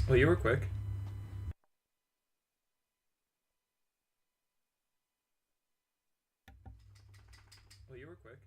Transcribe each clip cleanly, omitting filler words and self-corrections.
Well, you were quick. Well, you were quick.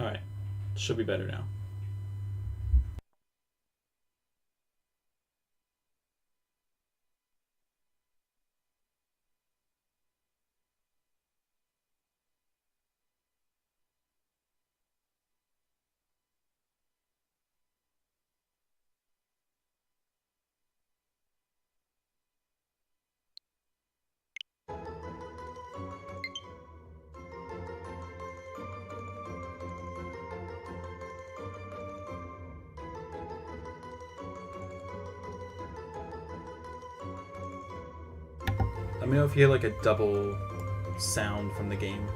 All right, should be better now. Let me know if you hear like a double sound from the game.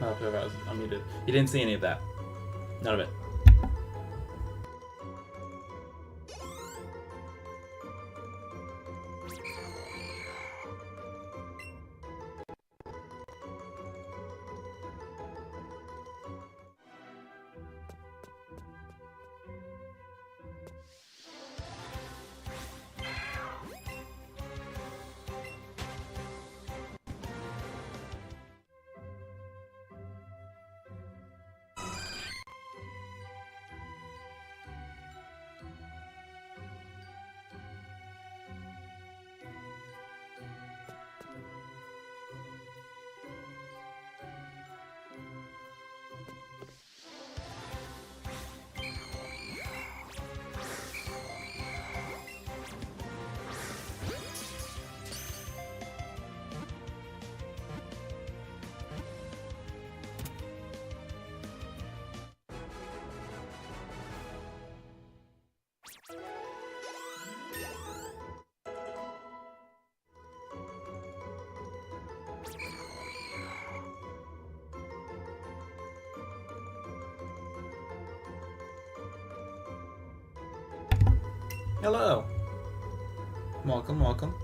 Oh, I was unmuted. You didn't see any of that. None of it. Hello. Welcome, welcome.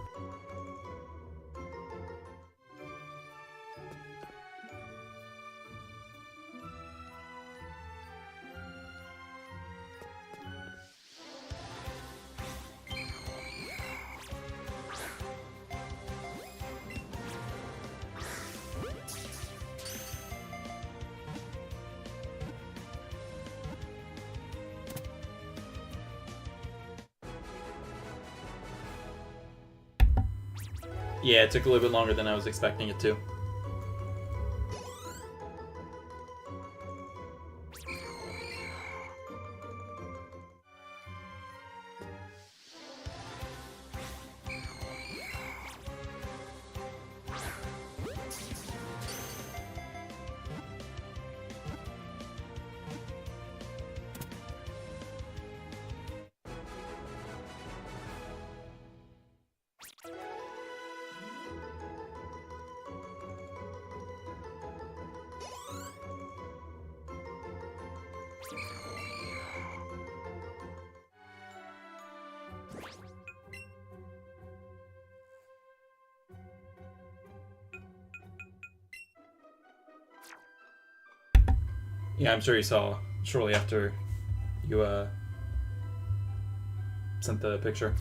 Yeah, it took a little bit longer than I was expecting it to. Yeah, I'm sure you saw shortly after you sent the picture.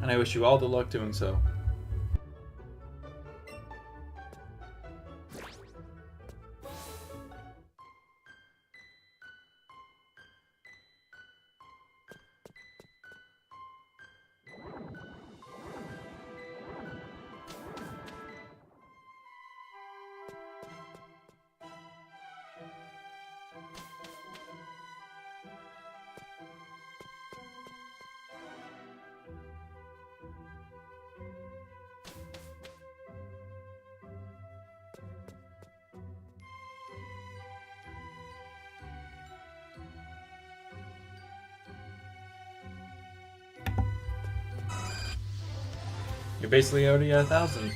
And I wish you all the luck doing so. You're basically already at 1,000.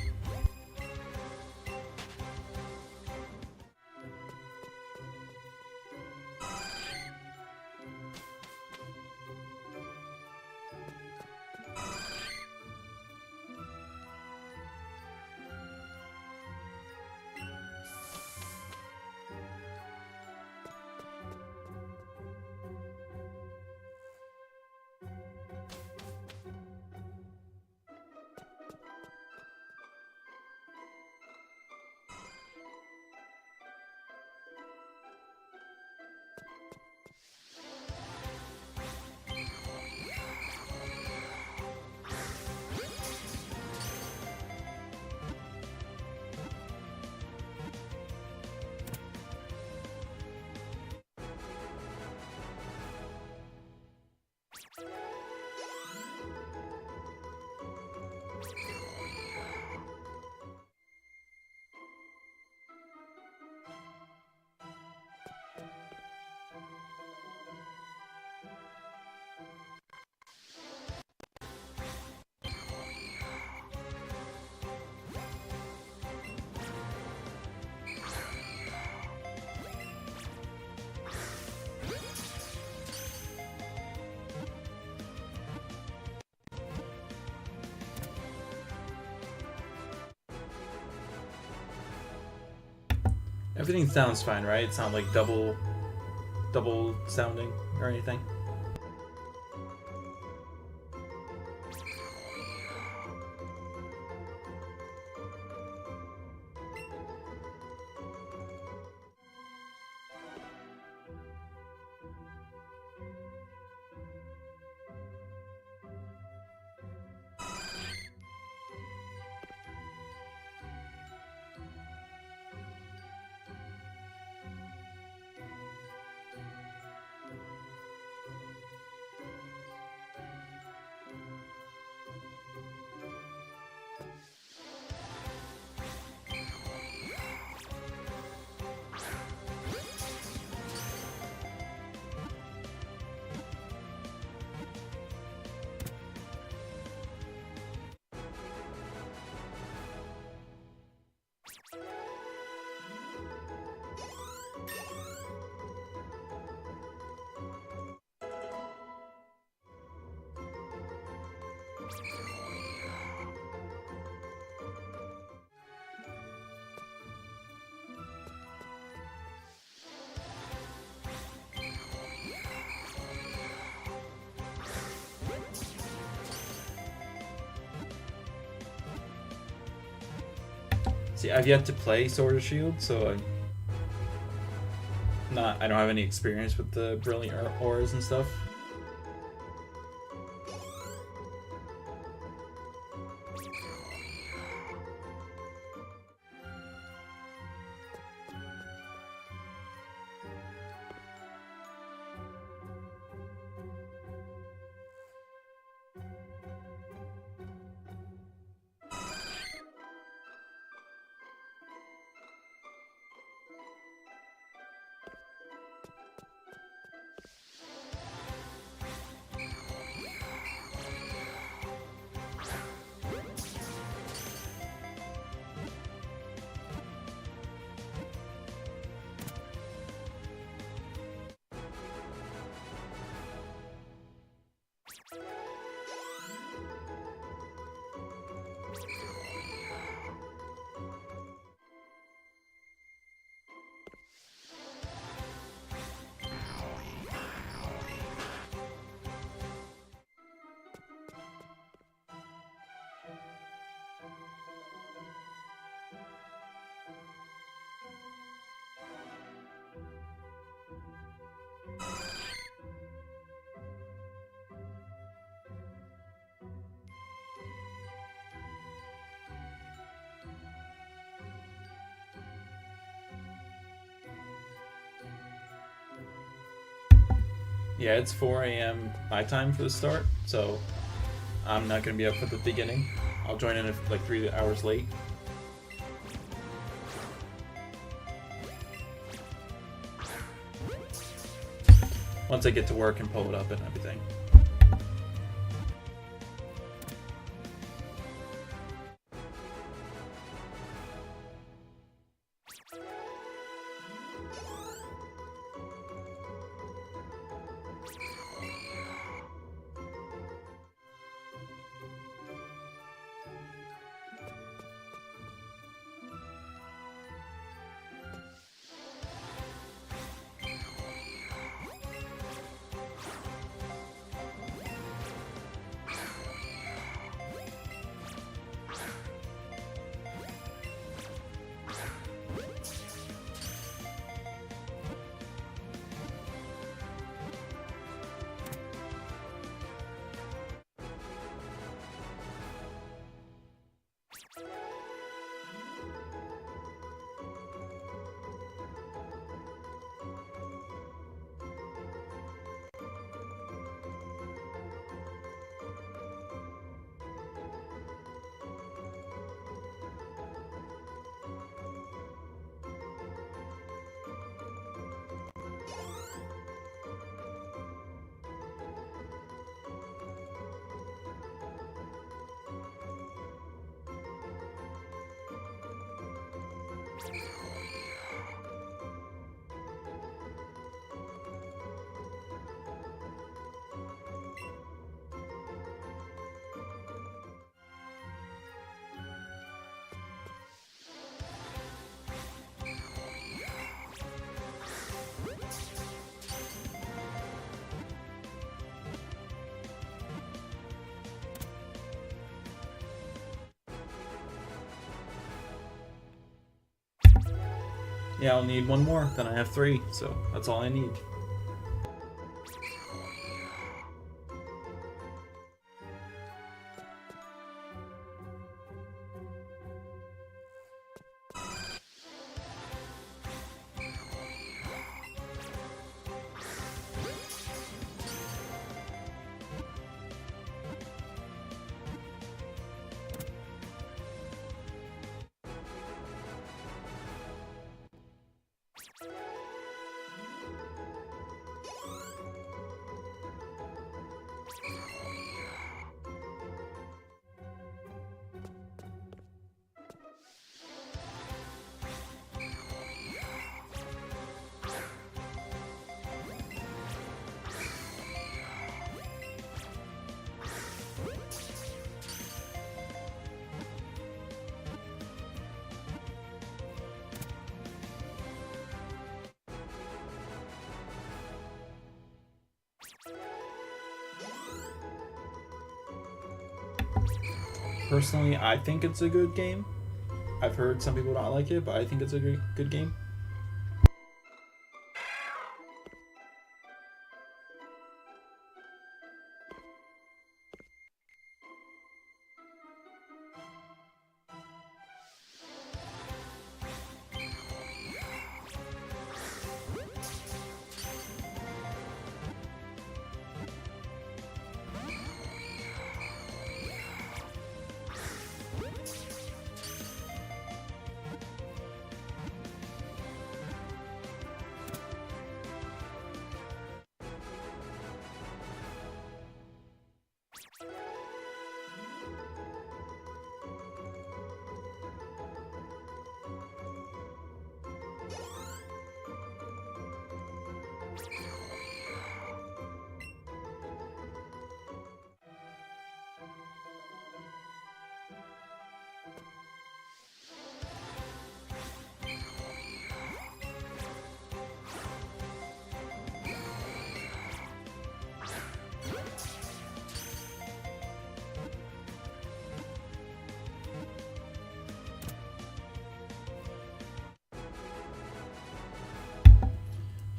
Everything sounds fine, right? It's not like double sounding or anything. See, I've yet to play Sword or Shield, so I don't have any experience with the brilliant auras and stuff. Yeah, it's 4 a.m. my time for the start, so I'm not going to be up for the beginning. I'll join in like 3 hours late. Once I get to work and pull it up and everything. Yeah, I'll need one more, then I have 3, so that's all I need. Personally, I think it's a good game. I've heard some people not like it, but I think it's a good game.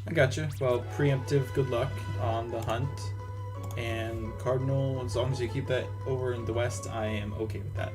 I gotcha. Well, preemptive good luck on the hunt. And Cardinal, as long as you keep that over in the west, I am okay with that.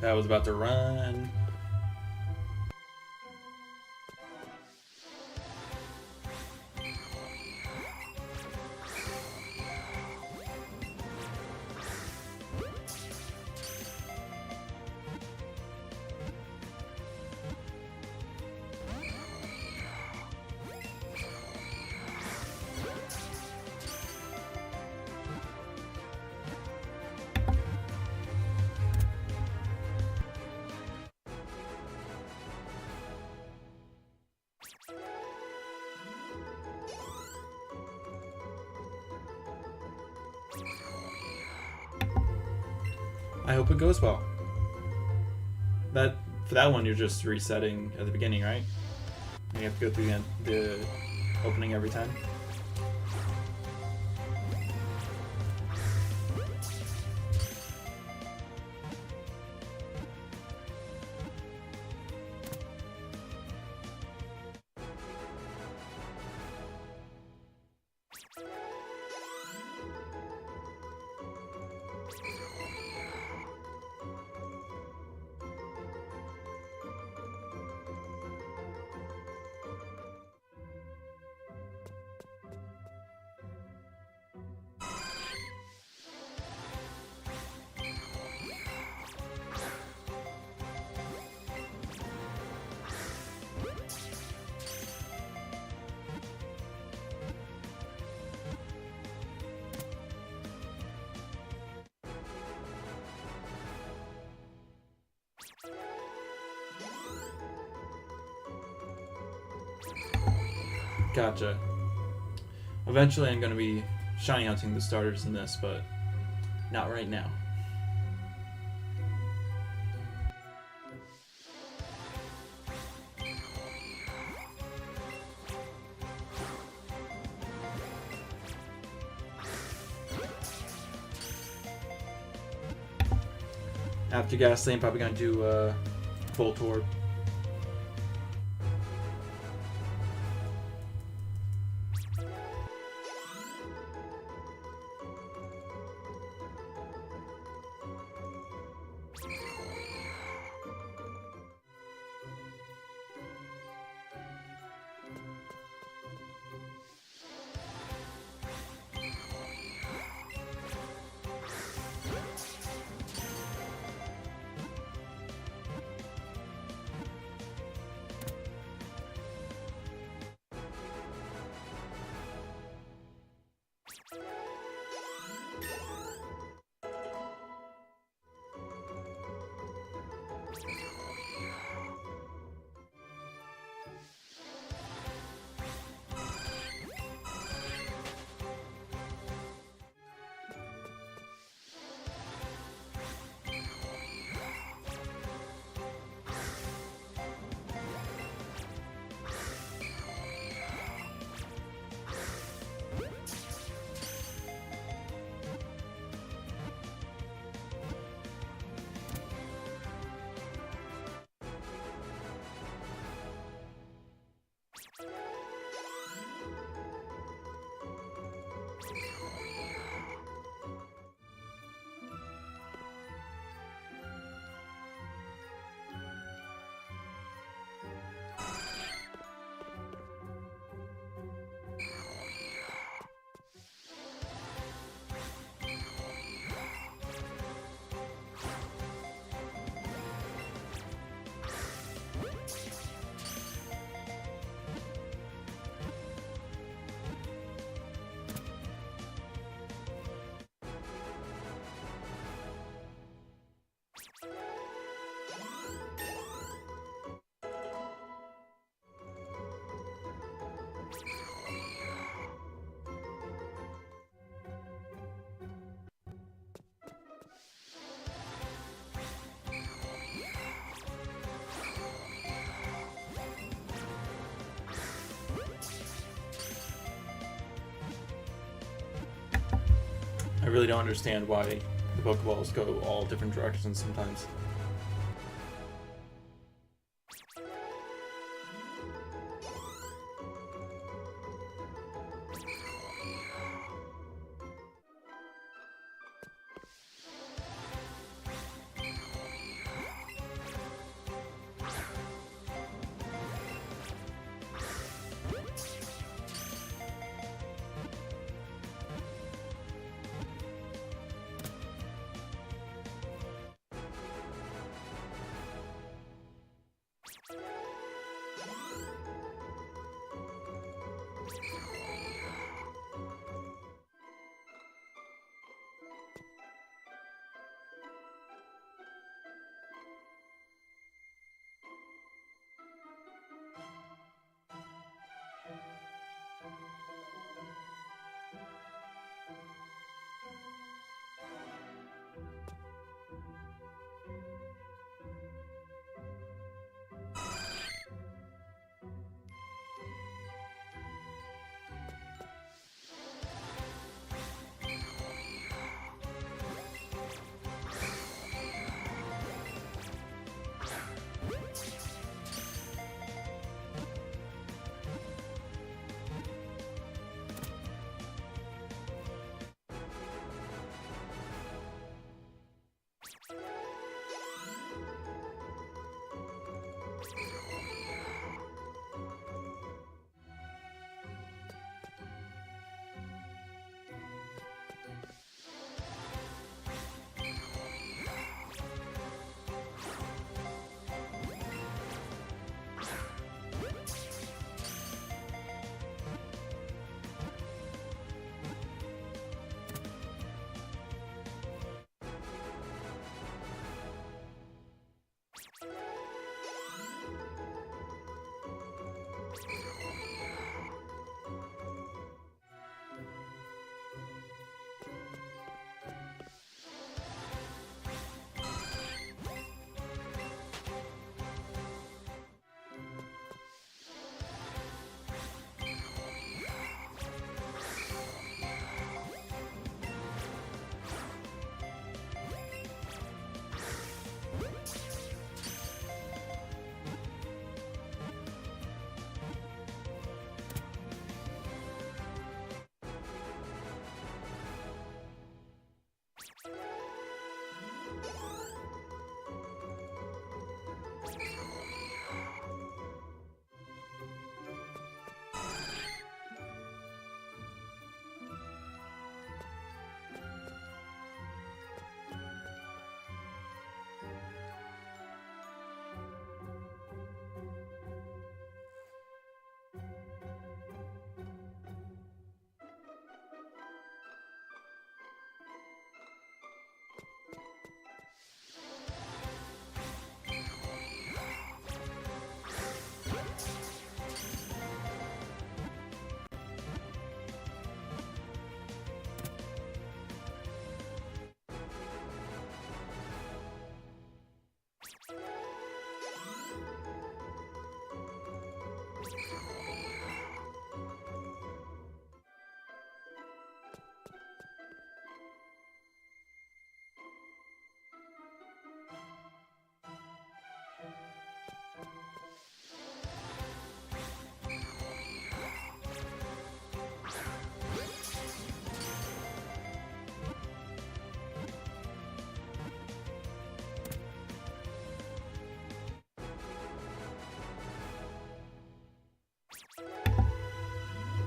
That was about to run. I hope it goes well. For that one, you're just resetting at the beginning, right? You have to go through the opening every time. Gotcha. Eventually I'm going to be shiny hunting the starters in this, but not right now. After Gastlys, I'm probably going to do Volt Orb. I really don't understand why the Pokeballs go all different directions sometimes.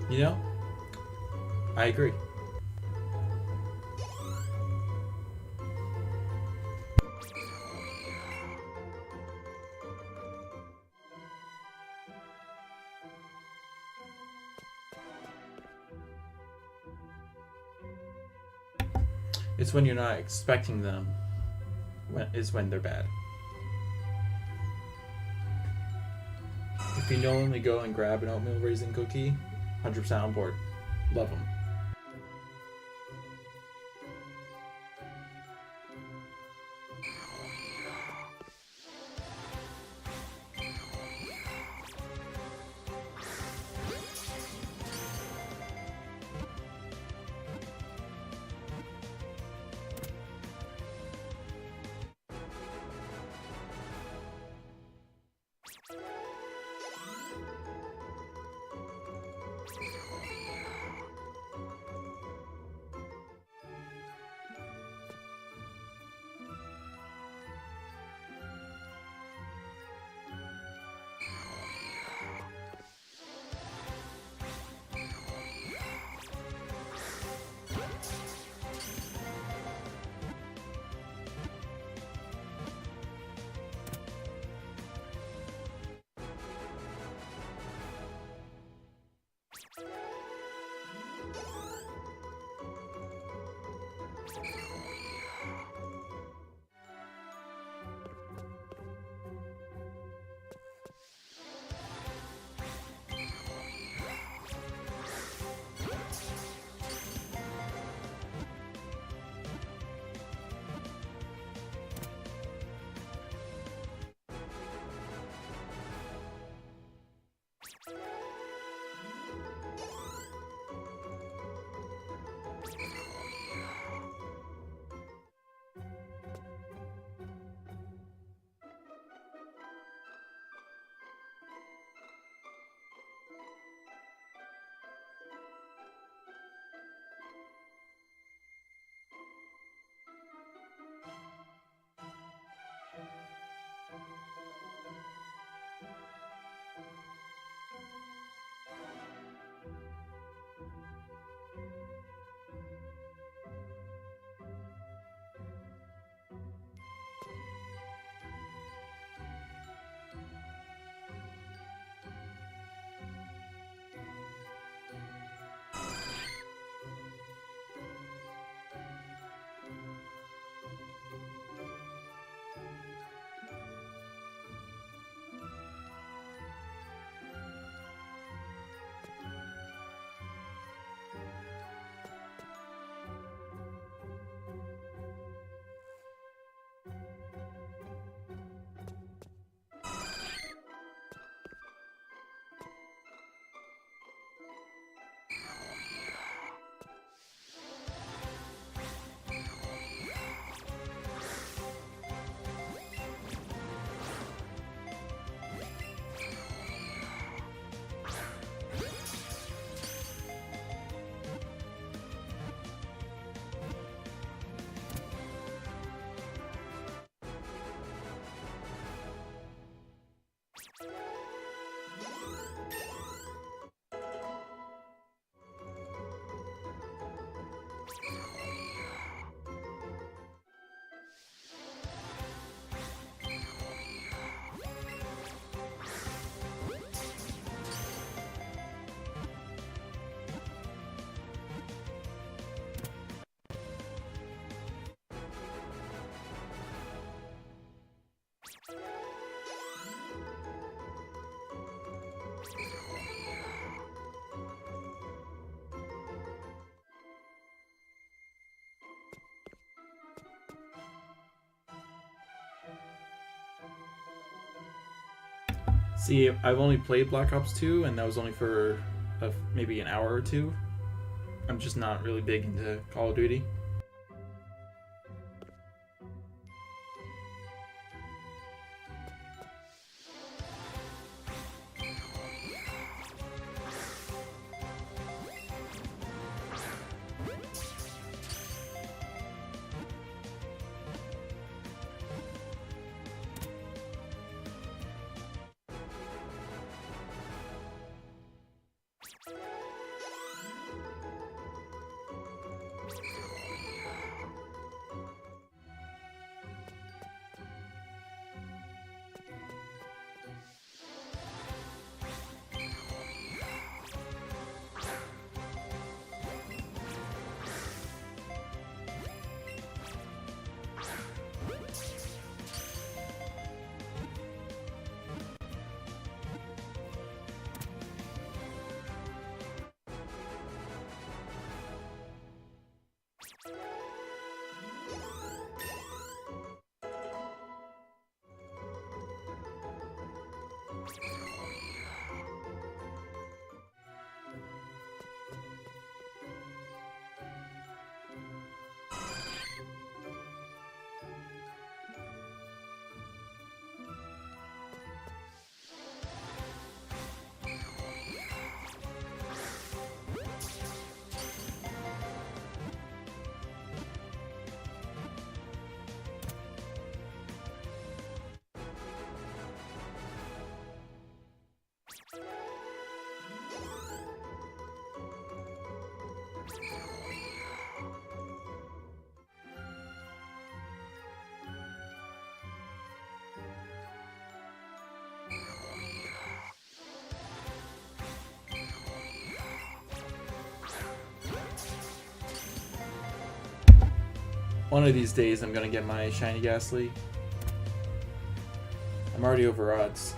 You know, I agree. It's when you're not expecting them is when they're bad. If you knowingly go and grab an oatmeal raisin cookie, 100% on board. Love them. See, I've only played Black Ops 2, and that was only for maybe an hour or two. I'm just not really big into Call of Duty. One of these days I'm gonna get my shiny Ghastly. I'm already over odds.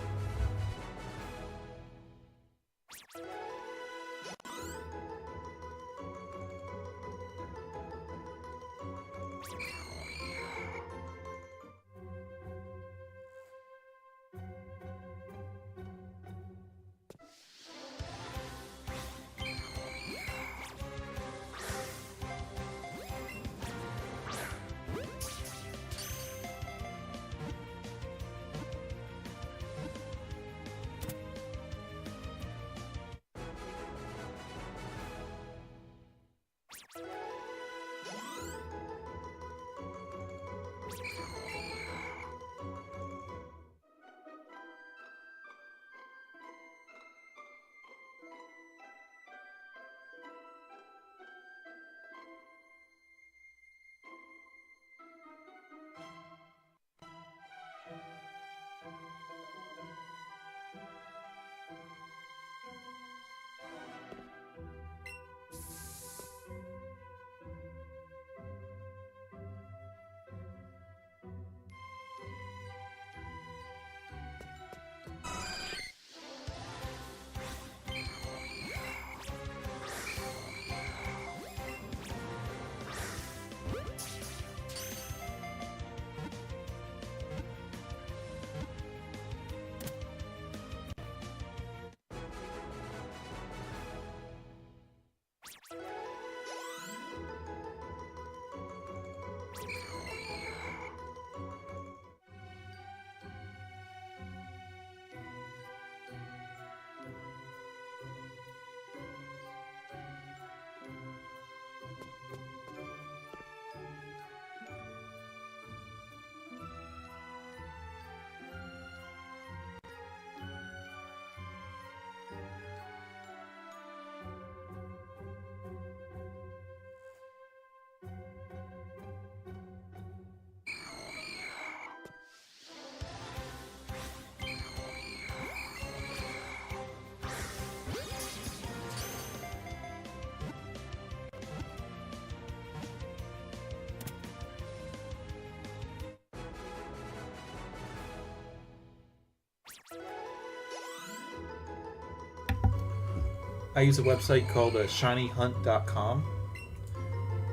I use a website called shinyhunt.com.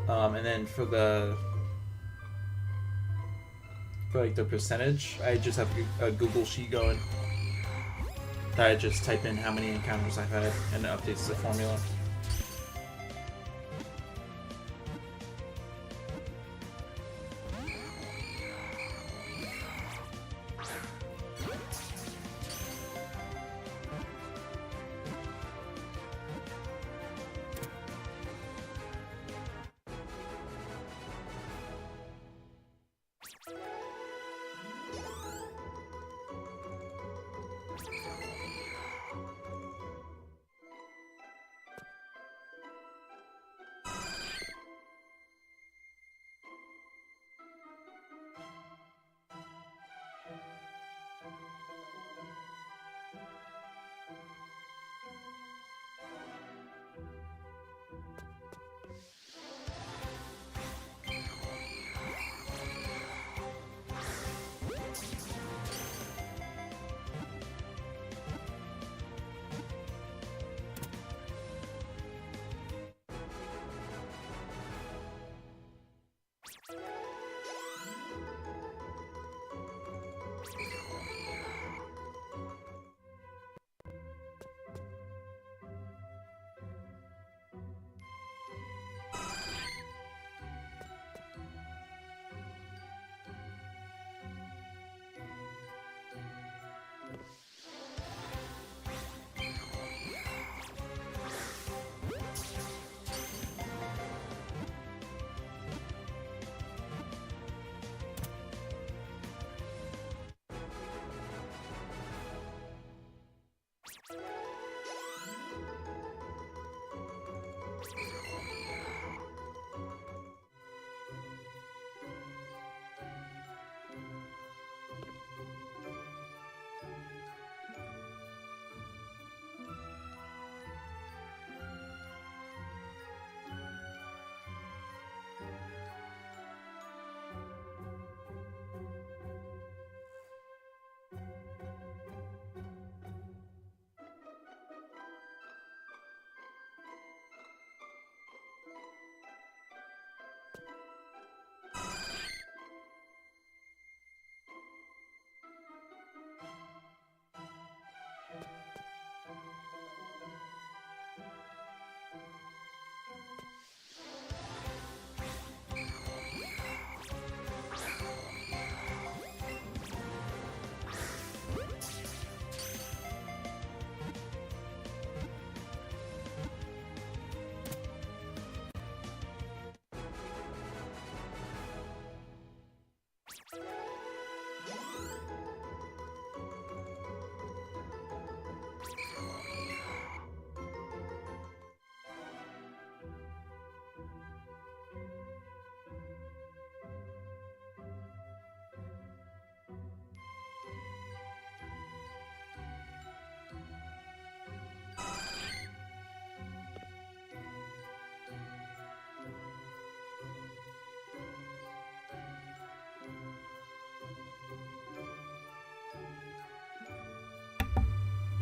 And then for like the percentage, I just have a Google sheet going. I just type in how many encounters I've had, and it updates the formula.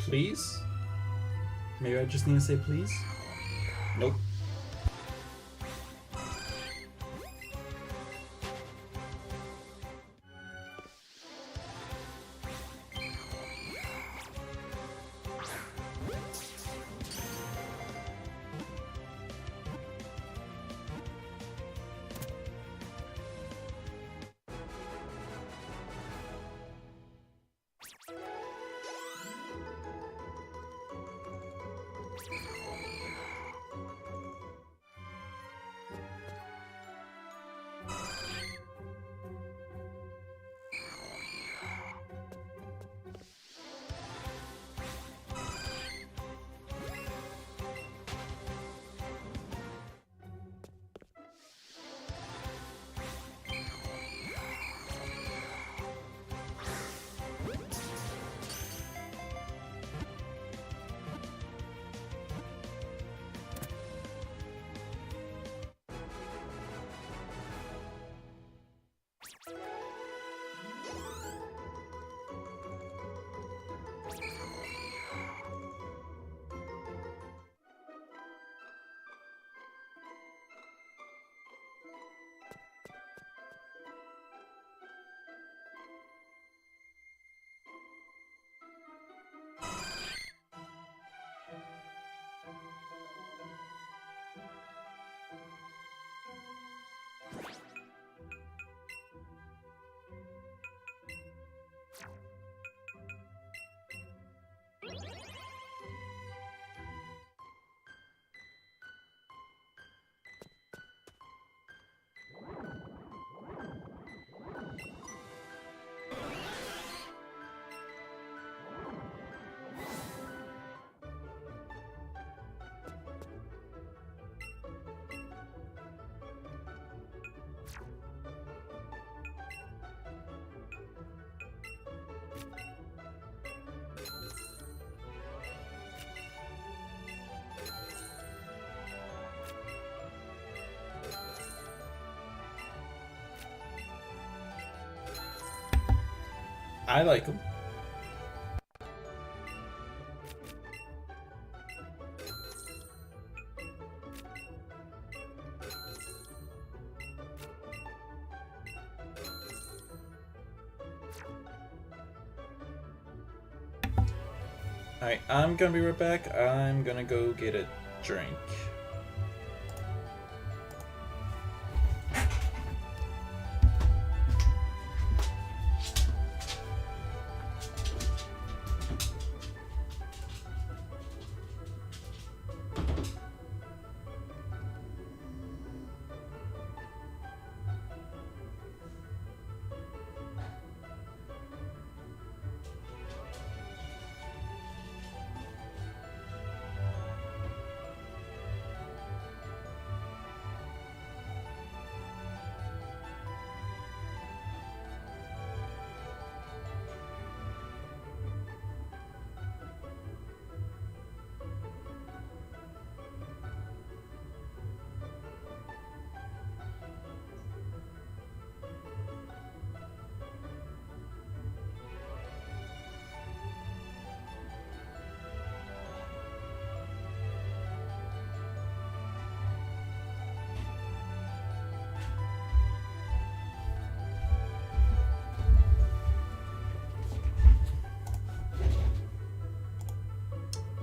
Please? Maybe I just need to say please? Nope. I like them. Alright, I'm gonna be right back. I'm gonna go get a drink.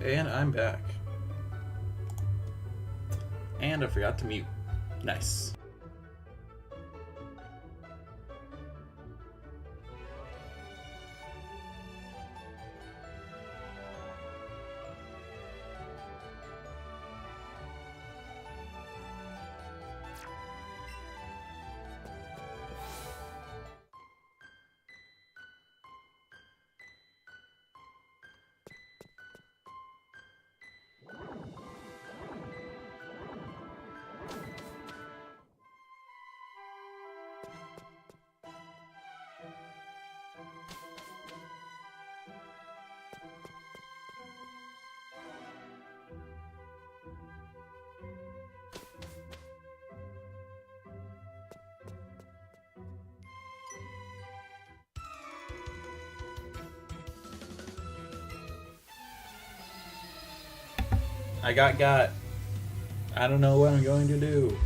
And I'm back. And I forgot to mute. Nice. I got. I don't know what I'm going to do.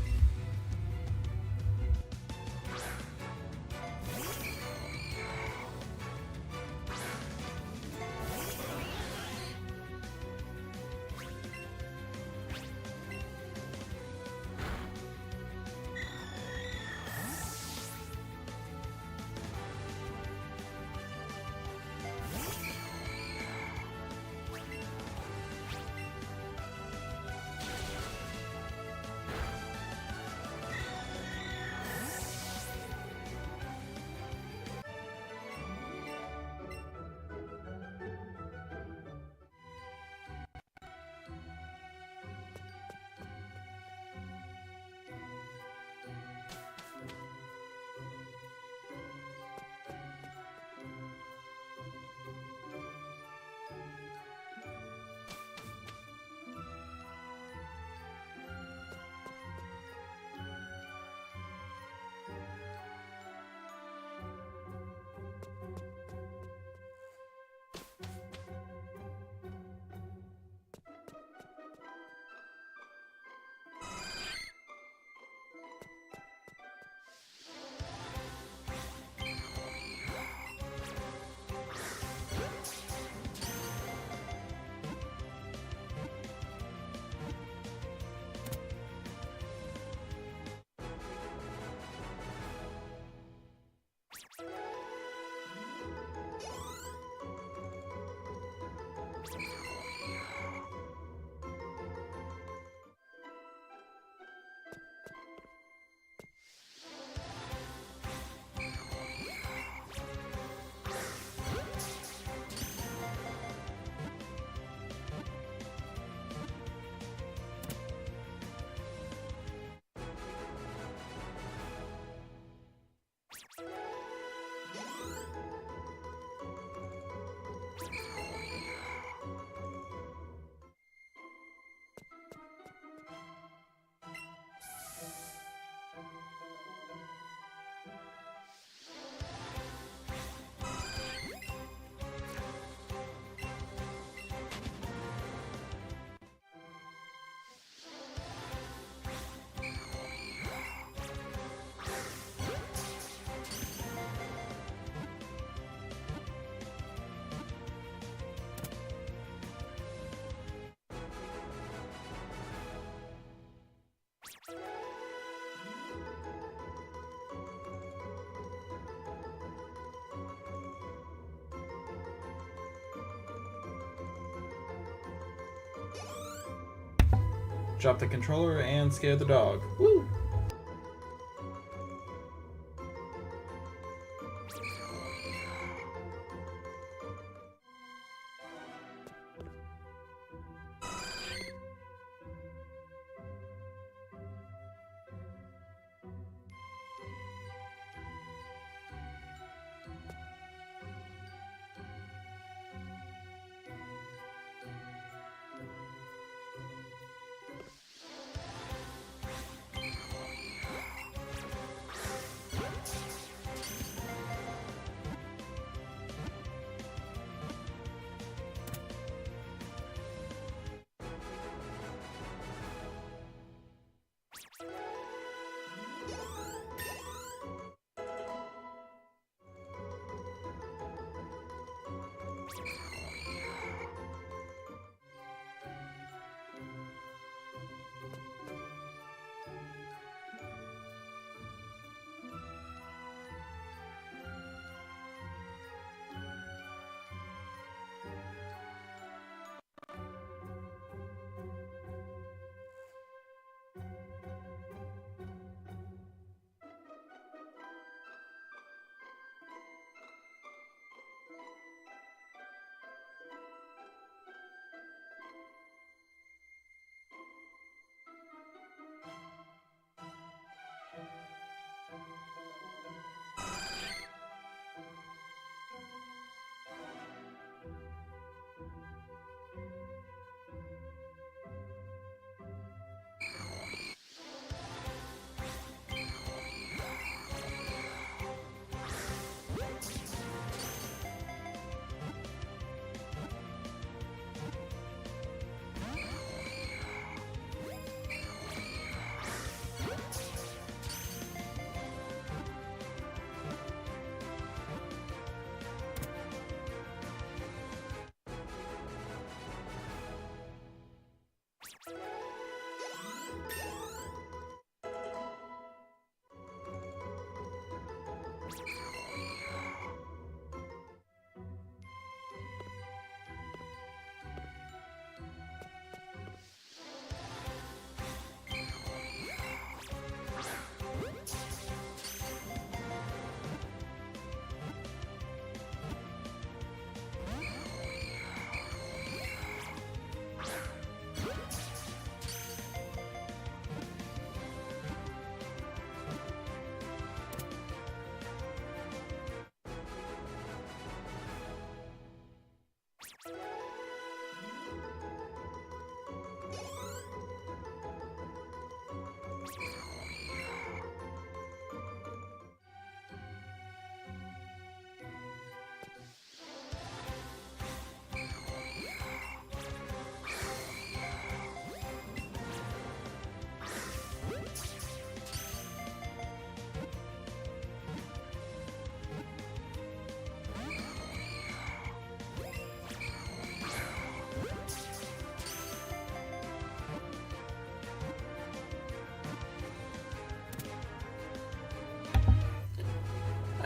Drop the controller and scare the dog. Woo!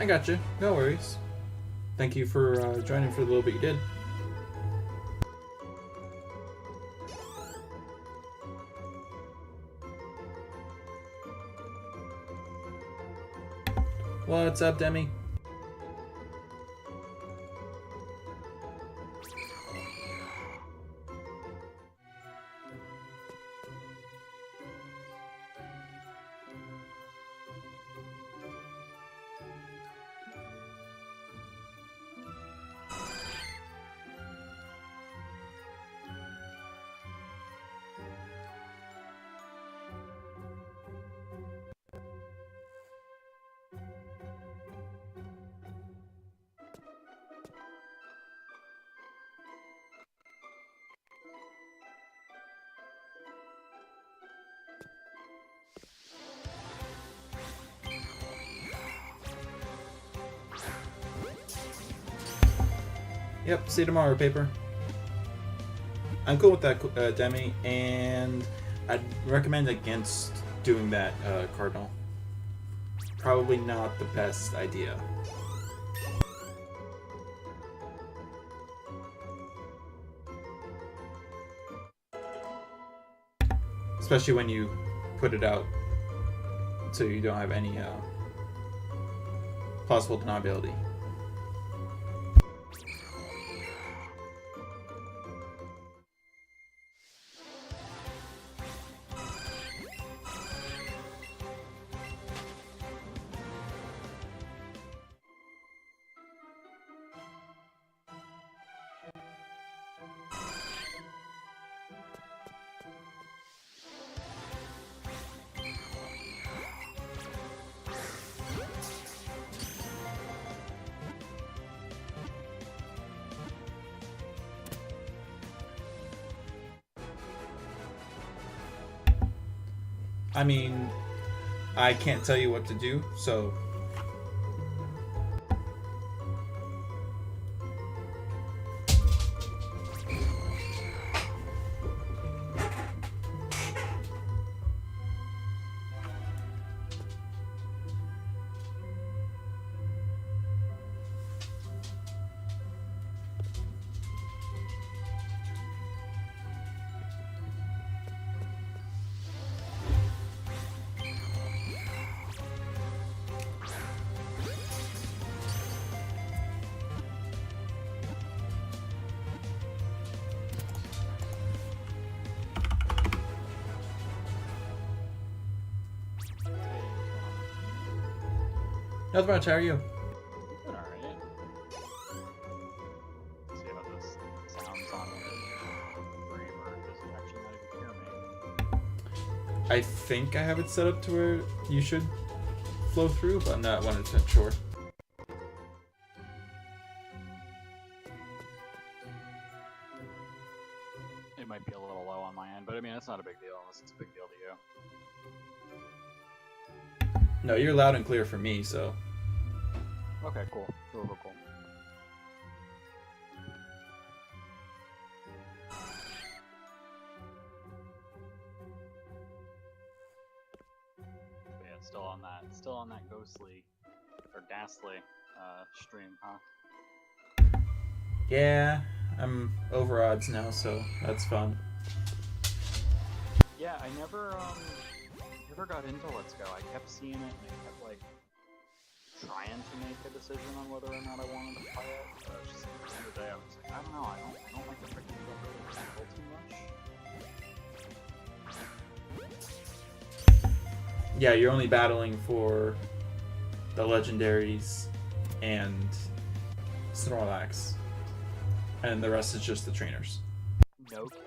I got you. No worries. Thank you for joining for the little bit you did. What's up, Demi? Yep, see you tomorrow, Paper. I'm cool with that, Demi, and I'd recommend against doing that, Cardinal. Probably not the best idea. Especially when you put it out so you don't have any possible deniability. I mean, I can't tell you what to do, so... Nothing much, how are you? Good, alright. See how this sounds on stream, or does it actually not even hear me? I think I have it set up to where you should flow through, but I'm not 100% sure. It might be a little low on my end, but I mean, it's not a big deal unless it's a big deal to you. No, you're loud and clear for me, so... Okay, cool. Cool. But yeah, still on that ghostly, or Gastlys, stream, huh? Yeah, I'm over odds now, so that's fun. Yeah, I never got into Let's Go. I kept seeing it and I kept like trying to make a decision on whether or not I wanted to play it. But just at the end of the day, I was like, I don't know, I don't like the freaking stuff really control too much. Yeah, you're only battling for the legendaries and Snorlax, and the rest is just the trainers. No kidding.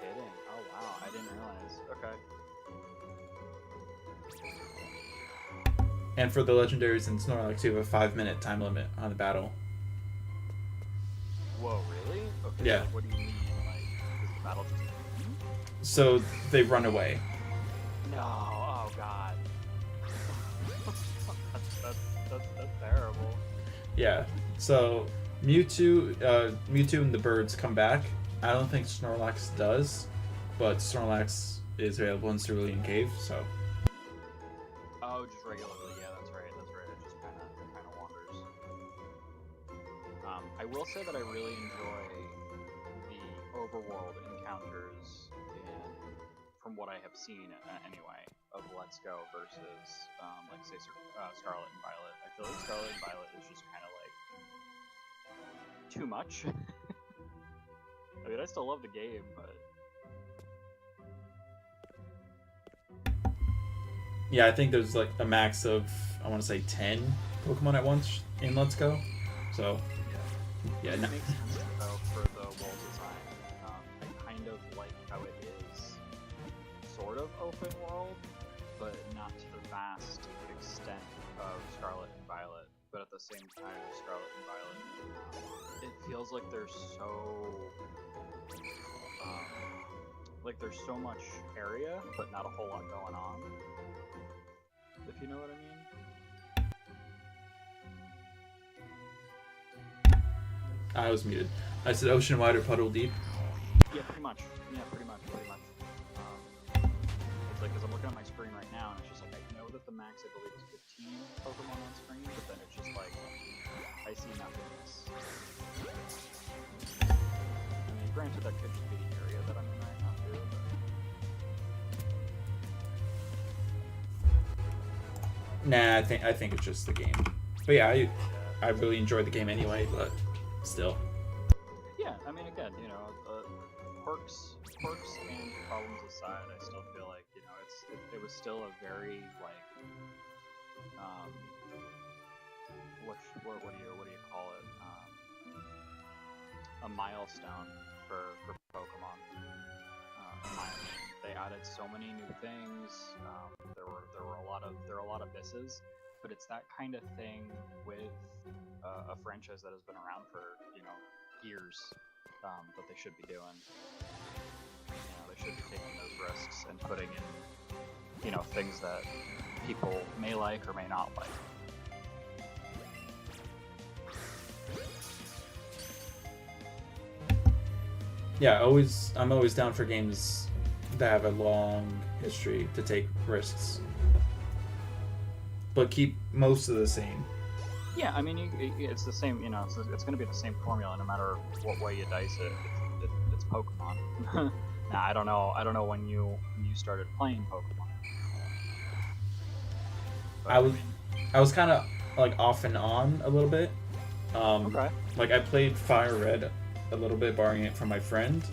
Oh wow, I didn't realize. Okay. And for the legendaries and Snorlax, you have a 5-minute time limit on the battle. Whoa, really? Okay. Yeah. Like, what do you mean? Like, does the battle just end? So they run away. No. Oh god. that's terrible. Yeah. So Mewtwo and the birds come back. I don't think Snorlax does, but Snorlax is available in Cerulean Cave, so. Oh, just regularly. Yeah, that's right. It just kind of wanders. will say that I really enjoy the overworld encounters from what I have seen anyway, of Let's Go versus, like, say, Scarlet and Violet. I feel like Scarlet and Violet is just kind of, like, too much. I mean, I still love the game, but... Yeah, I think there's, like, a max of, I want to say, 10 Pokemon at once in Let's Go. So, yeah. It makes sense, though, for the world design. I kind of like how it is sort of open world, but not to the vast extent of Scarlet and Violet. But at the same time, Scarlet and Violet, it feels like there's so much area, but not a whole lot going on. If you know what I mean. I was muted. I said ocean wide or puddle deep. Yeah, pretty much. It's like, because I'm looking at my screen right now, and it's just like, I know that the max, I believe, is 15 Pokemon on screen, but then it's just like, I see nothingness. I mean, granted, that could just be the area that I'm in right now, too, but... Nah, I think it's just the game. But yeah, I really enjoyed the game anyway, but still. Yeah, I mean, again, you know, quirks and problems aside, I still feel like, you know, it was still a very, like, what do you call it? A milestone for Pokemon. In my opinion. They added so many new things. There were a lot of misses, but it's that kind of thing with a franchise that has been around for, you know, years, that they should be doing. You know, they should be taking those risks and putting in, you know, things that people may like or may not like. Yeah, I'm always down for games that have a long history to take risks, but keep most of the same. Yeah, I mean, it's the same. You know, it's going to be the same formula no matter what way you dice it. It's Pokemon. Now, I don't know when you started playing Pokemon. But, I was kind of like off and on a little bit. Okay. Like I played Fire Red a little bit, borrowing it from my friend,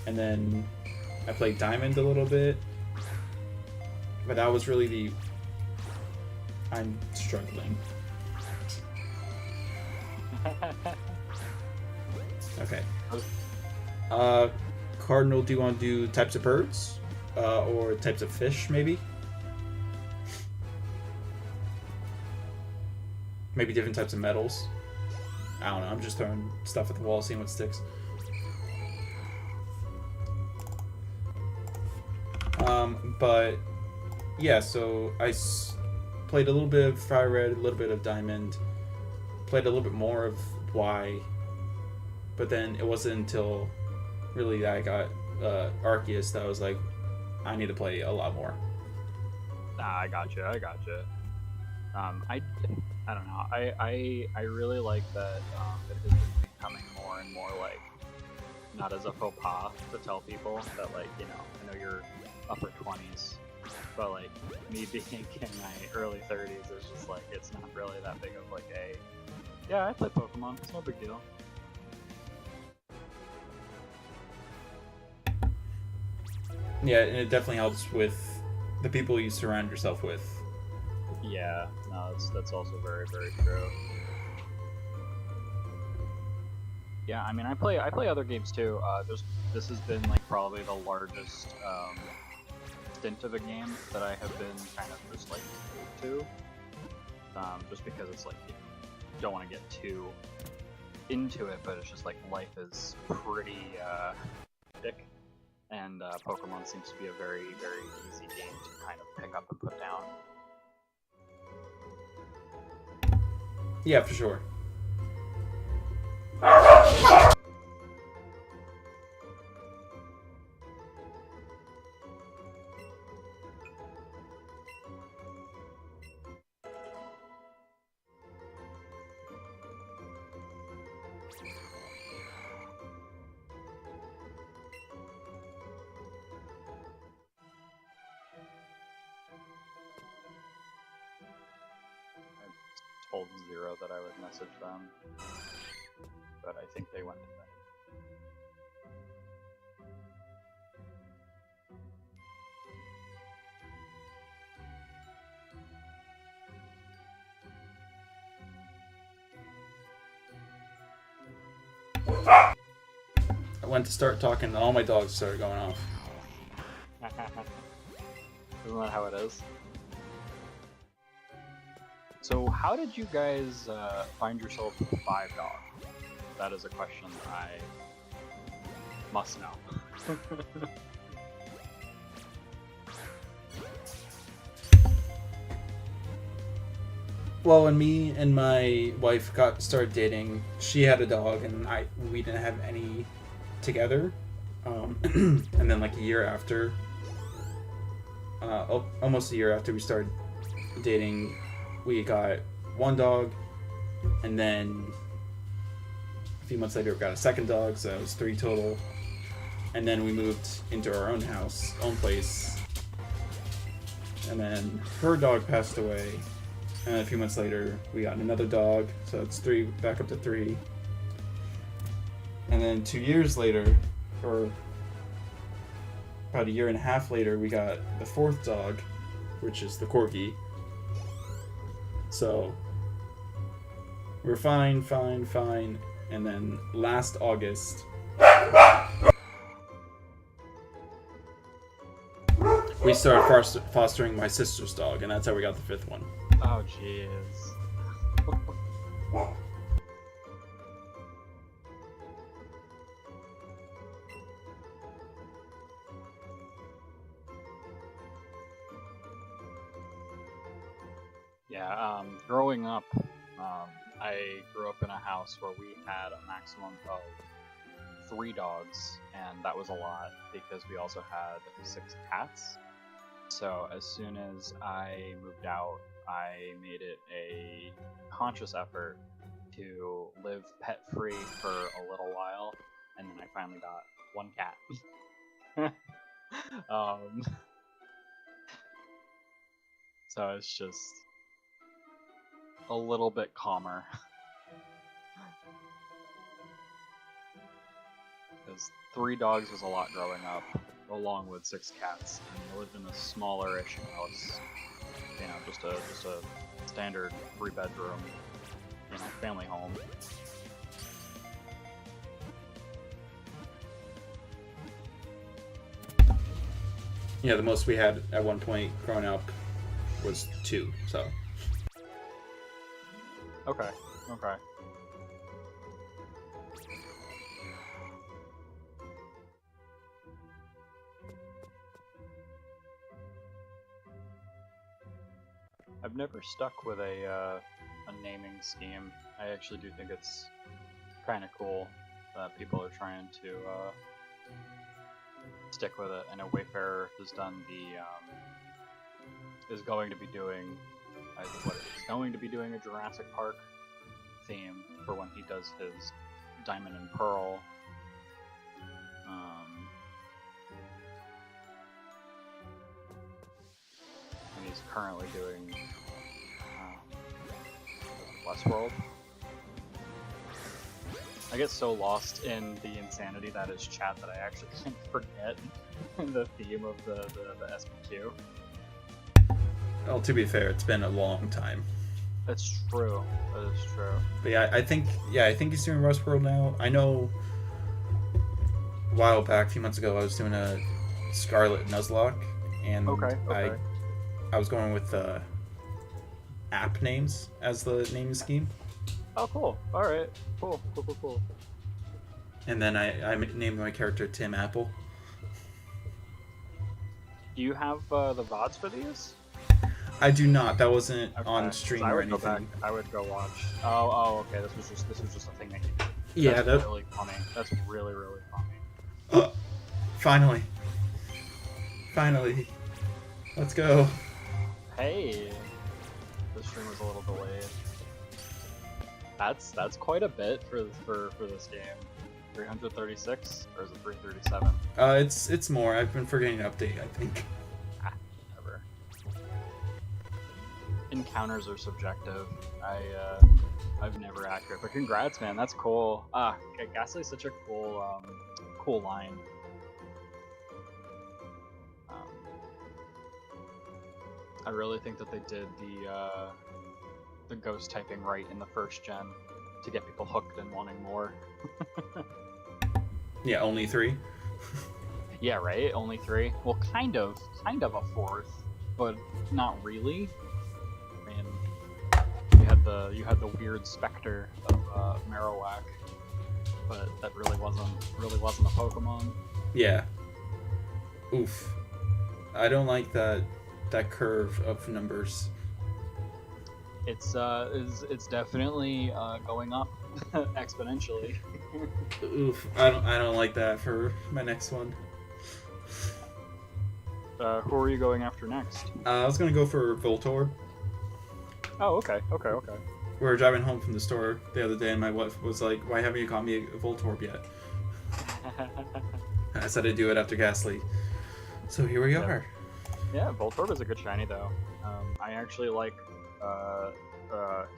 and then I played Diamond a little bit, but that was really I'm struggling. Okay. Cardinal, do you want to do types of birds? Or types of fish, maybe? Maybe different types of metals? I don't know, I'm just throwing stuff at the wall, seeing what sticks. But yeah, so I played a little bit of Fire Red, a little bit of Diamond, played a little bit more of Y, but then it wasn't until really I got Arceus that I was like, I need to play a lot more. I gotcha. I don't know. I really like that it has been becoming more and more like, not as a faux pas to tell people that, like, you know, I know you're upper 20s, but like me being in my early 30s is just like, it's not really that big of like a, yeah, I play Pokemon, it's no big deal. Yeah, and it definitely helps with the people you surround yourself with. Yeah, no, that's also very, very true. Yeah, I mean, I play other games too. This has been like probably the largest stint of a game that I have been kind of just like moved to. Just because it's like, you don't want to get too into it, but it's just like life is pretty thick, and Pokemon seems to be a very, very easy game to kind of pick up and put down. Yeah, for sure. told Zero that I would message them, but I think they went to bed. I went to start talking, and all my dogs started going off. Isn't that how it is? So, how did you guys find yourselves with 5 dogs? That is a question I must know. Well, when me and my wife started dating, she had a dog, and we didn't have any together. And then like a year after, almost a year after we started dating, we got 1 dog, and then a few months later we got a second dog, so it was 3 total. And then we moved into our own house, own place, and then her dog passed away. And a few months later, we got another dog, so it's 3, back up to 3. And then 2 years later, or about a year and a half later, we got the 4th dog, which is the Corgi. So we're fine. And then last August, we started fostering my sister's dog, and that's how we got the 5th one. Oh, jeez. Yeah, growing up, I grew up in a house where we had a maximum of 3 dogs, and that was a lot because we also had 6 cats. So as soon as I moved out, I made it a conscious effort to live pet-free for a little while, and then I finally got 1 cat. So it's just a little bit calmer. Because 3 dogs was a lot growing up, along with 6 cats, and I lived in a smaller-ish house. You know, just a standard 3-bedroom, family home. Yeah, the most we had at one point growing up was 2, so. Okay. I've never stuck with a naming scheme. I actually do think it's kind of cool that people are trying to stick with it. I know Wayfarer has done is going to be doing a Jurassic Park theme for when he does his Diamond and Pearl. And he's currently doing Westworld. I get so lost in the insanity that is chat that I actually can forget the theme of the SPQ. Well, to be fair, it's been a long time. That's true. That is true. But yeah, I think he's doing Westworld now. I know a while back, a few months ago, I was doing a Scarlet Nuzlocke, and Okay. I was going with app names as the naming scheme. Oh, cool. All right. Cool. And then I named my character Tim Apple. Do you have the VODs for these? I do not. That wasn't Okay. on stream or anything. I would go watch. Oh, okay. This was just a thing that you did. Yeah, that's really funny. That's really, really funny. Finally. Let's go. Hey, the stream was a little delayed. That's quite a bit for this game. 336 or is it 337? It's more. I've been forgetting to update, I think. Never. encounters are subjective. I've never accurate, but congrats, man. That's cool. Gasly's such a cool line. I really think that they did the ghost typing right in the first gen to get people hooked and wanting more. Yeah, only 3. Yeah, right. Only 3. Well, kind of a fourth, but not really. I mean, you had the weird specter of Marowak, but that really wasn't a Pokemon. Yeah. Oof. I don't like that curve of numbers. It's definitely going up exponentially. Oof. I don't like that for my next one. Who are you going after next? I was gonna go for Voltorb. Oh, okay. We were driving home from the store the other day, and my wife was like, "Why haven't you caught me a Voltorb yet?" I said I'd do it after Ghastly. So here we are. Yeah, Voltorb is a good shiny though. I actually like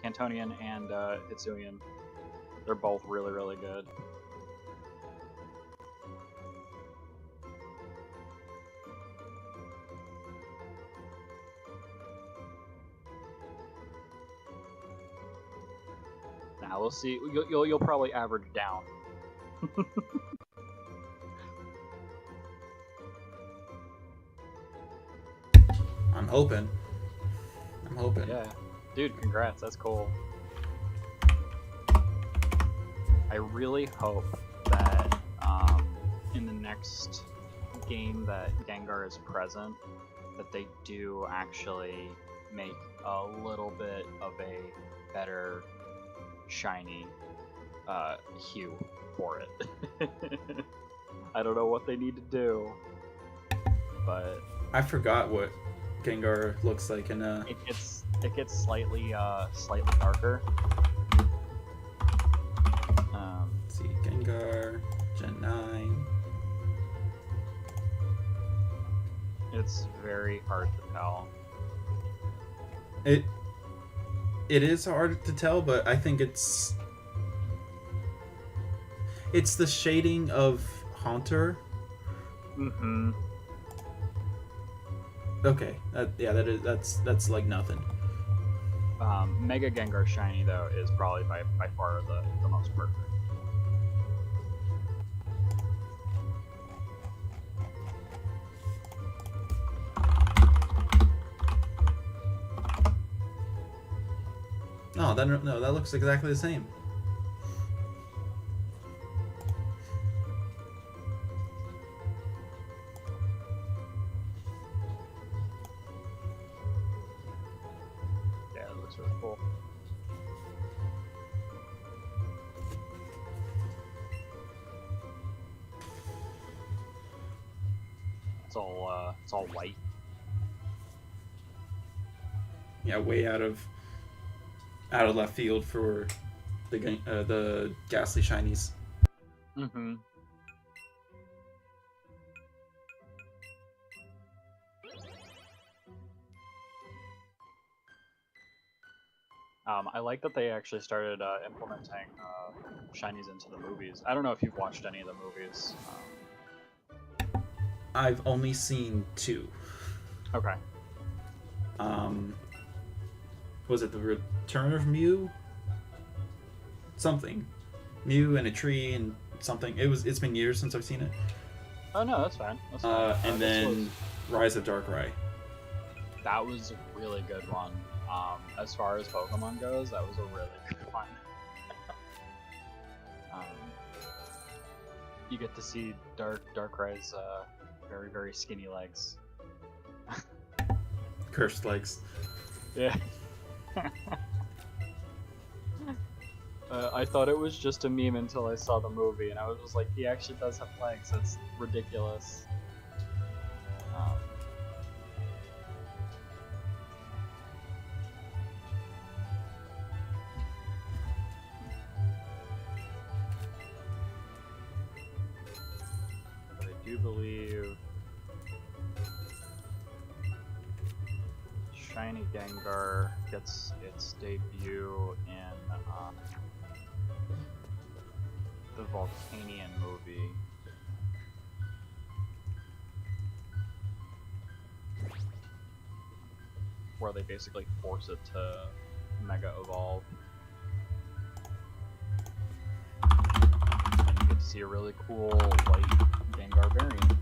Cantonian and Hisuian. They're both really good. Now we'll see. You'll probably average down. I'm hoping. Yeah, dude, congrats. That's cool. I really hope that in the next game that Gengar is present, that they do actually make a little bit of a better shiny hue for it. I don't know what they need to do, but I forgot what Gengar looks like in it gets slightly darker. Let's see, Gengar Gen 9. It's very hard to tell. It is hard to tell, but I think it's the shading of Haunter. Mm-hmm. Okay, that's like nothing. Mega Gengar shiny though is probably by far the most perfect. No, that looks exactly the same. Yeah, it looks really cool. It's all white. Yeah, way out of left field for the Ghastly shinies. Mm-hmm. I like that they actually started implementing shinies into the movies. I don't know if you've watched any of the movies. I've only seen 2. Okay. Was it the Return of Mew? Something. Mew and a tree and something. It's been years since I've seen it. Oh no, that's fine. And then Rise of Darkrai. That was a really good one. As far as Pokemon goes, that was a really good one. You get to see Darkrai's very, very skinny legs. Cursed legs. Yeah. I thought it was just a meme until I saw the movie, and I was just like, he actually does have legs. That's ridiculous. But I do believe shiny Gengar gets its debut in the Volcanion movie. Where they basically force it to Mega Evolve. And you get to see a really cool white Gengar variant.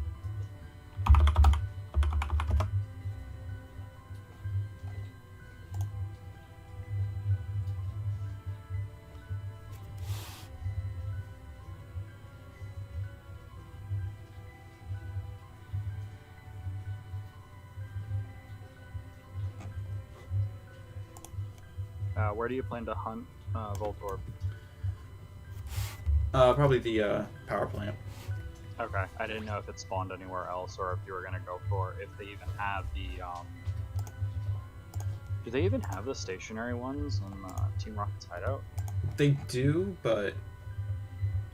Where do you plan to hunt Voltorb? Probably the power plant. Okay, I didn't know if it spawned anywhere else or if you were gonna go for if they even have the Do they even have the stationary ones in Team Rocket's hideout? They do, but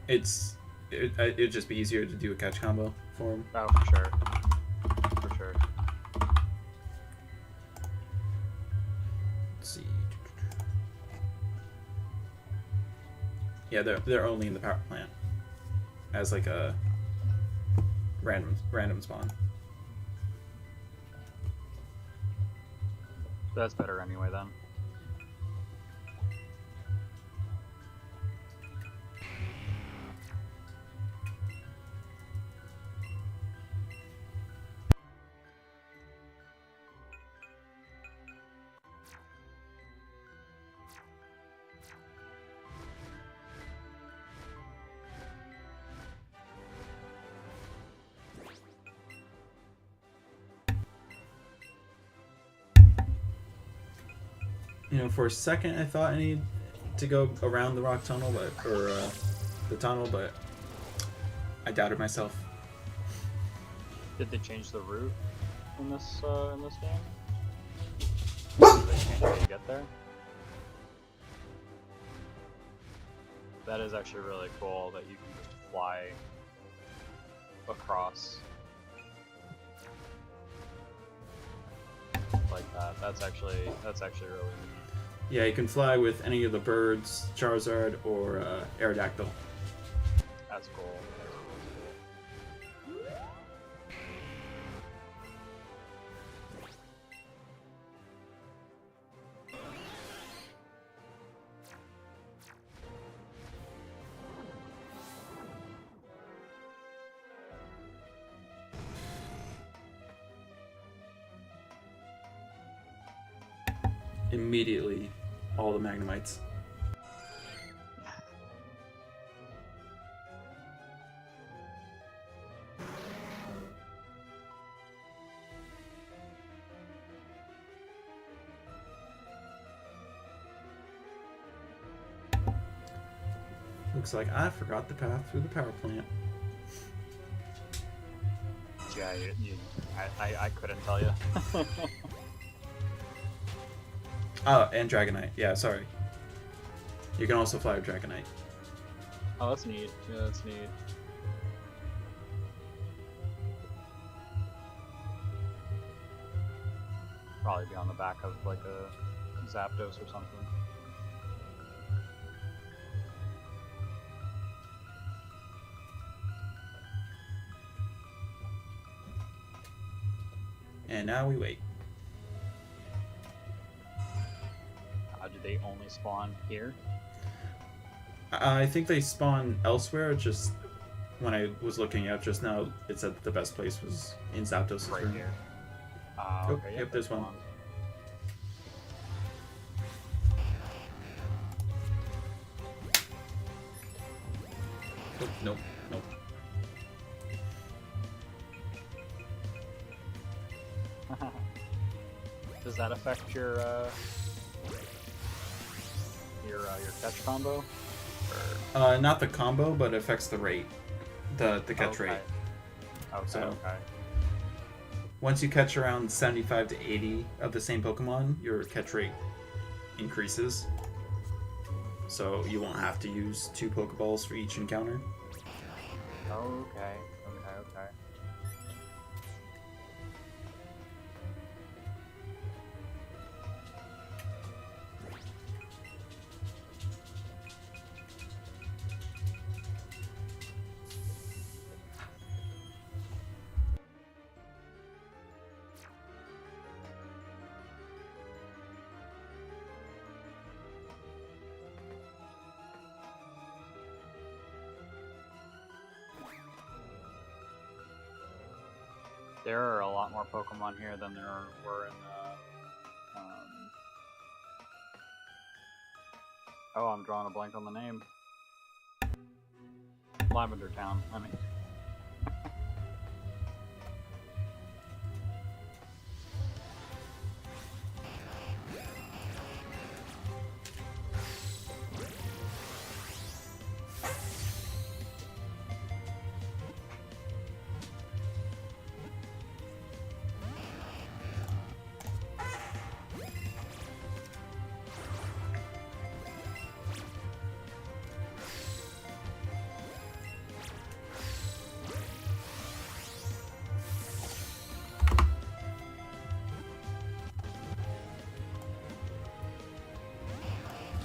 it'd just be easier to do a catch combo for them. Oh, for sure. For sure. Let's see. Yeah, they're only in the power plant as like a random spawn. That's better anyway then. You know, for a second I thought I needed to go around the rock tunnel, or the tunnel, but I doubted myself. Did they change the route in this game? Did they change how you get there? That is actually really cool that you can just fly across like that. That's actually really neat. Yeah, you can fly with any of the birds, Charizard or Aerodactyl. That's cool. Immediately, all the Magnemites. Looks like I forgot the path through the power plant. Yeah, I couldn't tell you. Oh, and Dragonite. Yeah, sorry. You can also fly with Dragonite. Oh, that's neat. Yeah, that's neat. Probably be on the back of like a Zapdos or something. And now we wait. Do they only spawn here? I think they spawn elsewhere, just when I was looking up just now, it said that the best place was in Zapdos' Right room. here. Oh, Okay, yep, there's one. Oh, nope, nope. Does that affect your catch combo? Or... Not the combo, but it affects the rate, the catch rate. Okay, So, okay. Once you catch around 75 to 80 of the same Pokemon, your catch rate increases. So you won't have to use 2 Pokeballs for each encounter. Okay. There are a lot more Pokemon here than there were in oh, I'm drawing a blank on the name. Lavender Town, I mean.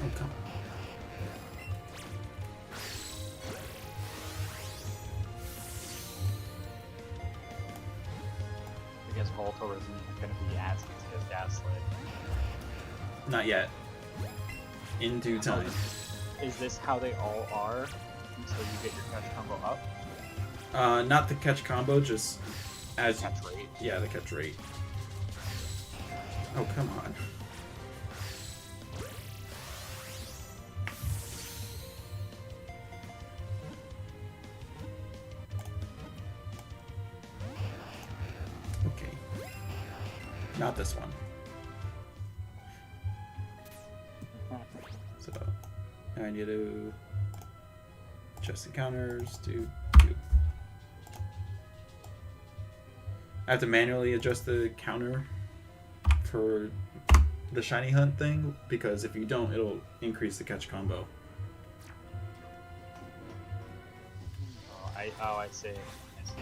Okay. I guess Voltor isn't going to be as easy as Gastlys. Not yet. In due time. Is this how they all are until you get your catch combo up? Not the catch combo, just as Catch rate? Yeah, the catch rate. Oh, come on. Okay. Not this one. So, now I need to adjust the counters to 2. I have to manually adjust the counter for the shiny hunt thing, because if you don't, it'll increase the catch combo. Oh, I see. I see.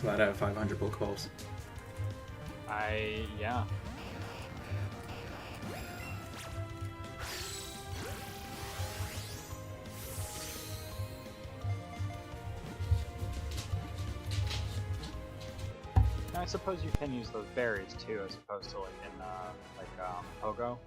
Glad I have 500 Pokeballs. Yeah. Now, I suppose you can use those berries too, as opposed to like in Pogo.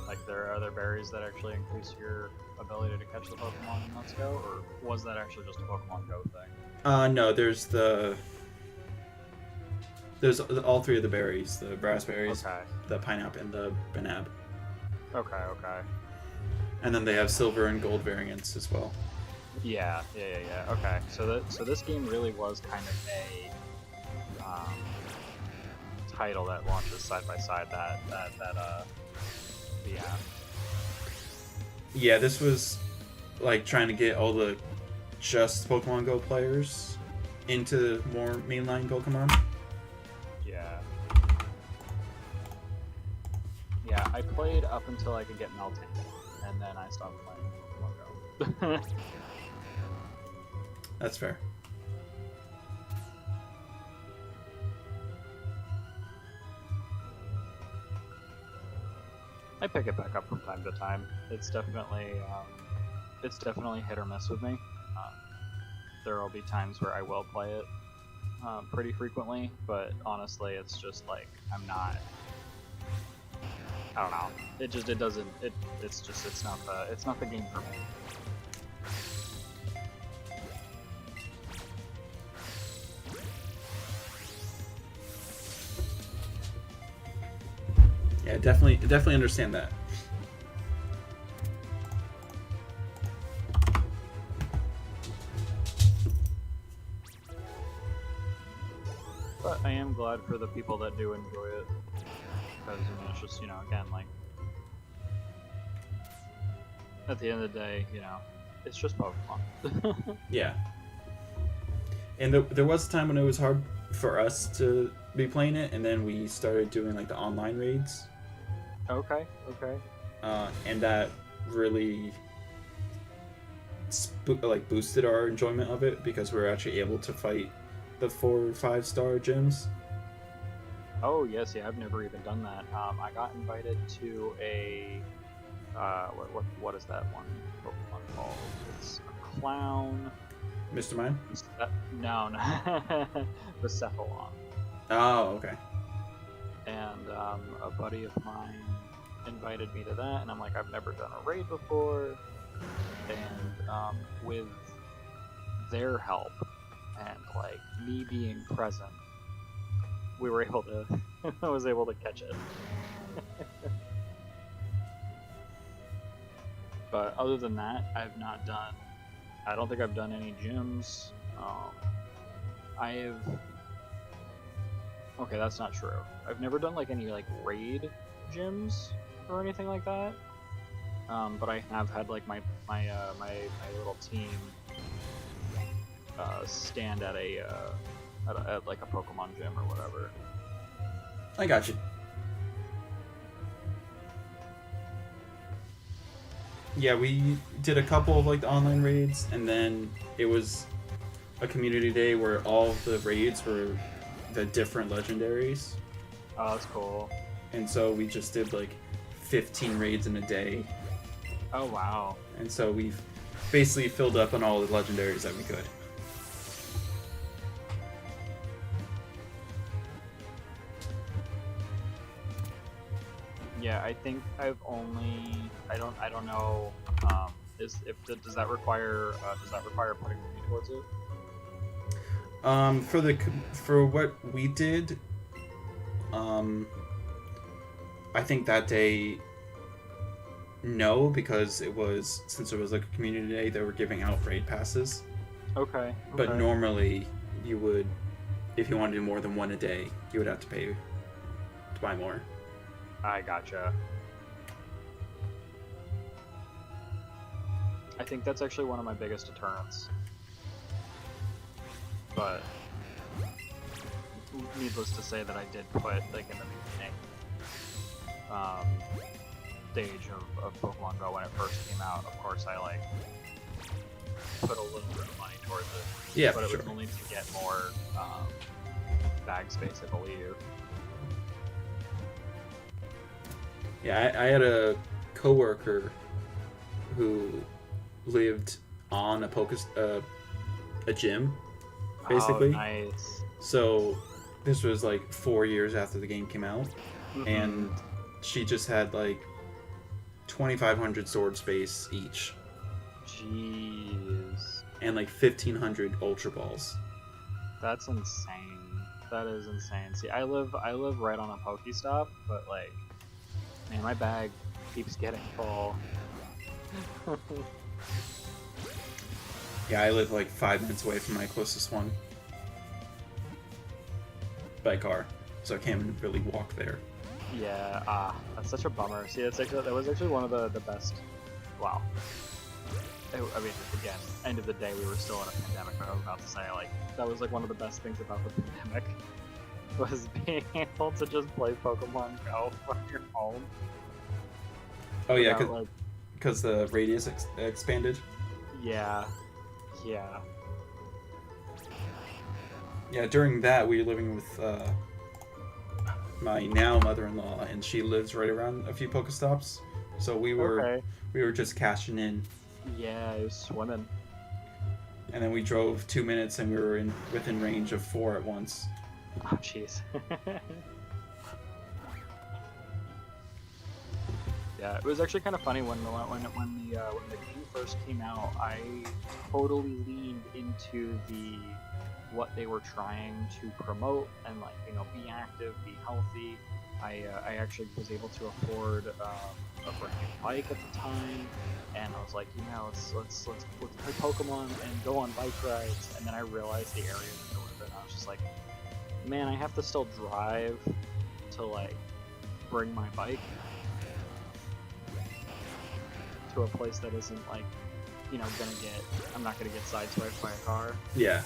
Like there are other berries that actually increase your ability to catch the Pokemon in Let's Go, or was that actually just a Pokemon Go thing? No, there's all 3 of the berries, the brass berries, Okay. the pineapple, and the banab. Okay, okay. And then they have silver and gold variants as well. Yeah. Okay, so this game really was kind of a title that launches side by side yeah. Yeah, this was like trying to get all the just Pokemon Go players into more mainline Pokemon. Yeah. Yeah, I played up until I could get Melting, and then I stopped playing Pokemon Go. That's fair. I pick it back up from time to time. It's definitely hit or miss with me. There will be times where I will play it pretty frequently, but honestly, it's just like I'm not. I don't know. It doesn't. It's not the game for me. Yeah, definitely understand that. But I am glad for the people that do enjoy it, because it's just again, like at the end of the day, it's just Pokemon. Yeah. And there was a time when it was hard for us to be playing it, and then we started doing like the online raids. Okay. And that really boosted our enjoyment of it, because we were actually able to fight the 4 or 5 star gyms. Oh yes, yeah, I've never even done that. I got invited to what is that one Pokemon called? It's a clown. Mr. Mime? No, no. The Cephalon. Oh, okay. And a buddy of mine invited me to that, and I'm like, I've never done a raid before. And with their help and like me being present, we were able to. I was able to catch it. But other than that, I've not done. I don't think I've done any gyms. Okay, that's not true. I've never done like any like raid gyms or anything like that. But I have had like my little team stand at at like a Pokemon gym or whatever. I got you. Yeah, we did a couple of like the online raids, and then it was a community day where all of the raids were the different legendaries. Oh, that's cool. And so we just did like 15 raids in a day. Oh, wow. And so we've basically filled up on all the legendaries that we could. Yeah, I think I've only. I don't know. Does that require putting money towards it? For what we did, I think that day, no, because since it was like a community day, they were giving out raid passes. Okay. But normally, you would, if you want to do more than one a day, you would have to pay to buy more. I gotcha. I think that's actually one of my biggest deterrents. But needless to say that I did put, like, in the beginning stage of Pokemon Go when it first came out, of course I, like, put a little bit of money towards it. Yeah, but it sure. was only to get more bag space, I believe. Yeah, I had a coworker who lived on a gym, basically. Oh, nice. So this was like 4 years after the game came out, and she just had like 2,500 sword space each. Jeez. And like 1,500 Ultra Balls. That's insane. That is insane. See, I live right on a Pokestop, but like, man, my bag keeps getting full. Yeah, I live like 5 minutes away from my closest one. By car. So I can't really walk there. Yeah, that's such a bummer. See, that was actually one of the best. Wow. I mean, again, end of the day, we were still in a pandemic, but I was about to say, like, that was like one of the best things about the pandemic was being able to just play Pokemon Go from your home. Oh yeah, without, because the radius expanded. Yeah. Yeah, during that, we were living with my now mother-in-law, and she lives right around a few Pokestops. So we were just cashing in. Yeah, it was swimming. And then we drove 2 minutes, and we were within range of 4 at once. Oh, jeez. Yeah, it was actually kind of funny when the game first came out. I totally leaned into what they were trying to promote and, like, you know, be active, be healthy. I actually was able to afford a brand new bike at the time, and I was like, you know, let's play Pokemon and go on bike rides. And then I realized the area that I lived in. I was just like, man, I have to still drive to, like, bring my bike to a place that isn't, like, you know, I'm not gonna get sideswiped by a car. Yeah.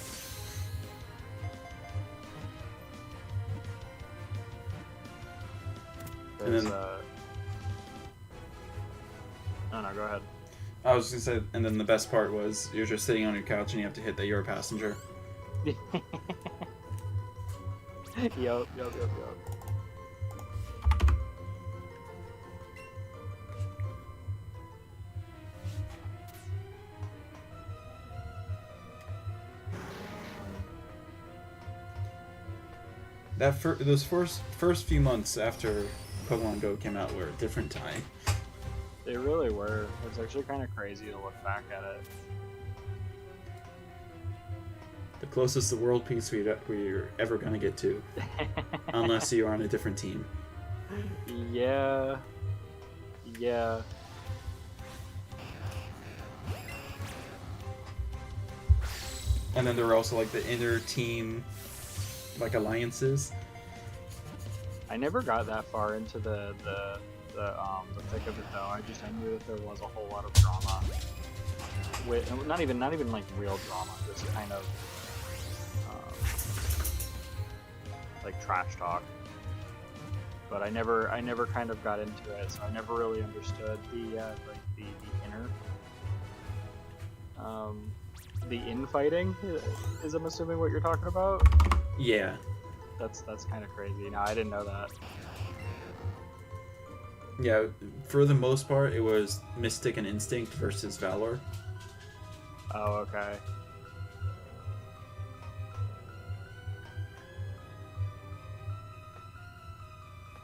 There's, Oh no, go ahead. I was gonna say, and then the best part was you're just sitting on your couch and you have to hit that you're a passenger. Yup. Those first few months after Pokemon Go came out were a different time. They really were. It's actually kind of crazy to look back at it. The closest to world peace we're ever gonna get to, unless you're on a different team. Yeah. Yeah. And then there were also like the inter team, like alliances. I never got that far into the thick of it though. I knew that there was a whole lot of drama. With not even like real drama, just kind of like trash talk. But I never kind of got into it, so I never really understood the infighting. Is I'm assuming what you're talking about? Yeah. That's kind of crazy. No, I didn't know that. Yeah, for the most part, it was Mystic and Instinct versus Valor. Oh, okay.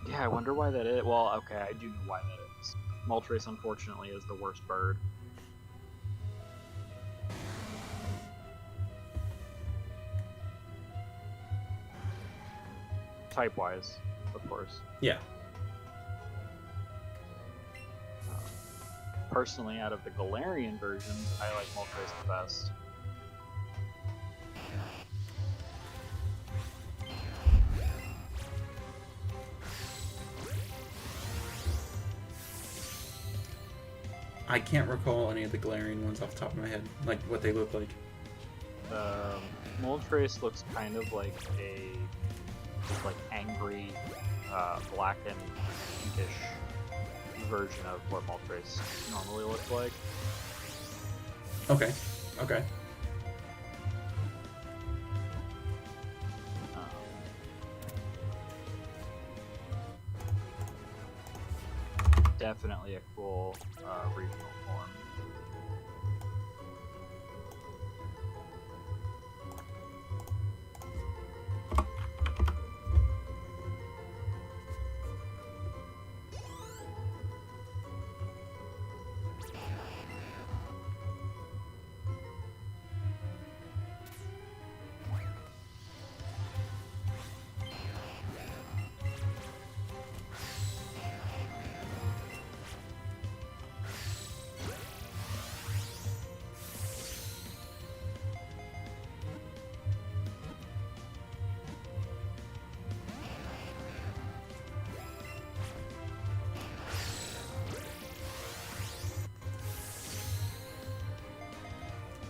Yeah, I wonder why that is. Well, okay, I do know why that is. Moltres, unfortunately, is the worst bird. Type-wise, of course. Yeah. Personally, out of the Galarian versions, I like Moltres the best. I can't recall any of the Galarian ones off the top of my head, like what they look like. Moltres looks kind of like a angry, black and pinkish version of what Moltres normally looks like. Okay. Okay. Definitely a cool regional form.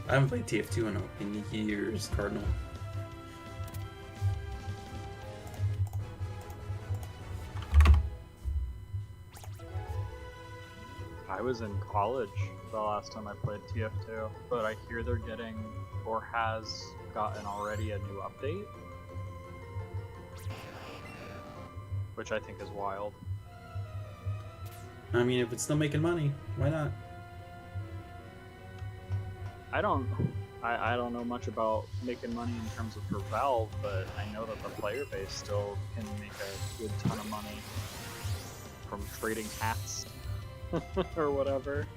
I haven't played TF2 in years, Cardinal. I was in college the last time I played TF2, but I hear they're getting, or has gotten already, a new update, which I think is wild. I mean, if it's still making money, why not? I don't know much about making money in terms of for Valve, but I know that the player base still can make a good ton of money from trading hats or whatever.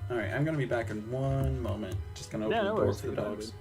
Alright, I'm gonna be back in one moment. Just gonna open the door for the dogs.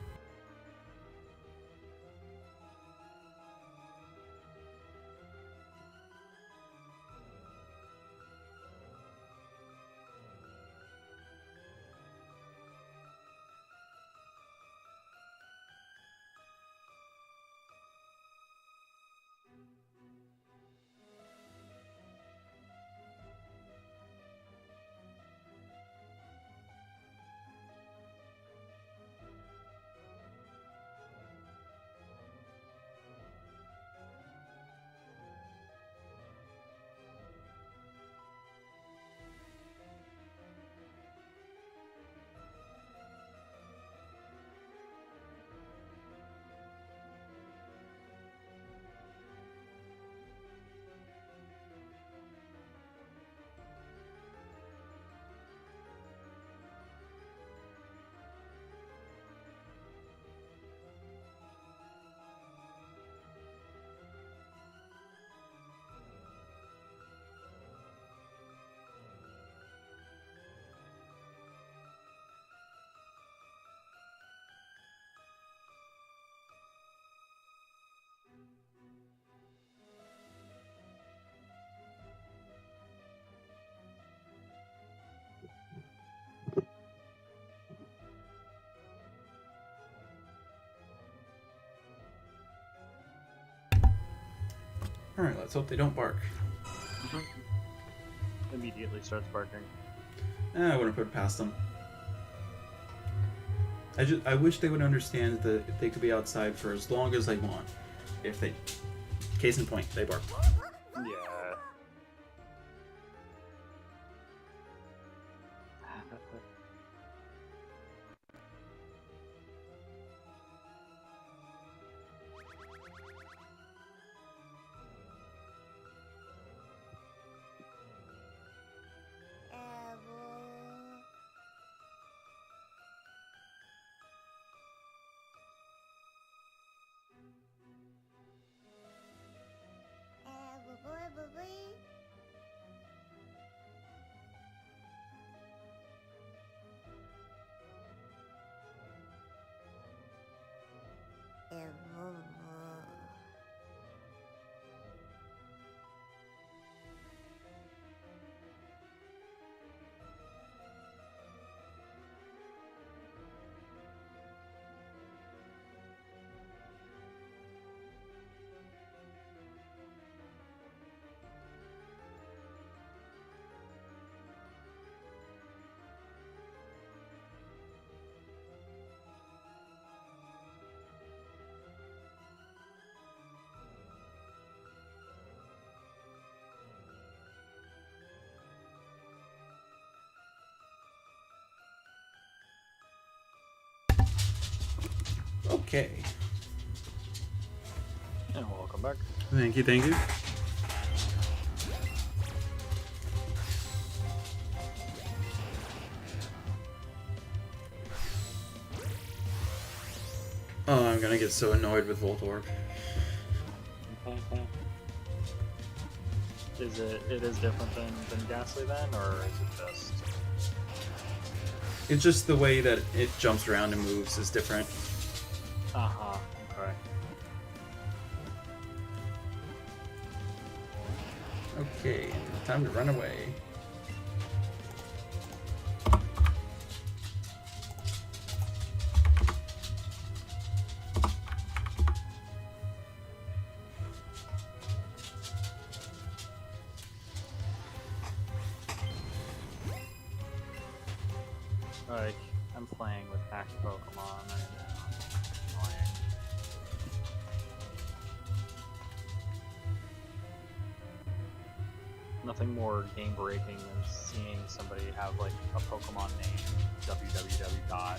Alright, let's hope they don't bark. Immediately starts barking. I wouldn't put it past them. I wish they would understand that they could be outside for as long as they want. If they... Case in point, they bark. Yeah. Okay. And welcome back. Thank you, thank you. Oh, I'm gonna get so annoyed with Voltorb. It is different than Ghastly then, or is it just... It's just the way that it jumps around and moves is different. Uh-huh, okay. Okay, time to run away. Like, I'm playing with hacked Pokemon right now. Annoying. Nothing more game breaking than seeing somebody have like a Pokemon name www.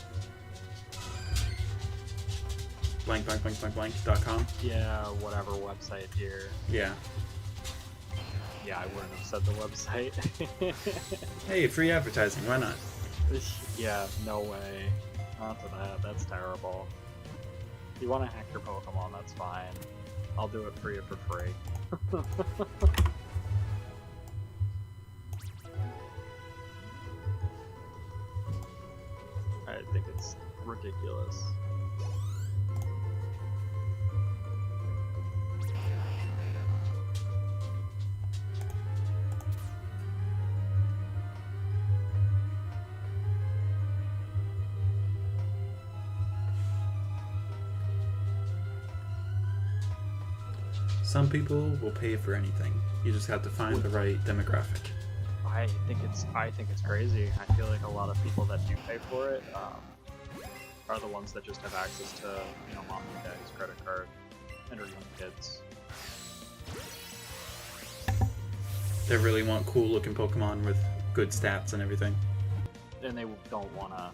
Blank.com. Yeah, whatever website here. Yeah. Yeah, I wouldn't have said the website. Hey, free advertising, why not? Yeah, no way. Not to that, that's terrible. If you want to hack your Pokemon, that's fine. I'll do it for you for free. I think it's ridiculous. Some people will pay for anything. You just have to find the right demographic. I think it's crazy. I feel like a lot of people that do pay for it are the ones that just have access to, you know, mom and dad's credit card and are young kids. They really want cool looking Pokemon with good stats and everything. And they don't wanna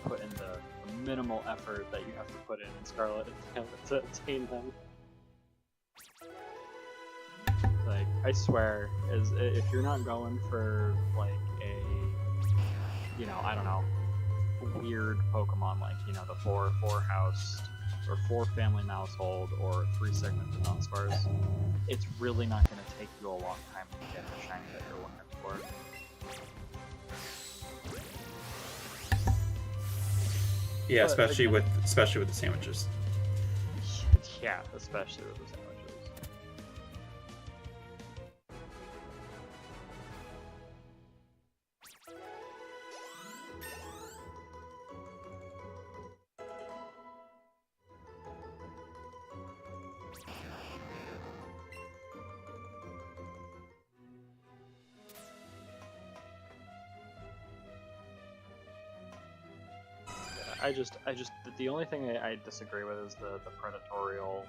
put in the minimal effort that you have to put in Scarlet to obtain them. Like, I swear, if you're not going for, like, a, you know, I don't know, weird Pokemon, like, you know, the four house, or 4 family household, or 3 segmented Dunsparce, it's really not going to take you a long time to get the shiny that you're looking for. Yeah, But especially again, with the sandwiches. yeah, especially with the sandwiches. the only thing I disagree with is the predatorial,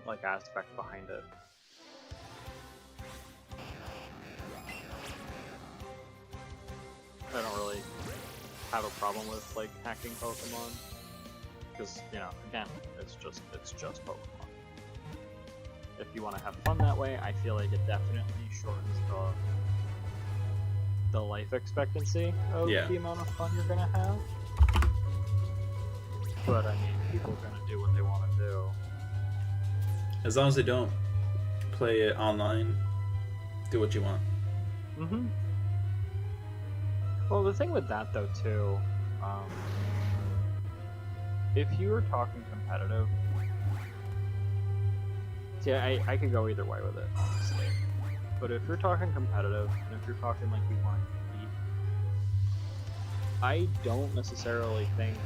like, aspect behind it. I don't really have a problem with, like, hacking Pokemon, because, you know, again, it's just Pokemon. If you want to have fun that way, I feel like it definitely shortens the life expectancy of the amount of fun you're gonna have. But I mean, people are gonna do what they want to do. As long as they don't play it online, do what you want. Mm-hmm. Well, the thing with that, though, too, if you were talking competitive, see, I could go either way with it, honestly. But if you're talking competitive, and if you're talking like you want to compete, I don't necessarily think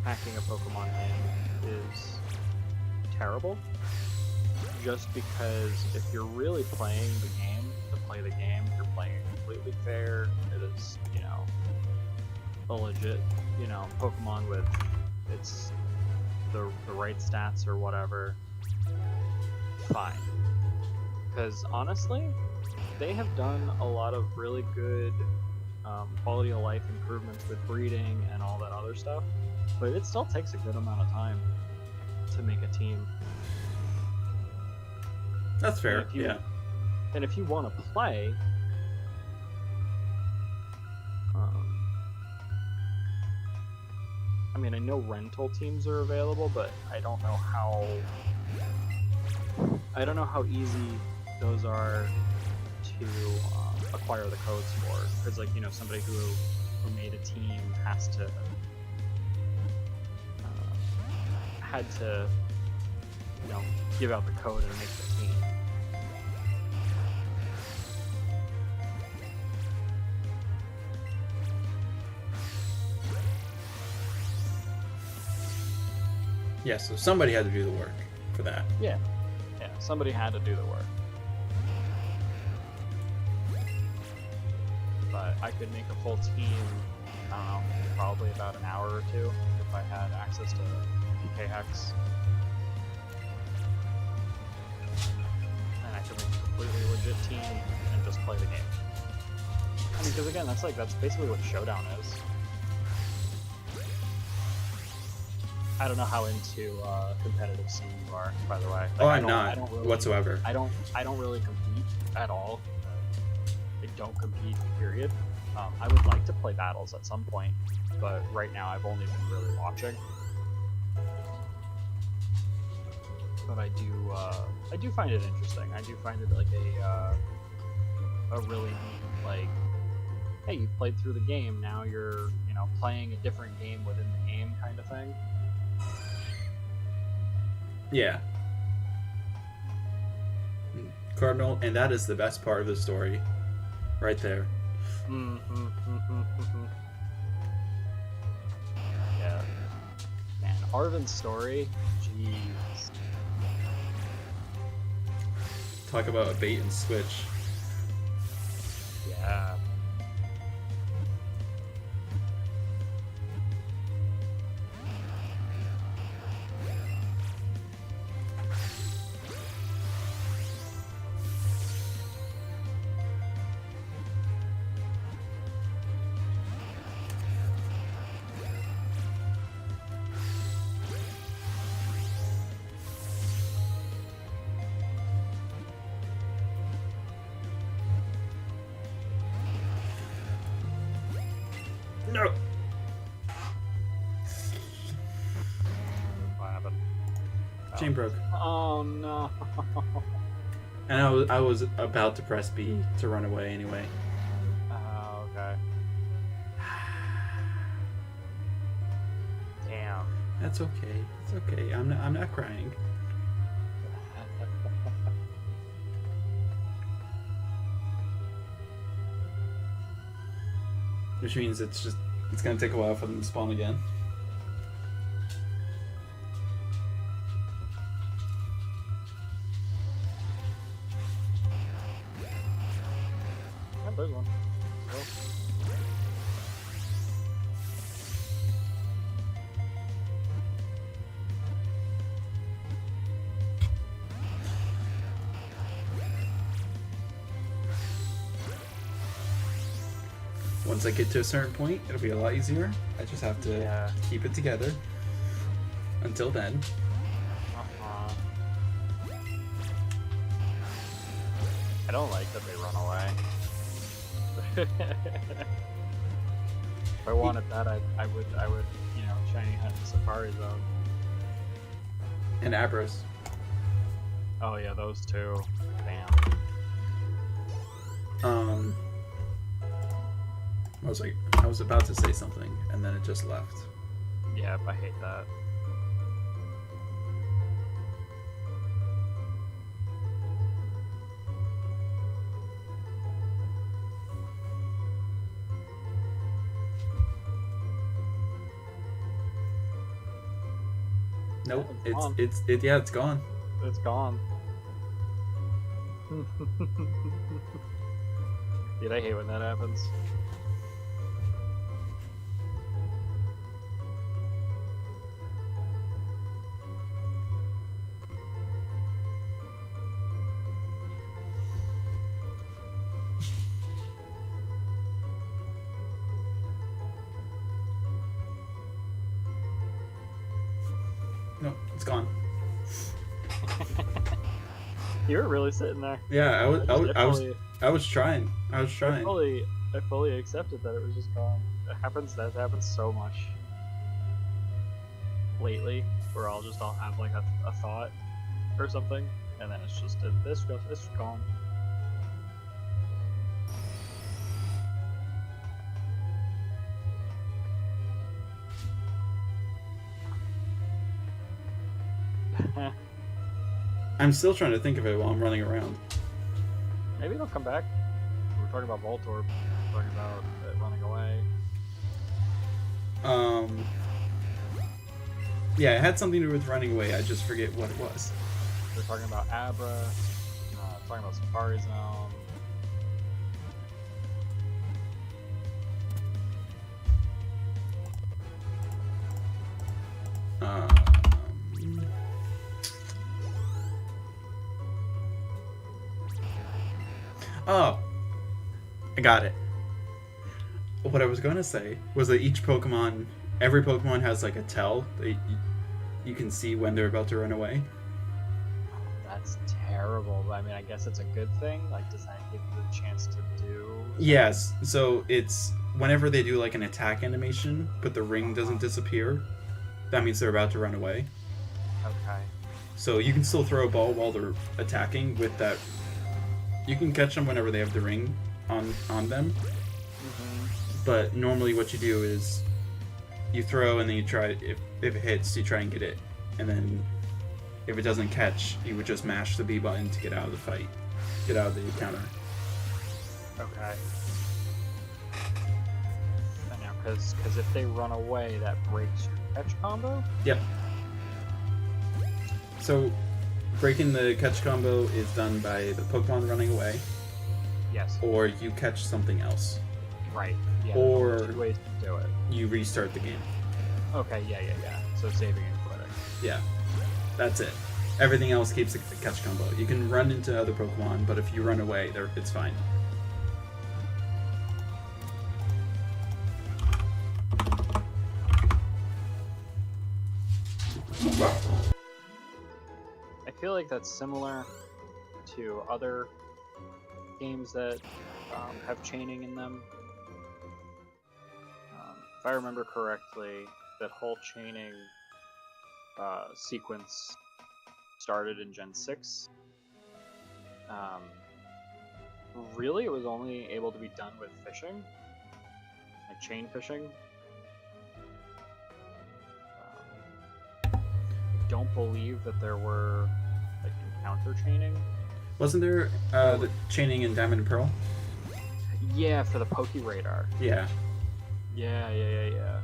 hacking a Pokemon in is terrible. Just because if you're really playing the game to play the game, you're playing it completely fair. It is, you know, a legit, you know, Pokemon with its the right stats or whatever. Fine. Because honestly, they have done a lot of really good quality of life improvements with breeding and all that other stuff, but it still takes a good amount of time to make a team. That's fair, yeah. And if you want to play, I mean, I know rental teams are available, but I don't know how easy those are to acquire the codes for. Because, like, you know, somebody who made a team had to, you know, give out the code and make the team. Yeah, so somebody had to do the work for that. Yeah, somebody had to do the work. But I could make a full team, I don't know, probably about an hour or two if I had access to PK Hex. And I could make a completely legit team and just play the game. I mean, because again, that's basically what Showdown is. I don't know how into competitive scene you are, by the way. Like, I'm not whatsoever. I don't really compete at all. I don't compete, period. I would like to play battles at some point, but right now I've only been really watching. But I do find it interesting. I do find it like a really neat, like, hey, you played through the game, now you're, you know, playing a different game within the game kind of thing. Yeah. Cardinal, and that is the best part of the story. Right there. Yeah. Man, Arven's story, jeez. Talk about a bait and switch. Yeah. No. What happened? Chain broke. Oh no. And I was about to press B to run away anyway. Oh, okay. Damn. That's okay. It's okay. I'm not crying. Which means it's gonna take a while for them to spawn again. Yeah, there's one. Once I get to a certain point, it'll be a lot easier. I just have to Yeah. keep it together. Until then. Uh-huh. I don't like that they run away. If I wanted that, I would, you know, shiny hunt the Safari Zone. And Abros. Oh yeah, those two. Damn. I was about to say something, and then it just left. Yeah, I hate that. Nope, It's gone. it's gone. It's gone. Dude, I hate when that happens. Nope, it's gone. You were really sitting there. Yeah, I was trying. I was I trying. fully accepted that it was just gone. That happens so much lately, where I'll have like a thought or something, and then it's just it's gone. I'm still trying to think of it while I'm running around. Maybe it'll come back. We're talking about Voltorb. We're talking about it running away. Yeah, it had something to do with running away. I just forget what it was. We're talking about Abra. Talking about Safari Zone. Oh, I got it. What I was going to say was that every Pokemon has like a tell that you can see when they're about to run away. That's terrible. I mean, I guess it's a good thing. Like, does that give you the chance to do? Yes, so it's whenever they do like an attack animation, but the ring doesn't disappear, that means they're about to run away. Okay. So you can still throw a ball while they're attacking with that. You can catch them whenever they have the ring on them. Mm-hmm. But normally what you do is you throw and then you try, if it hits, you try and get it. And then if it doesn't catch, you would just mash the B button to get out of the fight. Get out of the encounter. Okay. I know, because if they run away, that breaks your catch combo? Yep. So breaking the catch combo is done by the Pokemon running away. Yes. Or you catch something else. Right. Yeah. Or there's 2 ways to do it. You restart the game. Okay, yeah. So saving and quitting. Yeah. That's it. Everything else keeps a catch combo. You can run into other Pokemon, but if you run away, it's fine. I feel like that's similar to other games that have chaining in them. If I remember correctly, that whole chaining sequence started in Gen 6. Really, it was only able to be done with fishing, like chain fishing. I don't believe that there were like encounter chaining. Wasn't there the chaining in Diamond and Pearl? Yeah, for the Poke Radar. Yeah. Yeah.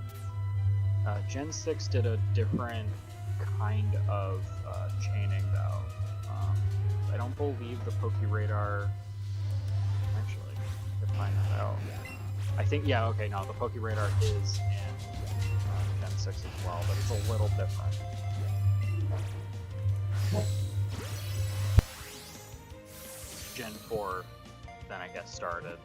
Gen 6 did a different kind of chaining, though. I don't believe the Poke Radar... Actually, I could find that out. I think, yeah, okay, no, the Poke Radar is in Gen 6 as well, but it's a little different. Gen 4 then, I guess, started.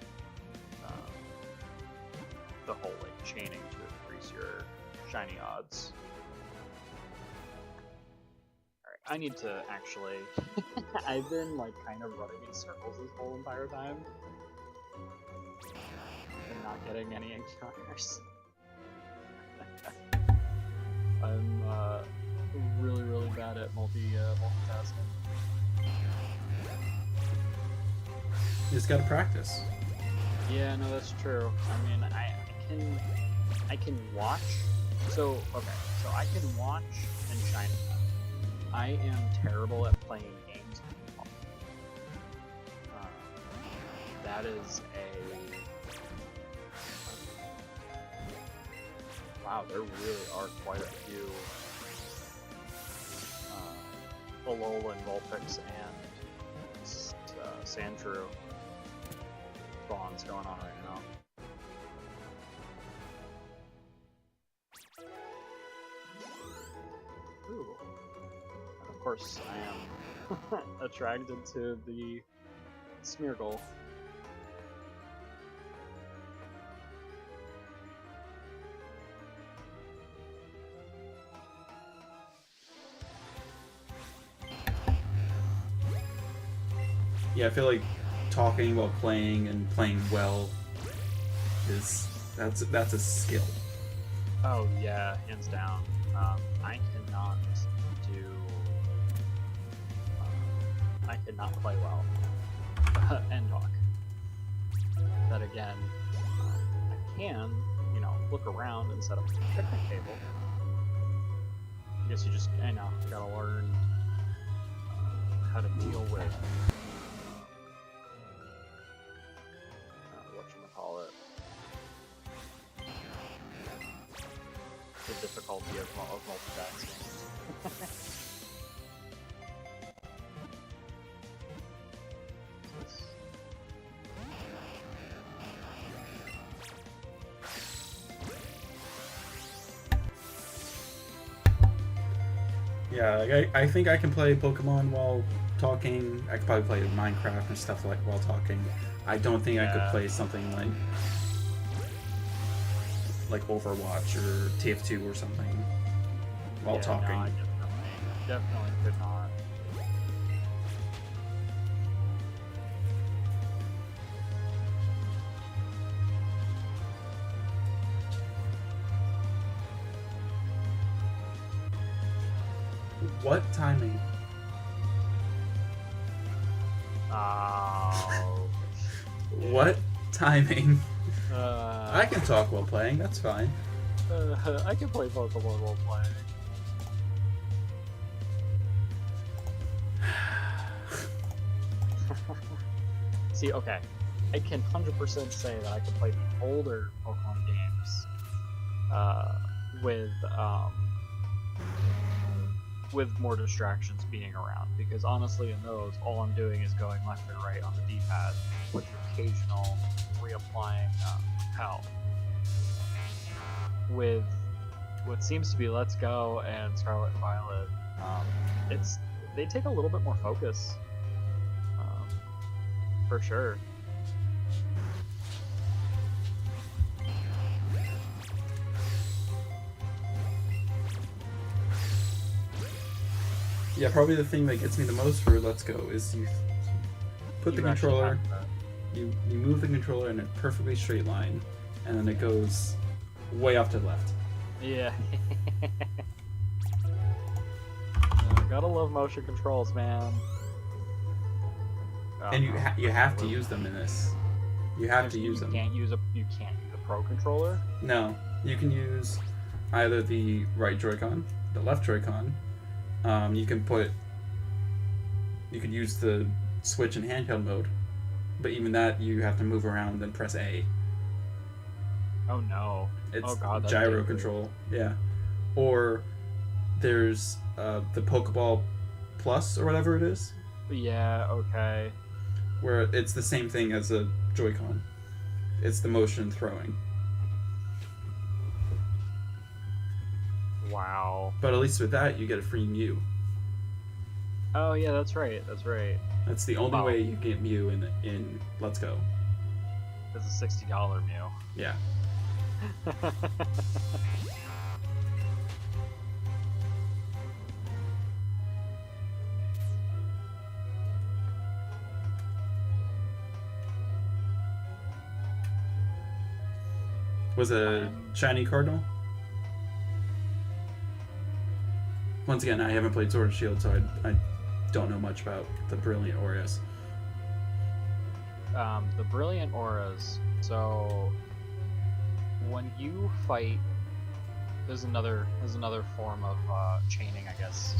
the whole like chaining to increase your shiny odds. Alright, I need to actually I've been like kind of running in circles this whole entire time. And not getting any encounters. I'm really, really bad at multitasking. You just gotta practice. Yeah, no, that's true. I mean, I can watch. So I can watch and shine. I am terrible at playing games. That is a wow. There really are quite a few Alolan, Vulpix, and Sandshrew spawns going on right now. Ooh. And of course, I am attracted to the Smeargle. Yeah, I feel like talking while playing and playing well that's a skill. Oh yeah, hands down. I cannot do. I cannot play well and talk. That again, I can, look around and set up a picnic table. I guess you just, gotta learn how to deal with whatchamacallit. The difficulty of multitasking. Yeah, I think I can play Pokemon while talking. I could probably play Minecraft and stuff like while talking. I don't think I could play something like Overwatch or TF2 or something while talking. No, I definitely could not. What timing? Oh. What timing? I I can talk while playing, that's fine. I can play Pokemon while playing. See, okay. I can 100% say that I can play the older Pokemon games with more distractions being around, because honestly in those, all I'm doing is going left and right on the D-pad with occasional reapplying health. With what seems to be Let's Go and Scarlet and Violet, they take a little bit more focus, for sure. Yeah, probably the thing that gets me the most for Let's Go is you put the controller, you move the controller in a perfectly straight line, and then it goes way off to the left. Yeah. Gotta love motion controls, man. And you have to use them in this. You have to use them. You can't use a Pro controller. No, you can use either the right Joy-Con, the left Joy-Con. You can use the Switch in handheld mode, but even that you have to move around and press A. Oh no! It's God, gyro control. Yeah, or there's the Pokeball Plus or whatever it is. Yeah. Okay. Where it's the same thing as a Joy-Con. It's the motion throwing. Wow. But at least with that, you get a free Mew. Oh yeah, that's right. That's right. That's the only way you get Mew in Let's Go. It's a $60 Mew. Yeah. Was it a shiny Cardinal? Once again, I haven't played Sword and Shield, so I don't know much about the Brilliant Auras. The Brilliant Auras. So when you fight, there's another form of chaining, I guess.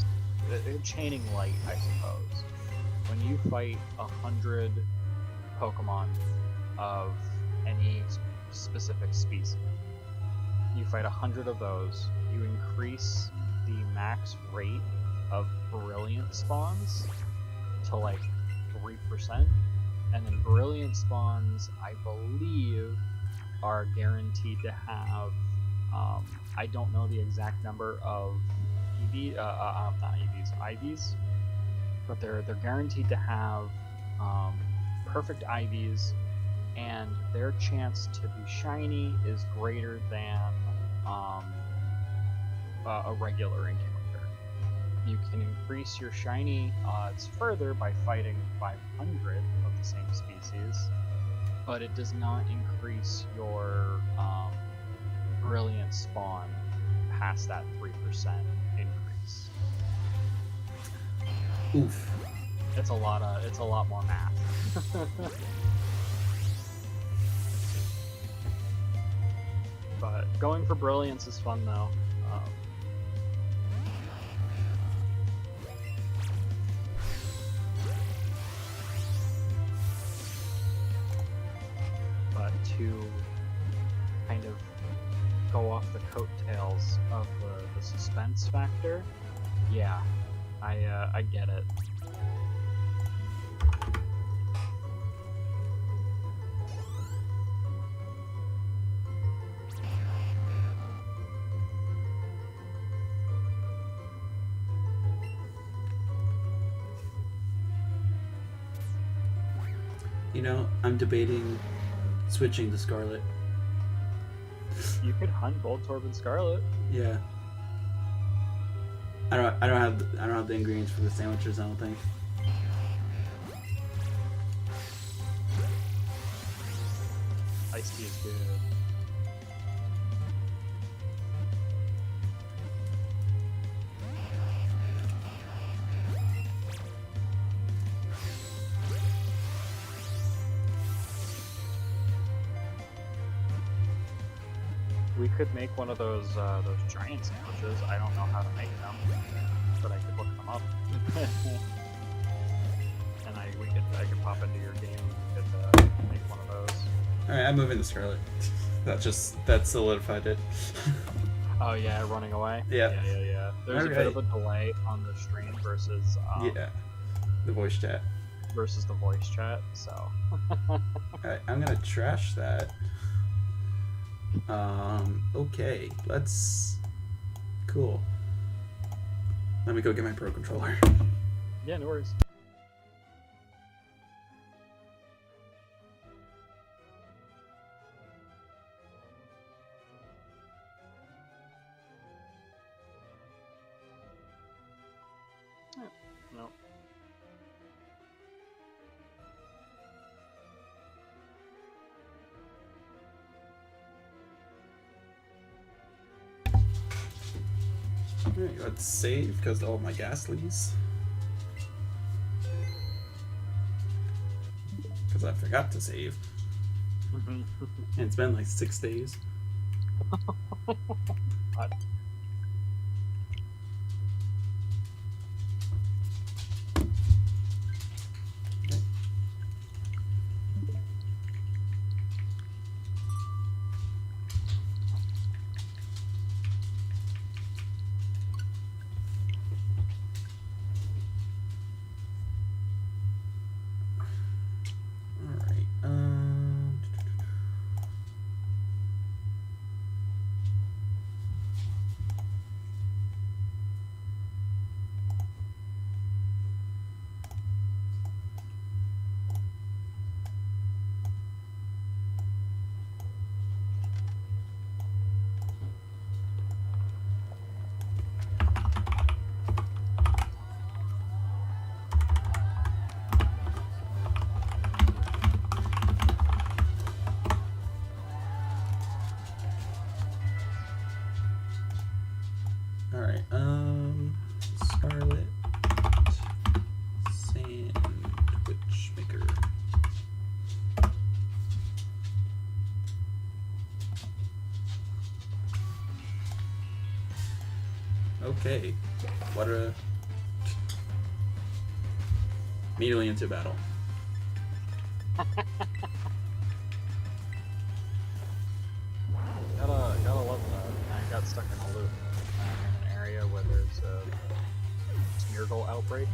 Chaining light, I suppose. When you fight 100 Pokemon of any specific species, you fight 100 of those, you increase the max rate of Brilliant spawns to like 3%, and then Brilliant spawns, I believe, are guaranteed to have, I don't know the exact number of Eevee, not EVs, IVs, but they're guaranteed to have perfect IVs, and their chance to be shiny is greater than a regular encounter. You can increase your shiny odds further by fighting 500 of the same species, but it does not increase your Brilliant spawn past that 3% increase. Oof. It's a lot more math. But going for Brilliance is fun though. But to kind of go off the coattails of the suspense factor, yeah, I get it. You know, I'm debating switching to Scarlet. You could hunt Voltorb and Scarlet. Yeah. I don't have the ingredients for the sandwiches, I don't think. Iced tea is good. We could make one of those giant sandwiches. I don't know how to make them, but I could look them up. And I could pop into your game and make one of those. All right, I'm moving to Scarlet. That solidified it. Oh yeah, running away. Yeah. Yeah. There's a bit of a delay on the stream versus the voice chat. Versus the voice chat. So. Alright, I'm gonna trash that. Okay, cool. Let me go get my Pro Controller. Yeah, no worries. No. Alright, let's save because of all my Gastlys. Because I forgot to save. And it's been like 6 days. What? Okay. What a... Immediately into battle. Gotta love that. I got stuck in a loop in an area where there's a Smeargle outbreak,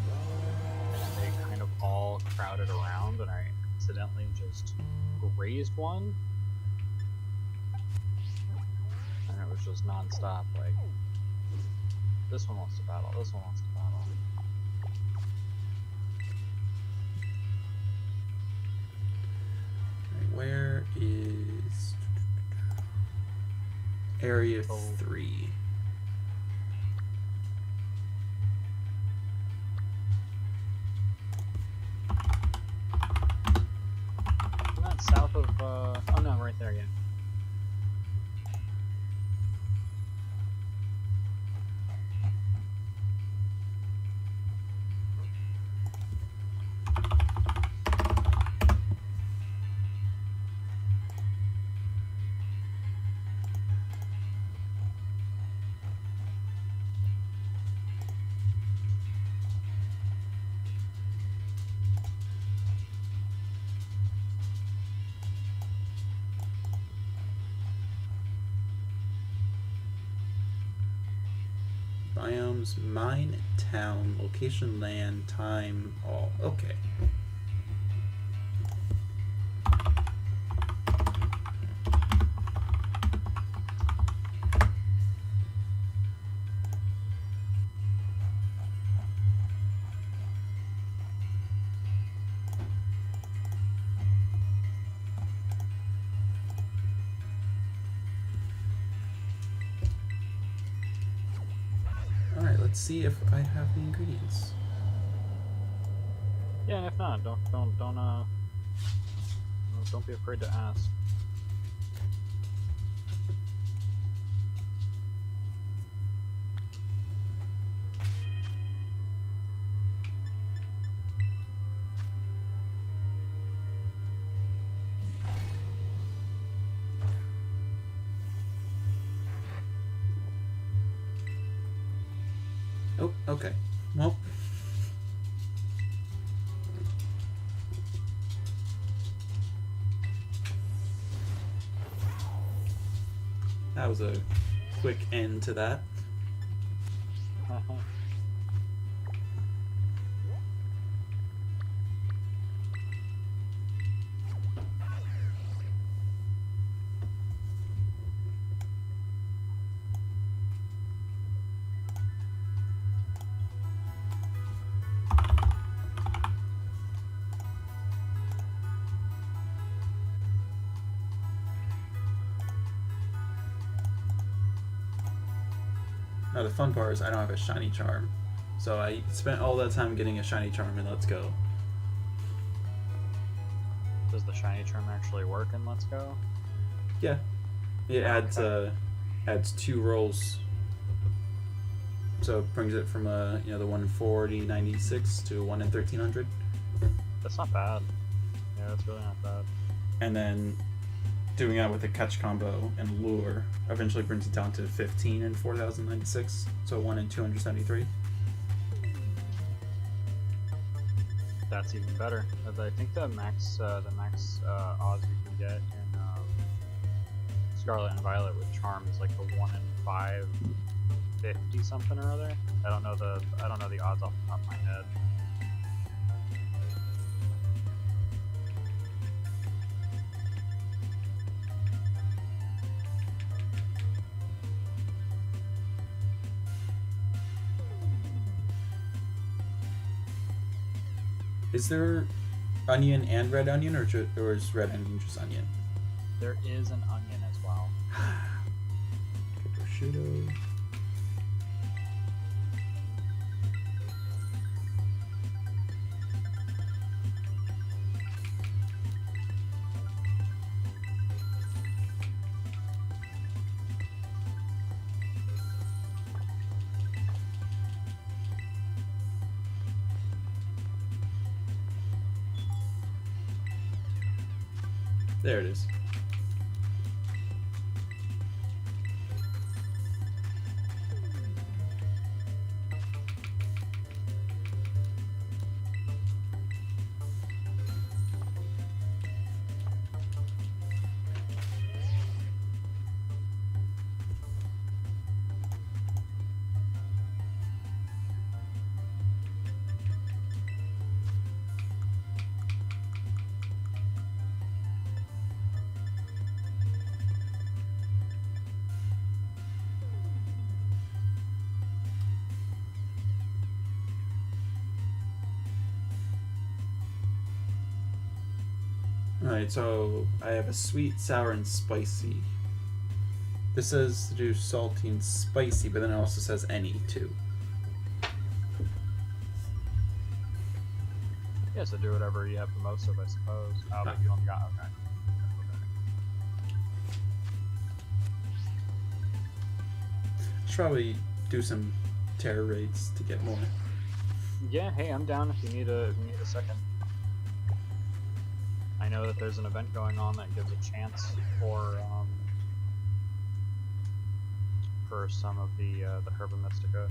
and they kind of all crowded around, and I accidentally just grazed one, and it was just non-stop, like, this one wants to battle, this one wants to battle. Where is Area 3? Isn't that south of, oh no, right there again. Biomes, mine, town, location, land, time, all. Okay. Alright, let's see if I have the ingredients. Yeah, and if not, don't be afraid to ask. Oh, okay. Well. That was a quick end to that. Now the fun part is I don't have a shiny charm. So I spent all that time getting a shiny charm in Let's Go. Does the shiny charm actually work in Let's Go? Yeah. It adds 2 rolls. So it brings it from the 140.96 to 1 in 1300. That's not bad. Yeah, that's really not bad. And then doing that with a catch combo and lure eventually brings it down to 15 and 4096, so 1 in 273. That's even better. I think the max odds you can get in Scarlet and Violet with Charm is like a 1 in 550 something or other. I don't know the odds off the top of my head. Is there onion and red onion, or is red onion just onion? There is an onion as well. Prosciutto. There it is. Alright, so I have a sweet, sour, and spicy. This says to do salty and spicy, but then it also says any too. Yeah, so do whatever you have the most of, I suppose. Oh, but you only got, okay. Should probably do some terror raids to get more. Yeah, hey, I'm down if you need a second. I know that there's an event going on that gives a chance for some of the Herba Mystica.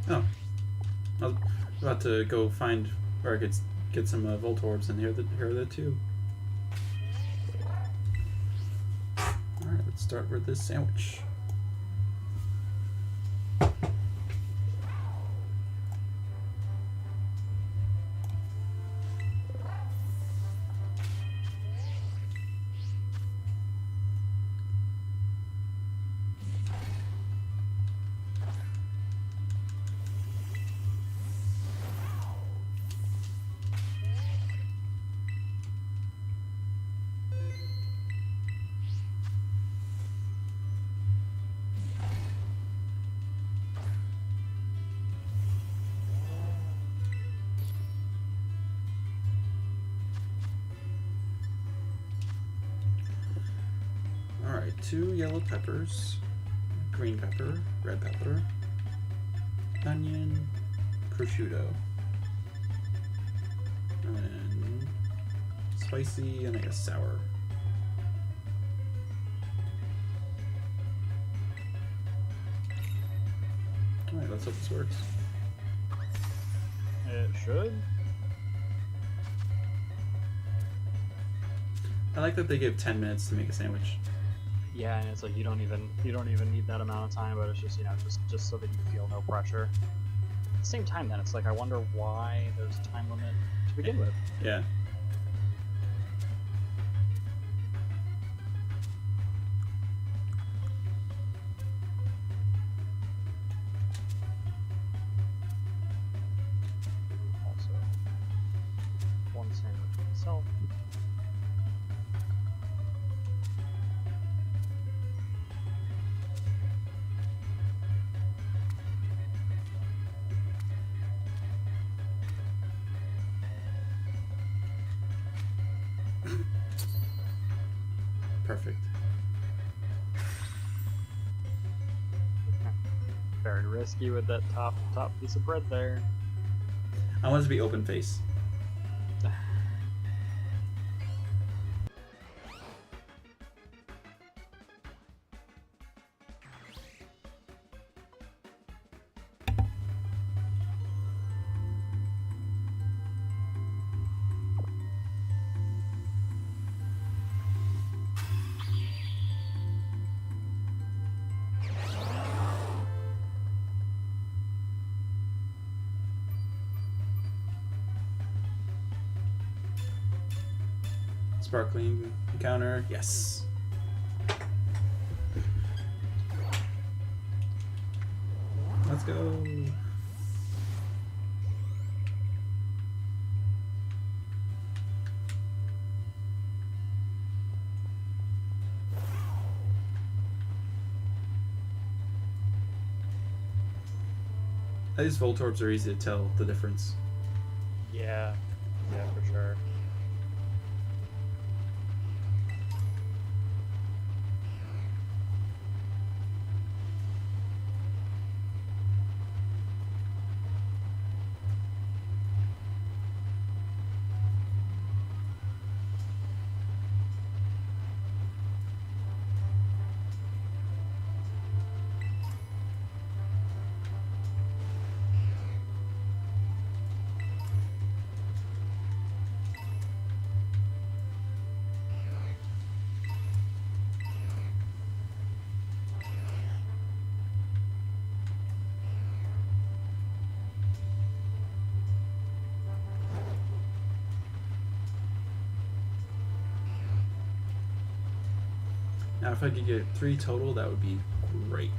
Oh. I was about to go find where I could get some Voltorbs, and here are the two. Alright, let's start with this sandwich. Alright, 2 yellow peppers, green pepper, red pepper, onion, prosciutto, and then spicy, and I guess sour. Alright, let's hope this works. It should. I like that they give 10 minutes to make a sandwich. Yeah, and it's like you don't even need that amount of time, but it's just just so that you feel no pressure. At the same time, then it's like I wonder why there's a time limit to begin with. Yeah. Also, one sandwich itself. Perfect. Very risky with that top piece of bread there. I want it to be open face. Sparkling encounter, yes. Let's go. These Voltorbs are easy to tell the difference. Yeah. Yeah, for sure. Now, if I could get 3 total, that would be great.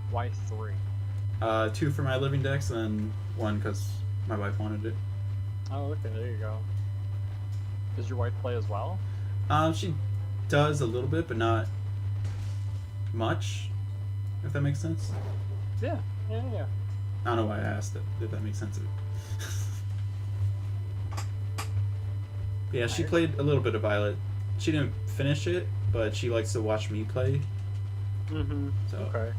Why 3? 2 for my living dex, and then 1 because my wife wanted it. Oh, okay, there you go. Does your wife play as well? She does a little bit, but not much, if that makes sense. Yeah. I don't know why I asked it, if that makes sense. Yeah, she played a little bit of Violet. She didn't finish it, but she likes to watch me play. Mm-hmm. So. Okay.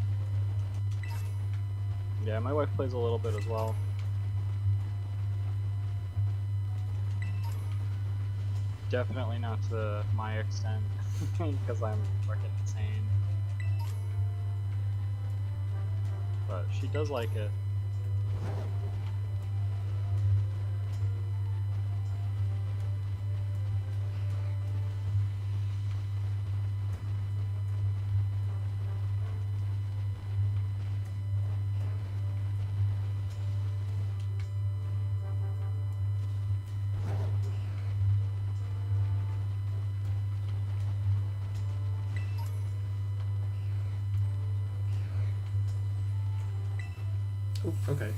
Yeah, my wife plays a little bit as well. Definitely not to my extent, because I'm fucking insane. But she does like it. Oh, okay.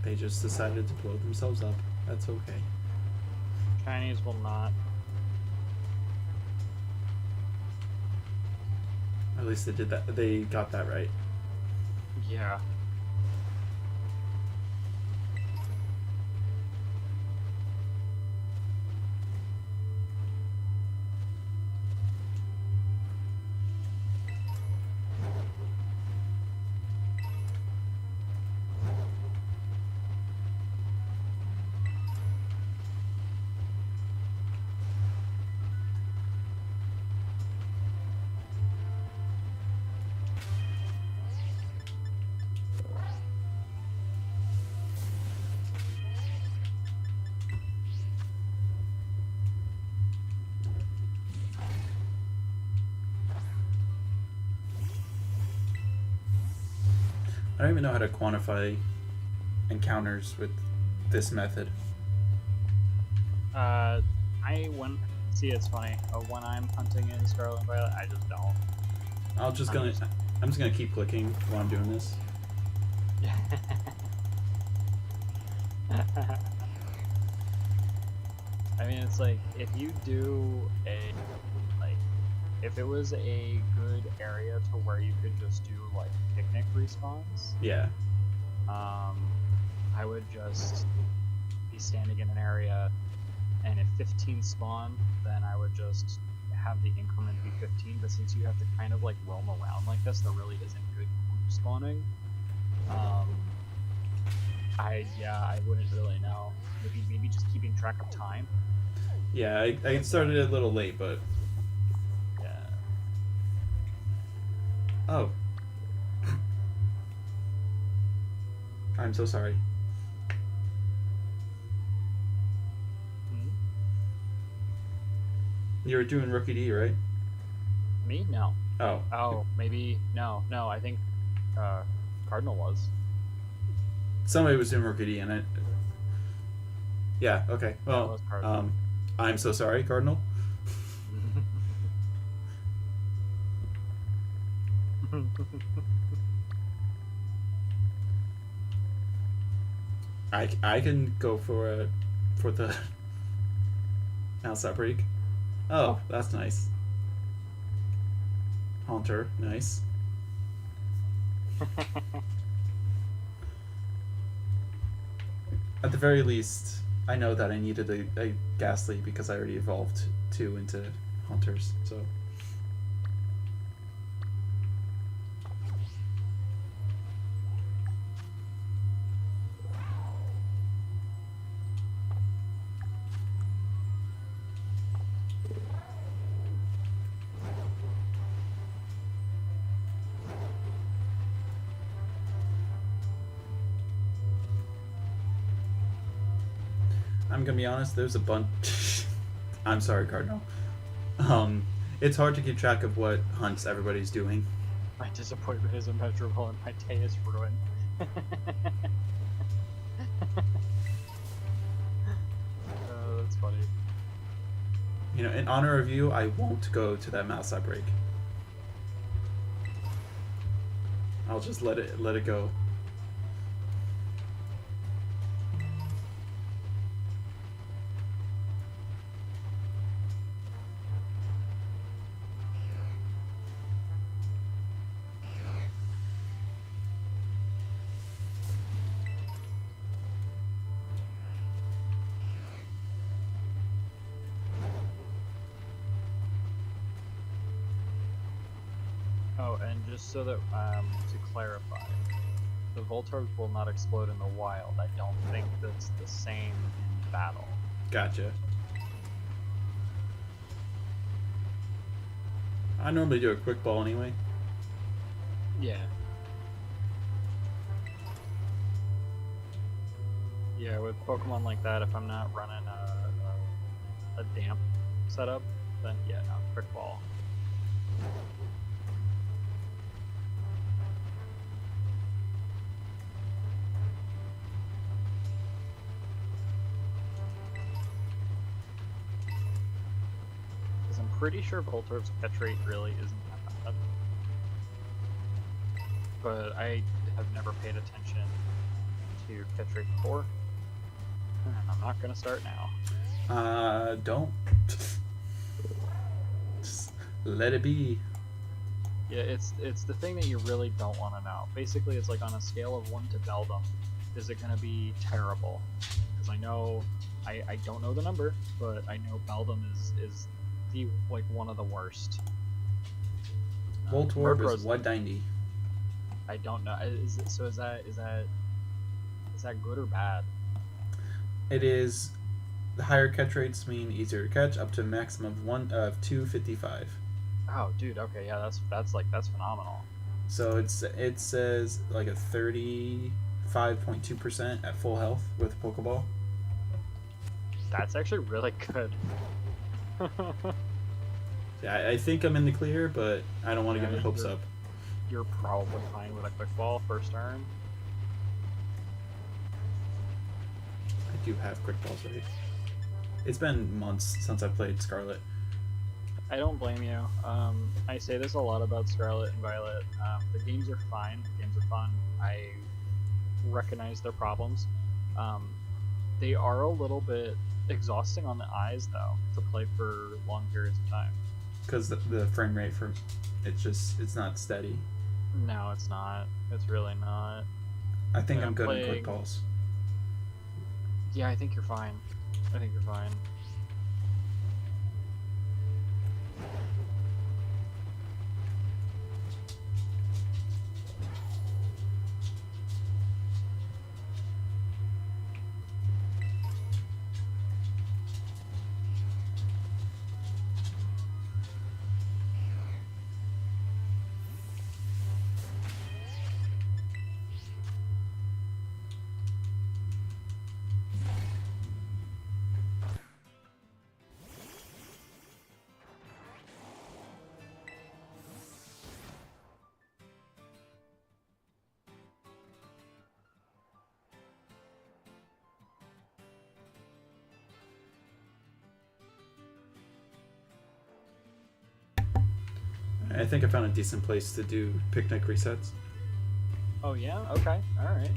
They just decided to blow themselves up. That's okay. Chinese will not. At least they did that. They got that right. Yeah. I don't even know how to quantify encounters with this method. I went. See, it's funny. When I'm hunting in Scarlet and Violet, I just don't. I'm just gonna keep clicking while I'm doing this. I mean, it's like if you do if it was a good area to where you could just do like picnic respawns. Yeah. I would just be standing in an area, and if 15 spawn, then I would just have the increment be 15. But since you have to kind of like roam around like this, there really isn't good group spawning. I wouldn't really know. Maybe just keeping track of time. Yeah, I started a little late, but Yeah. oh, I'm so sorry. You were doing Rookie D, right? Me? No. Oh. Oh, maybe no. I think Cardinal was. Somebody was doing Rookie D, and I. Yeah. Okay. That was Well, Cardinal. I'm so sorry, Cardinal. I can go for the outside break. Oh, that's nice. Haunter, nice. At the very least, I know that I needed a Ghastly because I already evolved 2 into Hunters, so... I'm gonna be honest, there's a bunch... I'm sorry, Cardinal. It's hard to keep track of what hunts everybody's doing. My disappointment is immeasurable and my day is ruined. That's funny. You know, in honor of you, I won't go to that mouse outbreak. I'll just let it go. Oh, and just so that, to clarify, the Voltorbs will not explode in the wild. I don't think that's the same in battle. Gotcha. I normally do a quick ball anyway. Yeah. Yeah, with Pokemon like that, if I'm not running a damp setup, then yeah, no, quick ball. Because I'm pretty sure Voltorb's catch rate really isn't that bad. But I have never paid attention to catch rate before. And I'm not gonna start now. Don't. Just let it be. Yeah, it's the thing that you really don't want to know. Basically, it's like on a scale of 1 to Beldum, is it gonna be terrible? Because I know, I don't know the number, but I know Beldum is the like one of the worst. Voltorb Murkrow's- is 190. I don't know. Is that good or bad? It is. The higher catch rates mean easier to catch, up to a maximum of 255. Oh, dude. Okay, yeah, that's phenomenal. So it says like a 35.2% at full health with Pokeball. That's actually really good. Yeah, I think I'm in the clear, but I don't want to Yeah, get my hopes you're- up. You're probably fine with a quick ball first turn. I do have quick balls, right? It's been months since I played Scarlet. I don't blame you. I say this a lot about Scarlet and Violet. The games are fine. The games are fun. I recognize their problems. They are a little bit exhausting on the eyes, though, to play for long periods of time. Because the frame rate for it's not steady. No, it's not. It's really not. I think Yeah, I'm good in quick playing- balls. Yeah, I think you're fine. I think you're fine. I think I found a decent place to do picnic resets. Oh yeah? Okay. Alright.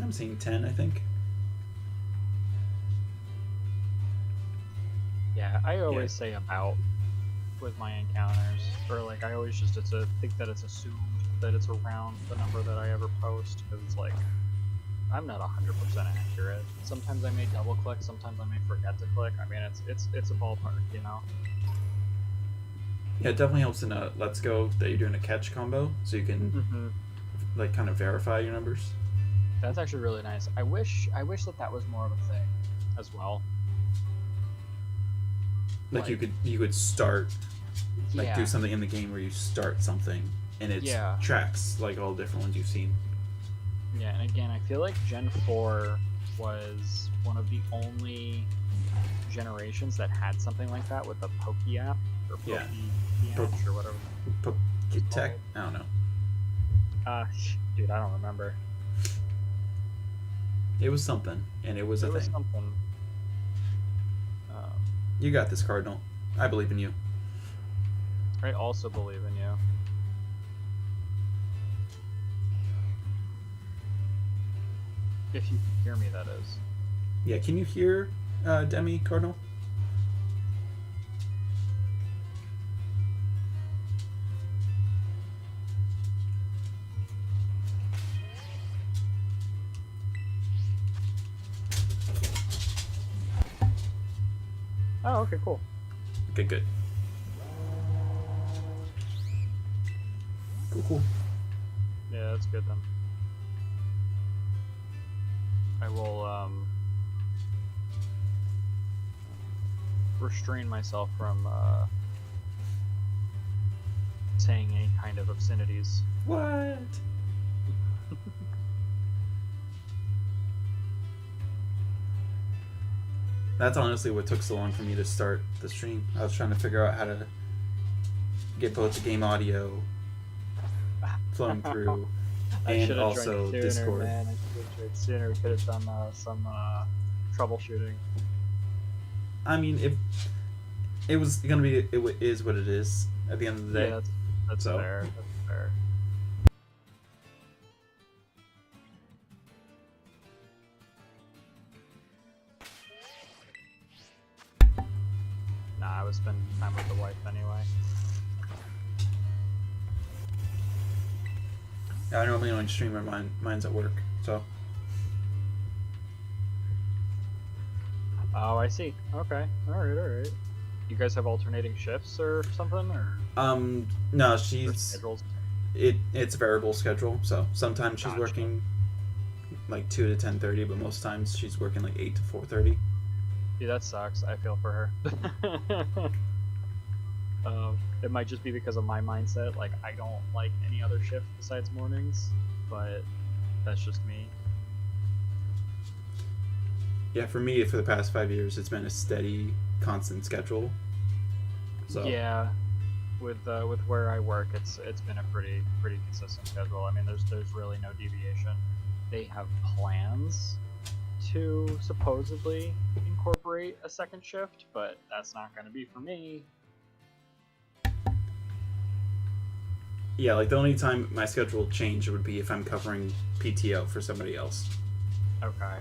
I'm seeing 10, I think. Yeah, I always say about with my encounters, or like I always just think that it's assumed that it's around the number that I ever post, because it's like I'm not 100% accurate. Sometimes I may double click, sometimes I may forget to click. I mean, it's a ballpark, you know. Yeah, it definitely helps in a Let's Go that you're doing a catch combo, so you can like kind of verify your numbers. That's actually really nice. I wish that was more of a thing as well. Like you could start, like do something in the game where you start something and it tracks like all the different ones you've seen. Yeah, and again, I feel like Gen 4 was one of the only generations that had something like that with the Poke app or Poke or whatever. Poketech? I don't know. Dude, I don't remember. It was something, and it was a thing. Something. You got this, Cardinal. I believe in you. I also believe in you. If you can hear me, that is. Yeah, can you hear Demi, Cardinal? Oh, okay, cool. Okay, good. Cool. Yeah, that's good then. I will restrain myself from saying any kind of obscenities. What? That's honestly what took so long for me to start the stream. I was trying to figure out how to get both the game audio flowing through and also sooner, Discord. Man. I should have joined sooner. We could have done some troubleshooting. I mean, if it was gonna be, it is what it is at the end of the day. Yeah, that's fair. That's fair. Nah, I was spending time with the wife anyway. I normally only stream when mine's at work, so. Oh, I see. Okay. Alright. You guys have alternating shifts or something, or? No, it's a variable schedule, so sometimes she's working like 2 to 10:30, but most times she's working like 8 to 4:30. Dude, that sucks. I feel for her. It might just be because of my mindset. Like, I don't like any other shift besides mornings, but that's just me. Yeah, for me, for the past 5 years, it's been a steady, constant schedule. So yeah, with where I work, it's been a pretty consistent schedule. I mean, there's really no deviation. They have plans to supposedly incorporate a second shift, but that's not going to be for me. Yeah, like the only time my schedule will change would be if I'm covering PTO for somebody else. Okay.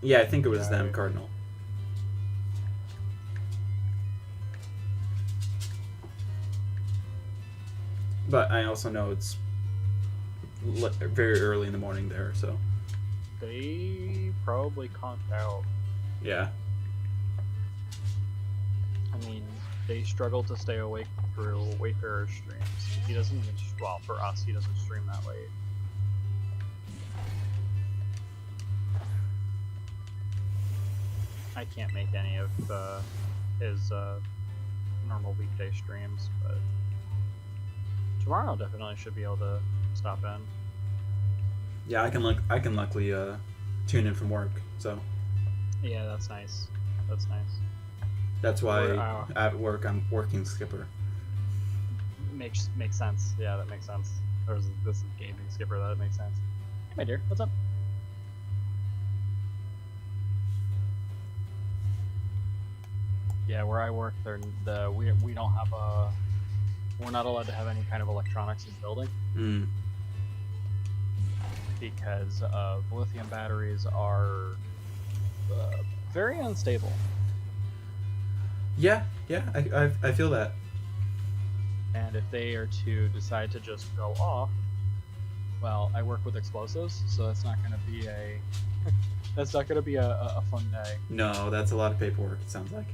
Yeah, I think it was them, Cardinal. But I also know it's very early in the morning there, so. They probably conked out. Yeah. I mean, they struggle to stay awake through Wayfarer's streams. He doesn't even, well, for us, he doesn't stream that late. I can't make any of his normal weekday streams, but tomorrow definitely should be able to stop in. Yeah, I can luckily tune in from work, so. Yeah, that's nice. That's why at work I'm working skipper. Makes sense. Yeah, that makes sense. Or this is gaming skipper. That makes sense. Hey, my dear, what's up? Yeah, where I work, we don't have we're not allowed to have any kind of electronics in the building. because the lithium batteries are very unstable. Yeah, I feel that. And if they are to decide to just go off, well, I work with explosives, so that's not going to be a that's not going to be a fun day. No, that's a lot of paperwork. It sounds like.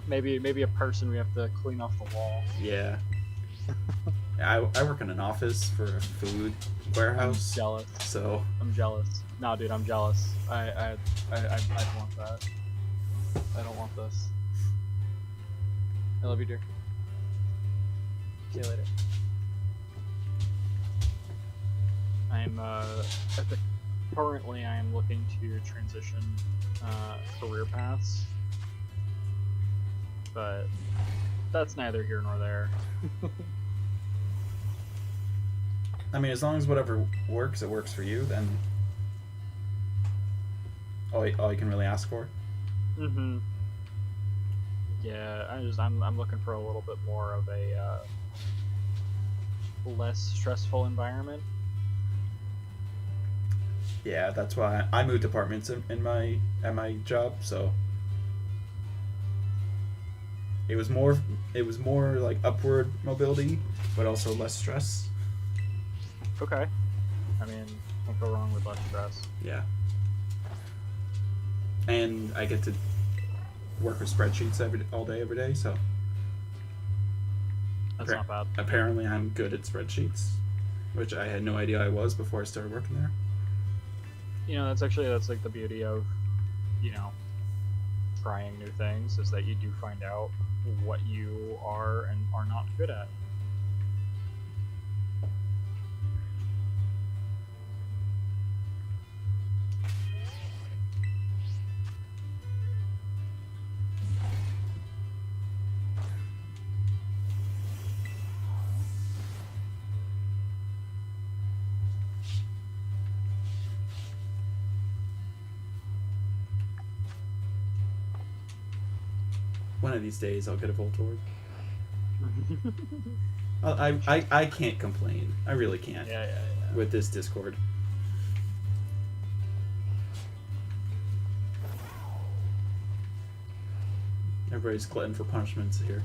maybe a person we have to clean off the wall. Yeah. I work in an office for a food warehouse. I'm jealous. So I'm jealous. No, dude, I'm jealous. I don't want that. I don't want this. I love you, dear. See you later. I'm currently I am looking to transition career paths, but that's neither here nor there. I mean, as long as whatever works, it works for you, then all you can really ask for. Mm-hmm. Yeah, I'm looking for a little bit more of a less stressful environment. Yeah, that's why I moved departments at my job, so it was more like upward mobility, but also less stress. Okay. I mean, can't go wrong with less stress. Yeah. And I get to work with spreadsheets all day, every day, so That's not bad. apparently I'm good at spreadsheets, which I had no idea I was before I started working there. You know, that's like the beauty of, you know, trying new things, is that you do find out what you are and are not good at. One of these days I'll get a Voltorb. I can't complain. I really can't. Yeah. With this Discord. Everybody's glutton for punishments here.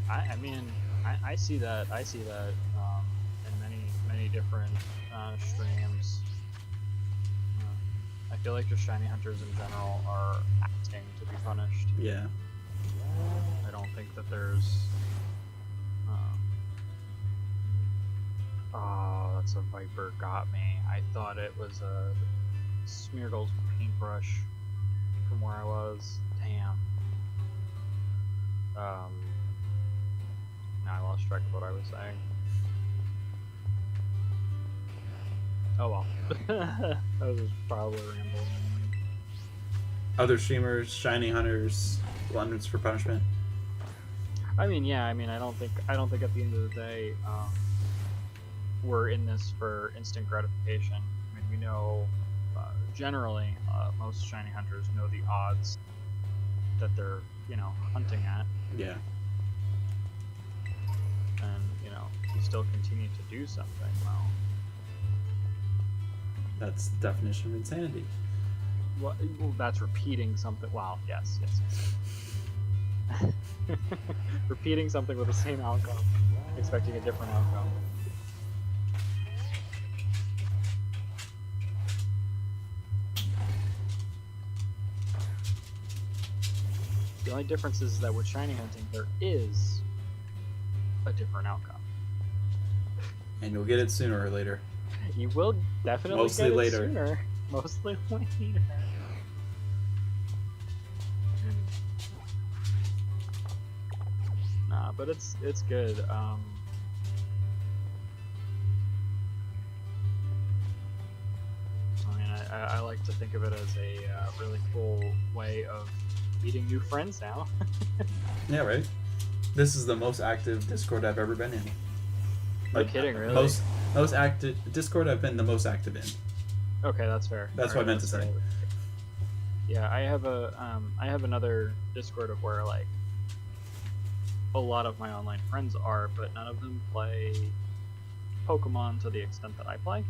I mean, I see that in many different streams. I feel like just shiny hunters in general are acting to be punished. Yeah. I don't think that there's. Oh, that's a Viper got me. I thought it was a Smeargle's paintbrush from where I was. Damn. Now I lost track of what I was saying. Oh well. That was probably rambling. Other streamers, shiny hunters, gluttons for punishment. I mean, yeah. I mean, I don't think at the end of the day, we're in this for instant gratification. I mean, we know generally most shiny hunters know the odds that they're hunting at. Yeah. And you still continue to do something. Well, that's the definition of insanity. Well, that's repeating something. Wow. Yes. Repeating something with the same outcome, expecting a different outcome. The only difference is that with shiny hunting, there is a different outcome. And you'll get it sooner or later. You will definitely Mostly get it later. sooner. Mostly later. Nah, but it's good. I mean, I like to think of it as a really cool way of meeting new friends now. Yeah, right? This is the most active Discord I've ever been in. You're kidding, really? Most active Discord I've been the most active in. Okay, that's fair. That's what I meant to say. Yeah, I have another Discord of where like a lot of my online friends are, but none of them play Pokemon to the extent that I play.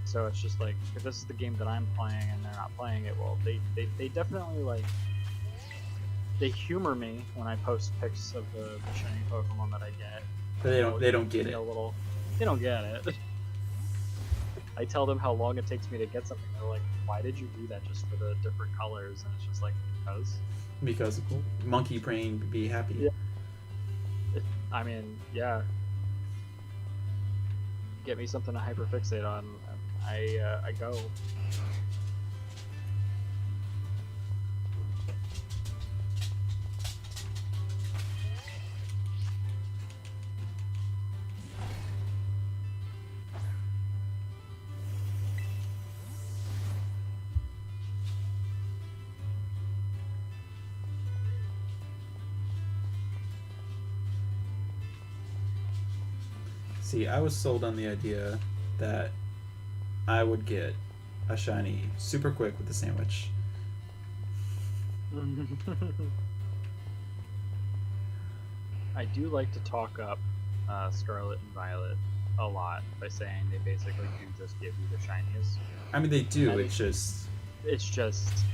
So it's just like, if this is the game that I'm playing and they're not playing it, well, they definitely like, they humor me when I post pics of the shiny Pokemon that I get. But they don't get it. They don't get it. I tell them how long it takes me to get something. They're like, why did you do that just for the different colors? And it's just like, because monkey brain be happy. Yeah. I mean, yeah. Get me something to hyperfixate on. I go. See, I was sold on the idea that I would get a shiny super quick with the sandwich. I do like to talk up Scarlet and Violet a lot by saying they basically do just give you the shinies. I mean, they do. It's just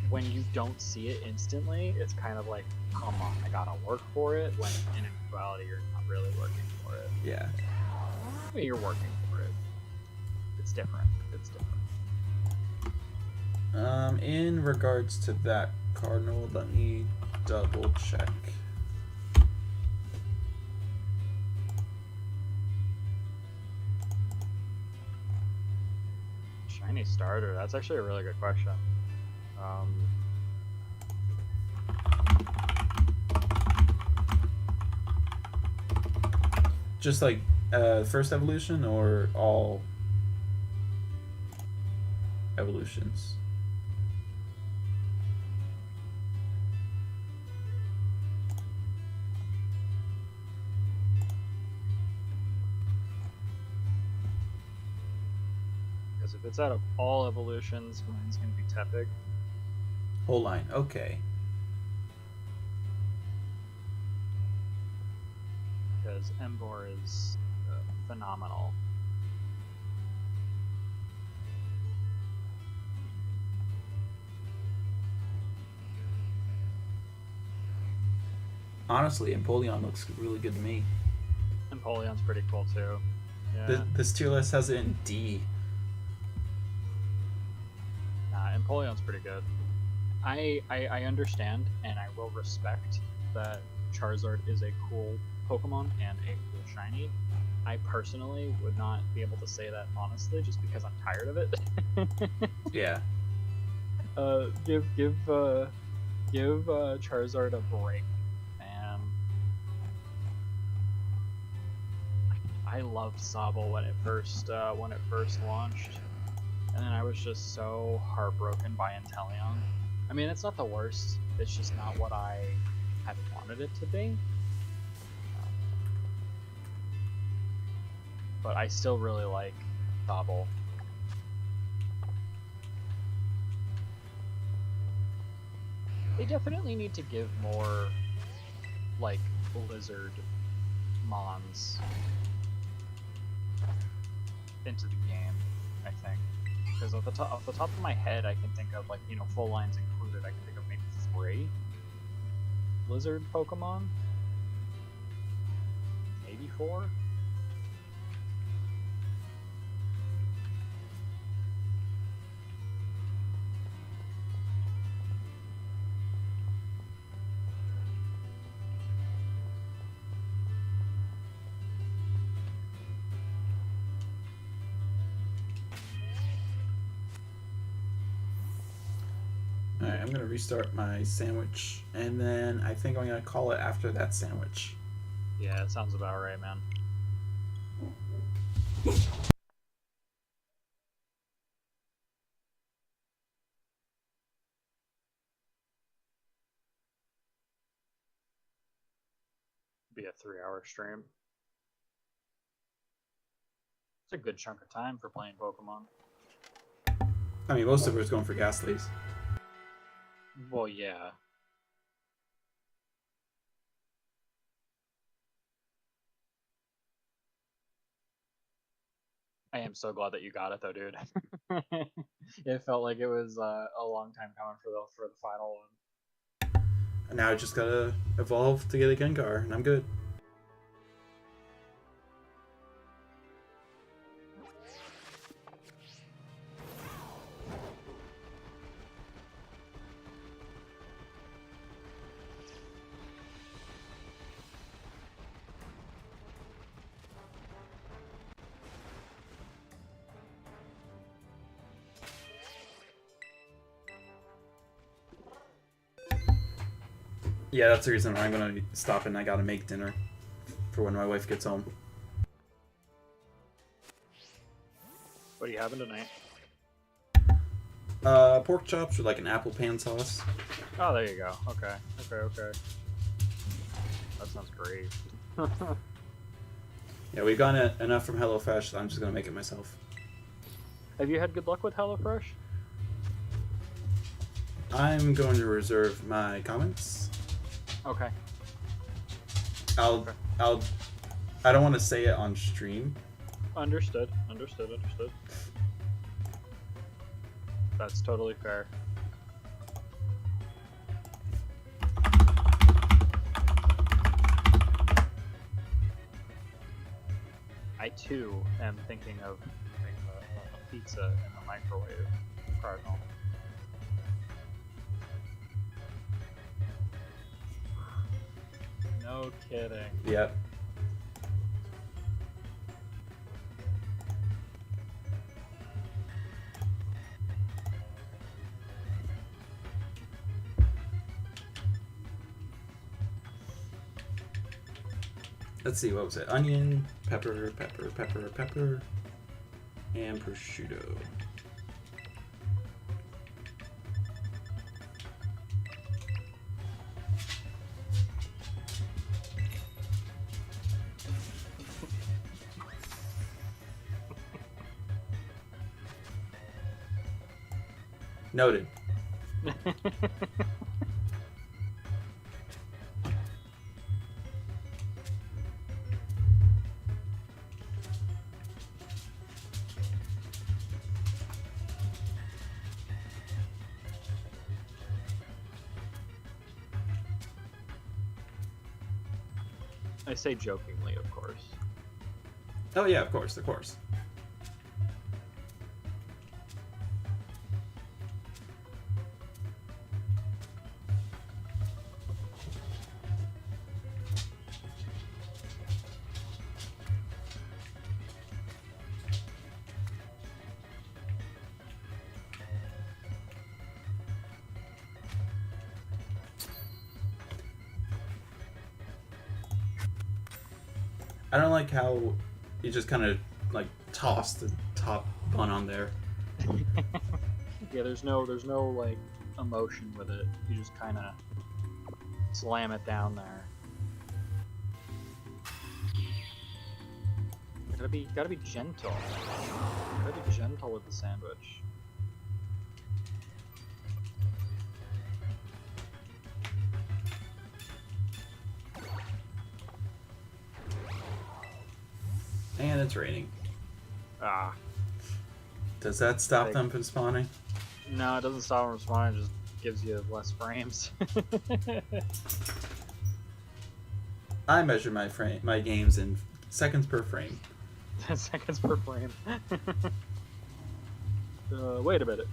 when you don't see it instantly, it's kind of like, come on, I gotta work for it. When in actuality, you're not really working for it. Yeah. I mean, you're working for it. It's different. It's different. In regards to that Cardinal, let me double check. Shiny starter. That's actually a really good question. Just like first evolution or all evolutions? Because if it's out of all evolutions, mine's gonna be Tepig. Whole line, okay. Because Emboar is phenomenal. Honestly, Empoleon looks really good to me. Empoleon's pretty cool too. Yeah. This tier list has it in D. Nah, Empoleon's pretty good. I understand and I will respect that Charizard is a cool Pokemon and a cool shiny. I personally would not be able to say that honestly, just because I'm tired of it. Yeah. Give Charizard a break, man. I loved Sobble when it first launched, and then I was just so heartbroken by Inteleon. I mean, it's not the worst. It's just not what I had wanted it to be. But I still really like Sobble. They definitely need to give more, like, lizard mons into the game, I think. Because off the top of my head, I can think of, like, you know, full lines included, I can think of maybe 3 lizard Pokemon. Maybe 4? Alright, I'm gonna restart my sandwich, and then I think I'm gonna call it after that sandwich. Yeah, that sounds about right, man. Be a 3-hour stream. It's a good chunk of time for playing Pokemon. I mean, most of it's going for Gastlys. Well, yeah. I am so glad that you got it though, dude. It felt like it was a long time coming for the final one. And now I just gotta evolve to get a Gengar, and I'm good. Yeah, that's the reason why I'm gonna stop and I gotta make dinner for when my wife gets home. What are you having tonight? Pork chops with like an apple pan sauce. Oh, there you go. Okay. That sounds great. Yeah, we've gotten enough from HelloFresh, so I'm just gonna make it myself. Have you had good luck with HelloFresh? I'm going to reserve my comments. Okay. I don't want to say it on stream. Understood. That's totally fair. I too am thinking of putting a pizza in the microwave, Cardinal. No kidding. Yep. Let's see, what was it? Onion, pepper, and prosciutto. Noted. I say jokingly, of course. Oh yeah, of course. I don't like how you just kind of like toss the top bun on there. Yeah, there's no like emotion with it. You just kind of slam it down there. Gotta be gentle. Gotta be gentle with the sandwich. And it's raining. Ah. Does that stop them from spawning? No, it doesn't stop them from spawning. It just gives you less frames. I measure my games in seconds per frame. Seconds per frame. Wait a minute.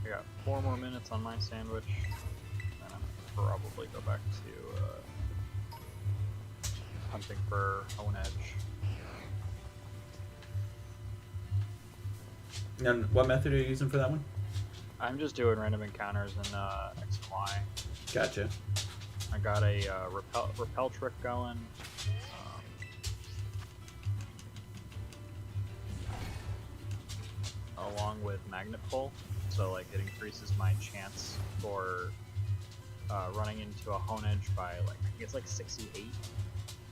I got 4 more minutes on my sandwich, and I'm probably go back to hunting for Own Edge. And what method are you using for that one? I'm just doing random encounters in X and Y. Gotcha. I got a repel trick going. along with Magnet Pull, so like it increases my chance for running into a Honedge by like I think it's like 68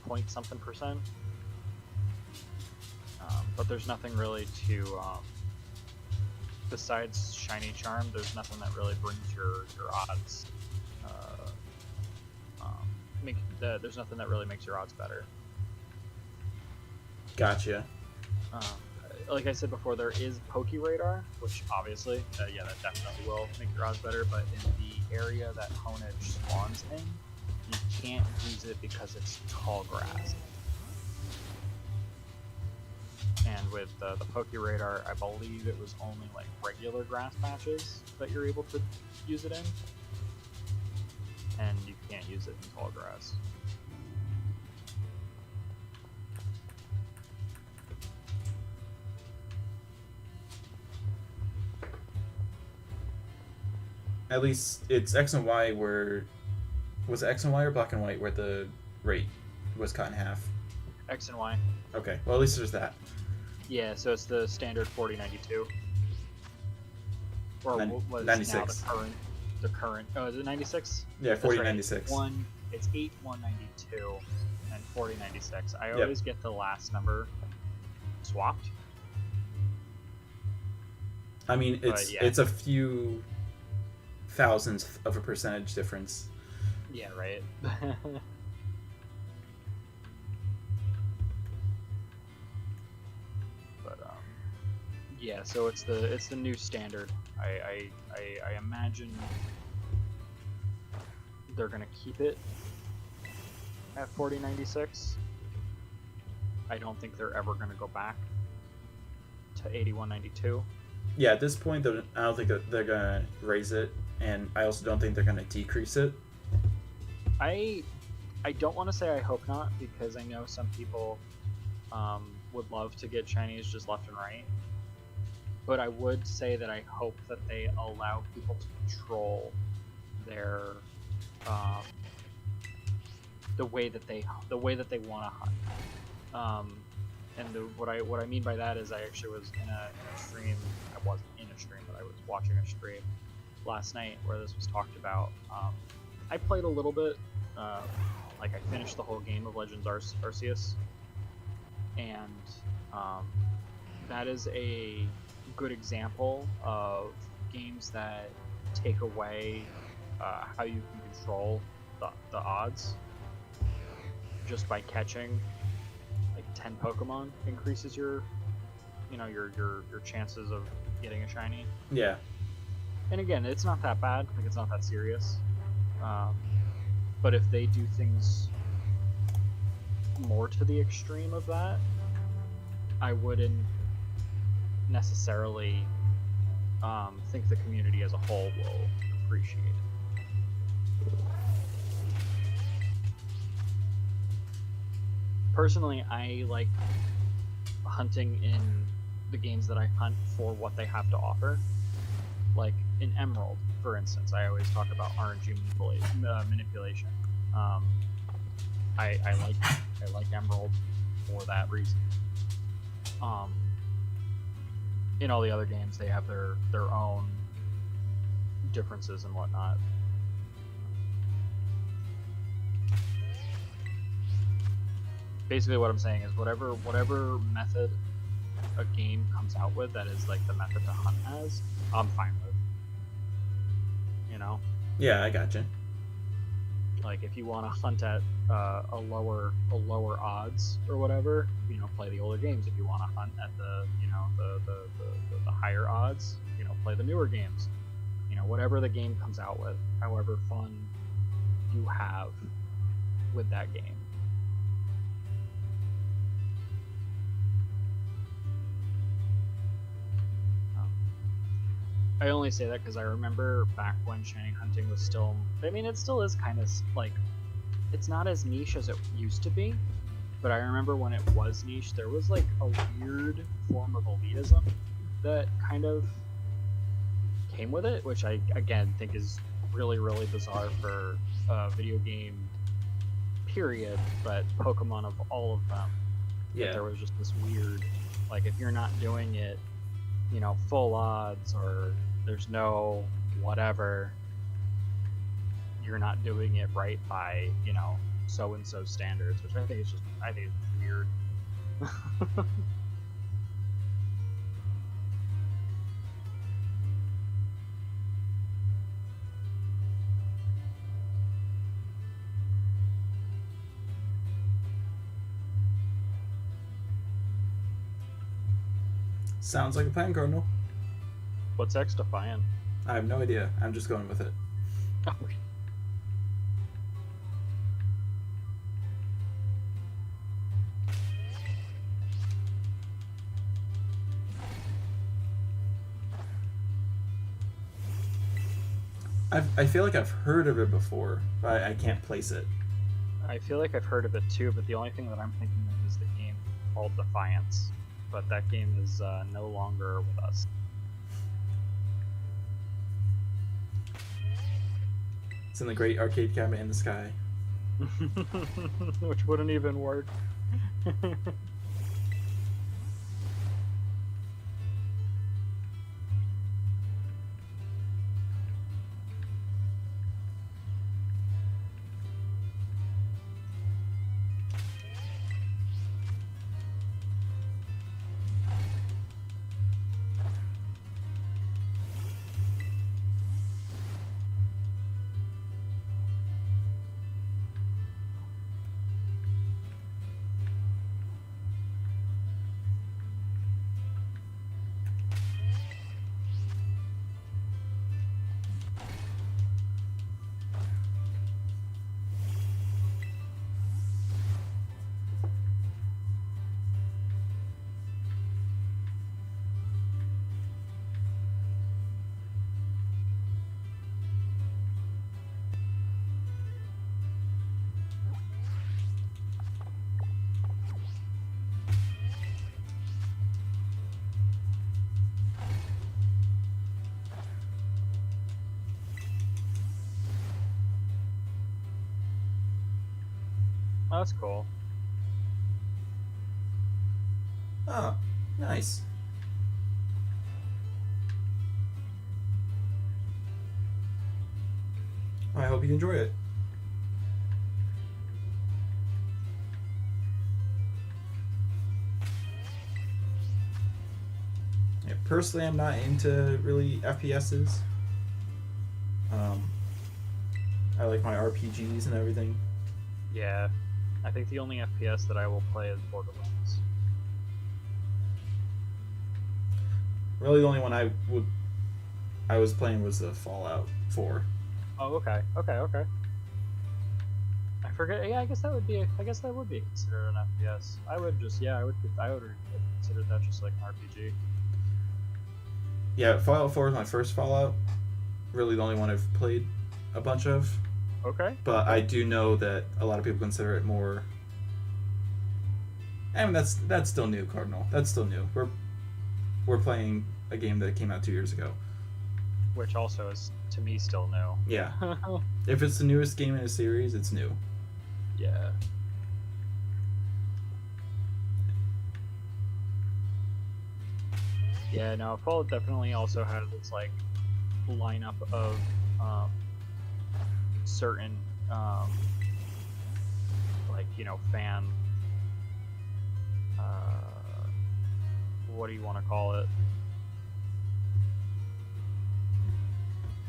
point something %. But there's nothing really to besides Shiny Charm. There's nothing that really brings your odds. There's nothing that really makes your odds better. Gotcha. Like I said before, there is Pokeradar, which obviously, yeah, that definitely will make your odds better, but in the area that Honedge spawns in, you can't use it because it's tall grass. And with the Pokeradar, I believe it was only like regular grass patches that you're able to use it in, and you can't use it in tall grass. At least it's X and Y where... Was it X and Y or Black and White where the rate was cut in half? X and Y. Okay, well at least there's that. Yeah, so it's the standard 4092. Or what was 96. now the current... Oh, is it 96? Yeah, 4096. Right. It's 8192 and 4096. I always get the last number swapped. I mean, it's a few thousandths of a percentage difference. Yeah, right. But yeah, so it's the new standard. I imagine they're gonna keep it at 4096. I don't think they're ever gonna go back to 8192. Yeah, at this point, I don't think that they're gonna raise it, and I also don't think they're gonna decrease it. I don't want to say I hope not, because I know some people would love to get Chinese just left and right. But I would say that I hope that they allow people to control their the way that they want to hunt. And what I mean by that is I actually was in a stream. I wasn't in a stream, but I was watching a stream last night where this was talked about. I played a little bit. Like I finished the whole game of Legends Arceus, and that is a good example of games that take away how you can control the odds just by catching like 10 Pokemon increases your chances of getting a shiny. Yeah. And again, it's not that bad. Like it's not that serious. But if they do things more to the extreme of that, I wouldn't necessarily think the community as a whole will appreciate it. Personally, I like hunting in the games that I hunt for what they have to offer. Like in Emerald, for instance, I always talk about RNG manipulation. I like Emerald for that reason. In all the other games, they have their own differences and whatnot. Basically, what I'm saying is whatever method a game comes out with that is like the method to hunt as, I'm fine with. You know? Yeah, I gotcha. Like if you want to hunt at a lower odds or whatever, play the older games. If you want to hunt at the higher odds, play the newer games. Whatever the game comes out with, however fun you have with that game. I only say that because I remember back when shiny hunting was still... I mean, it still is kind of, like... It's not as niche as it used to be, but I remember when it was niche, there was, like, a weird form of elitism that kind of came with it, which I, again, think is really, really bizarre for a video game, period, but Pokemon of all of them. Yeah. There was just this weird... Like, if you're not doing it you know, full odds or there's no whatever, you're not doing it right by, you know, so and so standards, which I think it's weird. Sounds like a plan, Cardinal. What's X Defiant? I have no idea. I'm just going with it. Oh. I feel like I've heard of it before, but I can't place it. I feel like I've heard of it too, but the only thing that I'm thinking of is the game called Defiance. But that game is no longer with us. It's in the great arcade cabinet in the sky. Which wouldn't even work. Oh, that's cool. Oh, nice. I hope you enjoy it. Yeah, personally, I'm not into really FPSs. I like my RPGs and everything. Yeah. I think the only FPS that I will play is Borderlands. Really, the only one I was playing was the Fallout 4. Oh, okay. I forget. Yeah, I guess that would be considered an FPS. I would consider that just like an RPG. Yeah, Fallout 4 is my first Fallout. Really, the only one I've played a bunch of. Okay. But I do know that a lot of people consider it more. I mean, that's still new, Cardinal. That's still new. We're playing a game that came out 2 years ago. Which also is, to me, still new. Yeah. If it's the newest game in a series, it's new. Yeah. Yeah, no, Fallout definitely also has its, like, lineup of certain, like, you know, fan, what do you want to call it?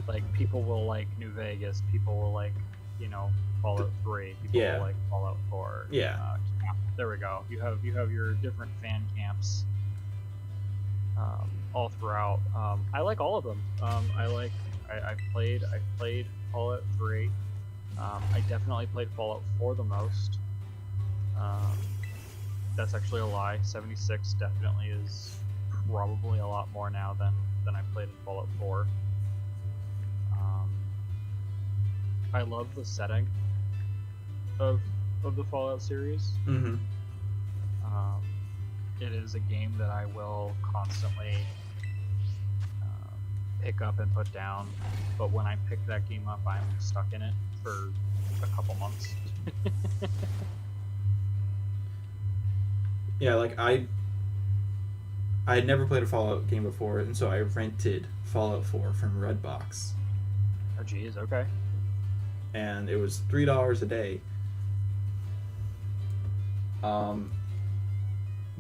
Like, people will like New Vegas, people will like, you know, Fallout 3, people Yeah. will like Fallout 4. Yeah. There we go. You have your different fan camps all throughout. I like all of them. I've played Fallout 3. I definitely played Fallout 4 the most. That's actually a lie. 76 definitely is probably a lot more now than I played in Fallout 4. I love the setting of the Fallout series. Mm-hmm. It is a game that I will constantly pick up and put down, but when I pick that game up, I'm stuck in it for a couple months. Yeah, like I had never played a Fallout game before, and so I rented Fallout 4 from Redbox, Oh, geez. Okay. and it was $3 a day.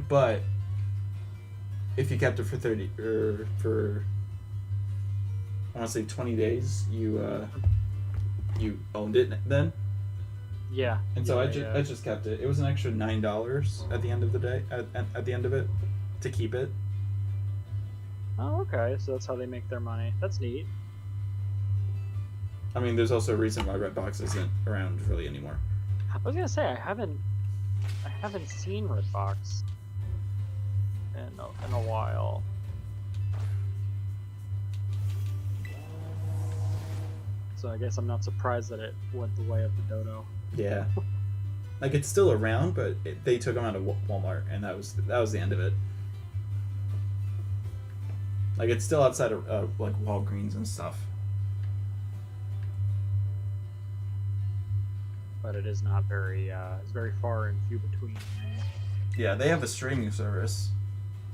But if you kept it for 30 or for I want to say 20 days, you owned it then. Yeah. And so yeah, I just kept it. It was an extra $9 at the end of the day at the end of it to keep it. Oh, okay. So that's how they make their money. That's neat. I mean, there's also a reason why Redbox isn't around really anymore. I was gonna say I haven't seen Redbox in a while. So I guess I'm not surprised that it went the way of the dodo. Yeah, like it's still around, but they took them out of Walmart, and that was the end of it. Like it's still outside of like Walgreens and stuff. But it is not very. It's very far and few between. Yeah, they have a streaming service,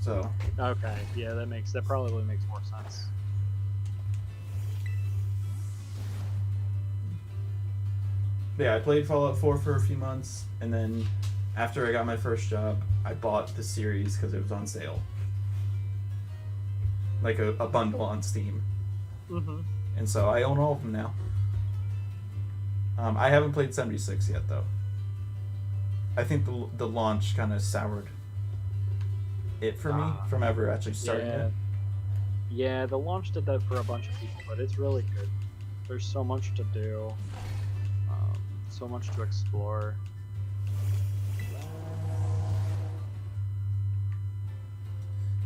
so. Okay. Yeah, that probably makes more sense. Yeah, I played Fallout 4 for a few months, and then after I got my first job, I bought the series because it was on sale. Like a bundle on Steam. Mm-hmm. And so I own all of them now. I haven't played 76 yet, though. I think the launch kind of soured it for me from ever actually starting it. Yeah, the launch did that for a bunch of people, but it's really good. There's so much to do. So much to explore.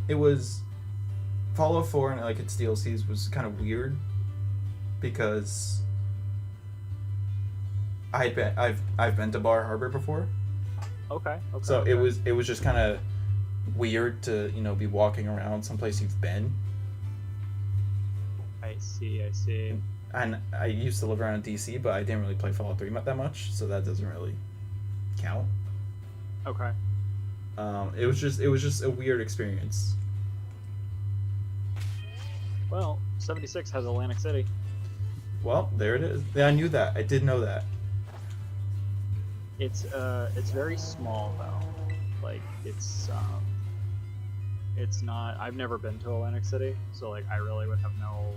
It was Fallout 4 and like its DLCs was kind of weird because I've been to Bar Harbor before. Okay. So it was just kind of weird to be walking around someplace you've been. I see. And I used to live around DC, but I didn't really play Fallout 3 that much, so that doesn't really count. Okay. It was just a weird experience. Well, 76 has Atlantic City. Well, there it is. Yeah, I knew that. I did know that. It's very small though. Like it's not. I've never been to Atlantic City, so like I really would have no.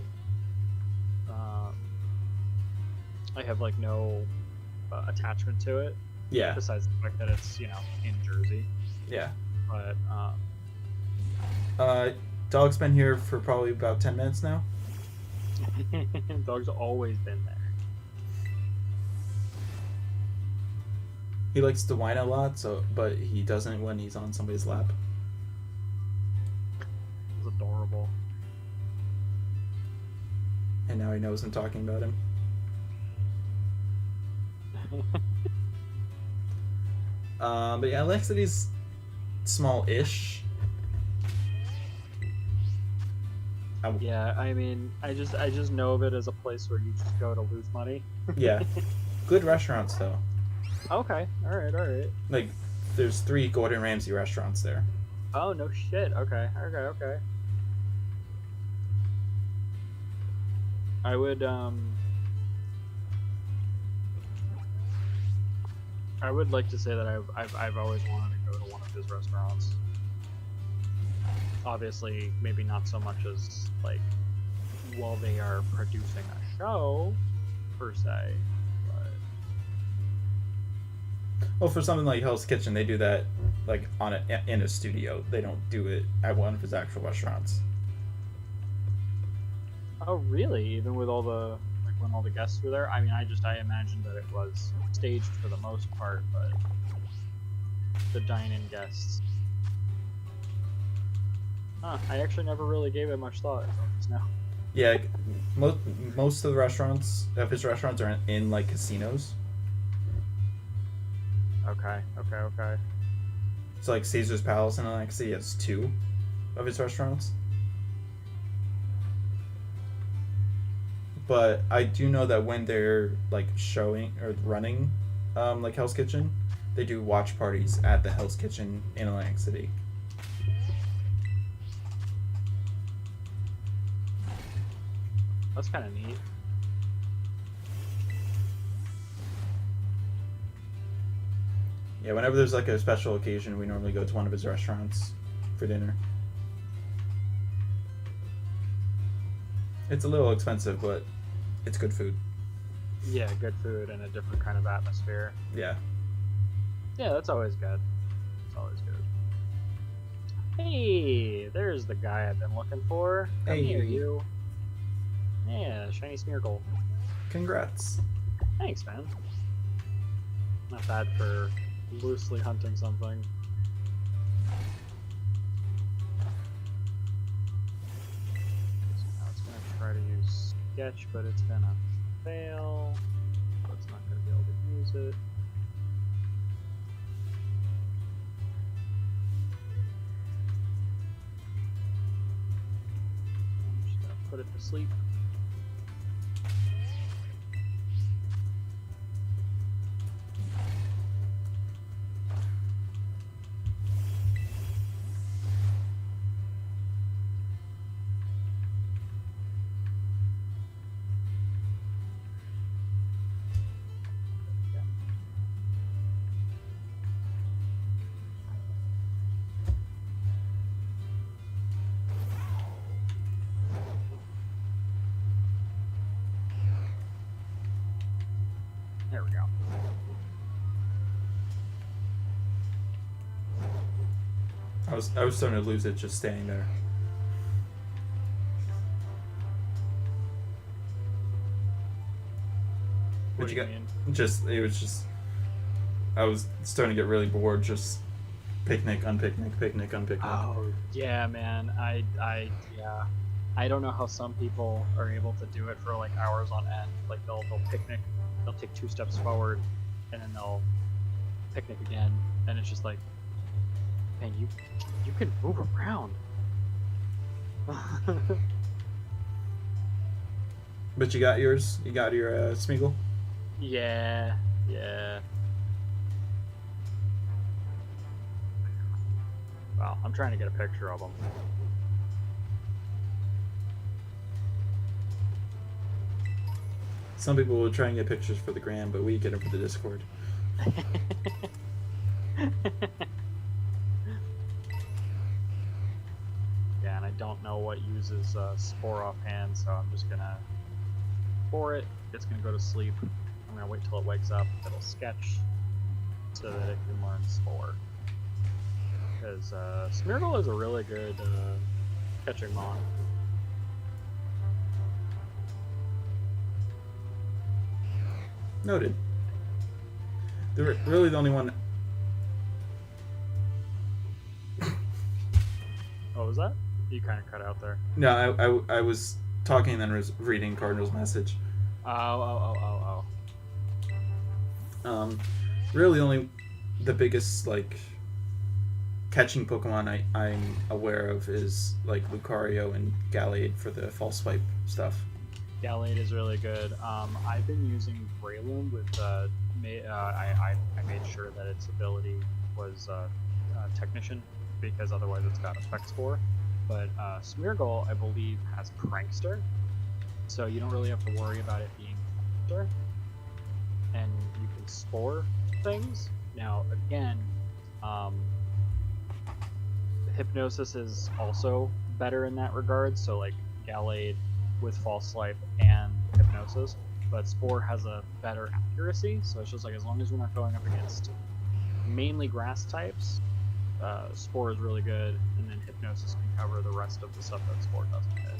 I have like no attachment to it. Yeah. Besides the fact that it's in Jersey. Yeah. But Dog's been here for probably about 10 minutes now. Dog's always been there. He likes to whine a lot, but he doesn't when he's on somebody's lap. It's adorable. And now he knows I'm talking about him. But yeah, Atlantic City's small-ish. Yeah, I mean, I just know of it as a place where you just go to lose money. Yeah. Good restaurants, though. Okay, alright. Like, there's 3 Gordon Ramsay restaurants there. Oh, no shit. Okay. I would like to say that I've always wanted to go to one of his restaurants. Obviously, maybe not so much as like while they are producing a show per se, but Well, for something like Hell's Kitchen, they do that like in a studio. They don't do it at one of his actual restaurants. oh really? Even with all the when all the guests were there? I mean, I imagined that it was staged for the most part, but the dine-in guests. Huh, I actually never really gave it much thought until just now. Yeah, most of his restaurants are in like casinos. Okay. So like Caesar's Palace in Atlantic City has 2 of his restaurants. But I do know that when they're like showing or running like Hell's Kitchen, they do watch parties at the Hell's Kitchen in Atlantic City. That's kind of neat. Yeah, whenever there's like a special occasion, we normally go to one of his restaurants for dinner. It's a little expensive, but it's good food. Yeah, good food and a different kind of atmosphere. Yeah. Yeah, that's always good. It's always good. Hey, there's the guy I've been looking for. Come Hey. here, you. Yeah, shiny Smeargle. Congrats. Thanks, man. Not bad for loosely hunting something. So now it's gonna try to use sketch, but it's gonna fail. So it's not gonna be able to use it. I'm just gonna put it to sleep. There we go. I was starting to lose it just standing there. What But do you you got mean? it was just I was starting to get really bored just picnic, unpicnic, picnic, unpicnic. Oh yeah, man. Yeah. I don't know how some people are able to do it for like hours on end. Like they'll picnic, they'll take 2 steps forward, and then they'll picnic again, and it's just like, man, you can move around. But you got yours? You got your Smeagol? Yeah. Well, I'm trying to get a picture of them. Some people will try and get pictures for the gram, but we get them for the Discord. Yeah, and I don't know what uses Spore offhand, so I'm just gonna Spore it. It's gonna go to sleep. I'm gonna wait till it wakes up. It'll sketch so that it can learn Spore. Because Smeargle is a really good catching mon. Noted. They're really the only one. What was that? You kind of cut out there. No, I was talking and then was reading Cardinal's message. Oh. Really only the biggest like catching Pokemon I'm aware of is like Lucario and Gallade for the false swipe stuff. Gallade is really good. I've been using Breloom with I made sure that its ability was Technician, because otherwise it's got Effect Spore. But Smeargle, I believe, has Prankster, so you don't really have to worry about it being Prankster, and you can Spore things. Now, again, Hypnosis is also better in that regard, so like Gallade with False Swipe and Hypnosis, but Spore has a better accuracy, so it's just like as long as you're not going up against mainly grass types, Spore is really good, and then Hypnosis can cover the rest of the stuff that Spore doesn't hit.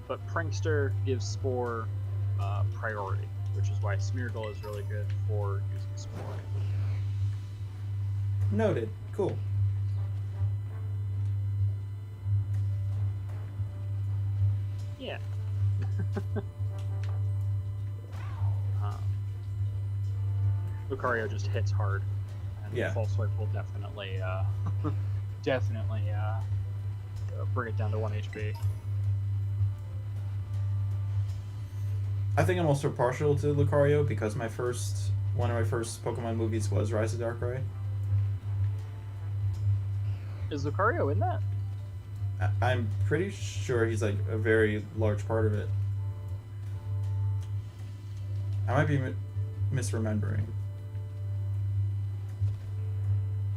But Prankster gives Spore priority, which is why Smeargle is really good for using Spore. Noted. Cool. Yeah. Lucario just hits hard, and Yeah. False Swipe will definitely, bring it down to 1 HP. I think I'm also partial to Lucario because one of my first Pokemon movies was Rise of Darkrai. Is Lucario in that? I'm pretty sure he's like a very large part of it. I might be misremembering.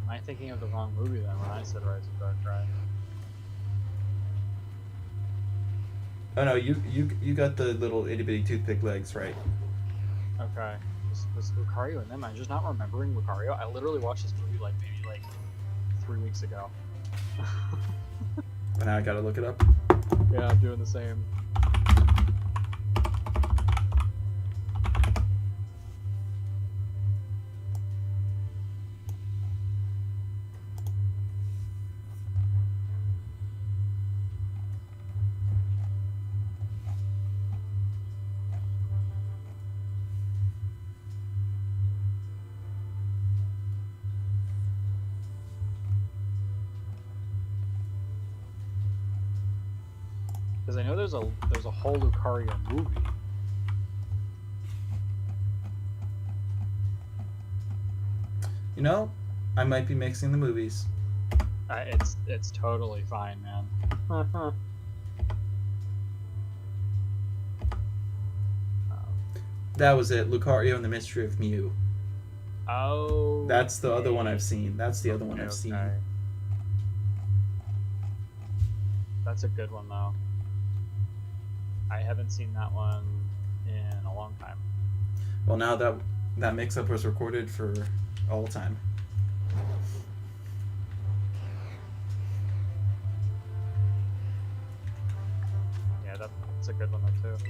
Am I thinking of the wrong movie then when I said Rise of Dark Drive? Oh no, you got the little itty bitty toothpick legs, right? Okay. Was Lucario in them? I'm just not remembering Lucario. I literally watched this movie like maybe like 3 weeks ago. But now I gotta look it up. Yeah, I'm doing the same. Because I know there's a whole Lucario movie. You know, I might be mixing the movies. It's totally fine, man. That was it, Lucario and the Mystery of Mew. Oh. That's the other one I've seen. That's the other one I've seen. That's a good one though. I haven't seen that one in a long time. Well, now that mix-up was recorded for all time. Yeah, that's a good one though too.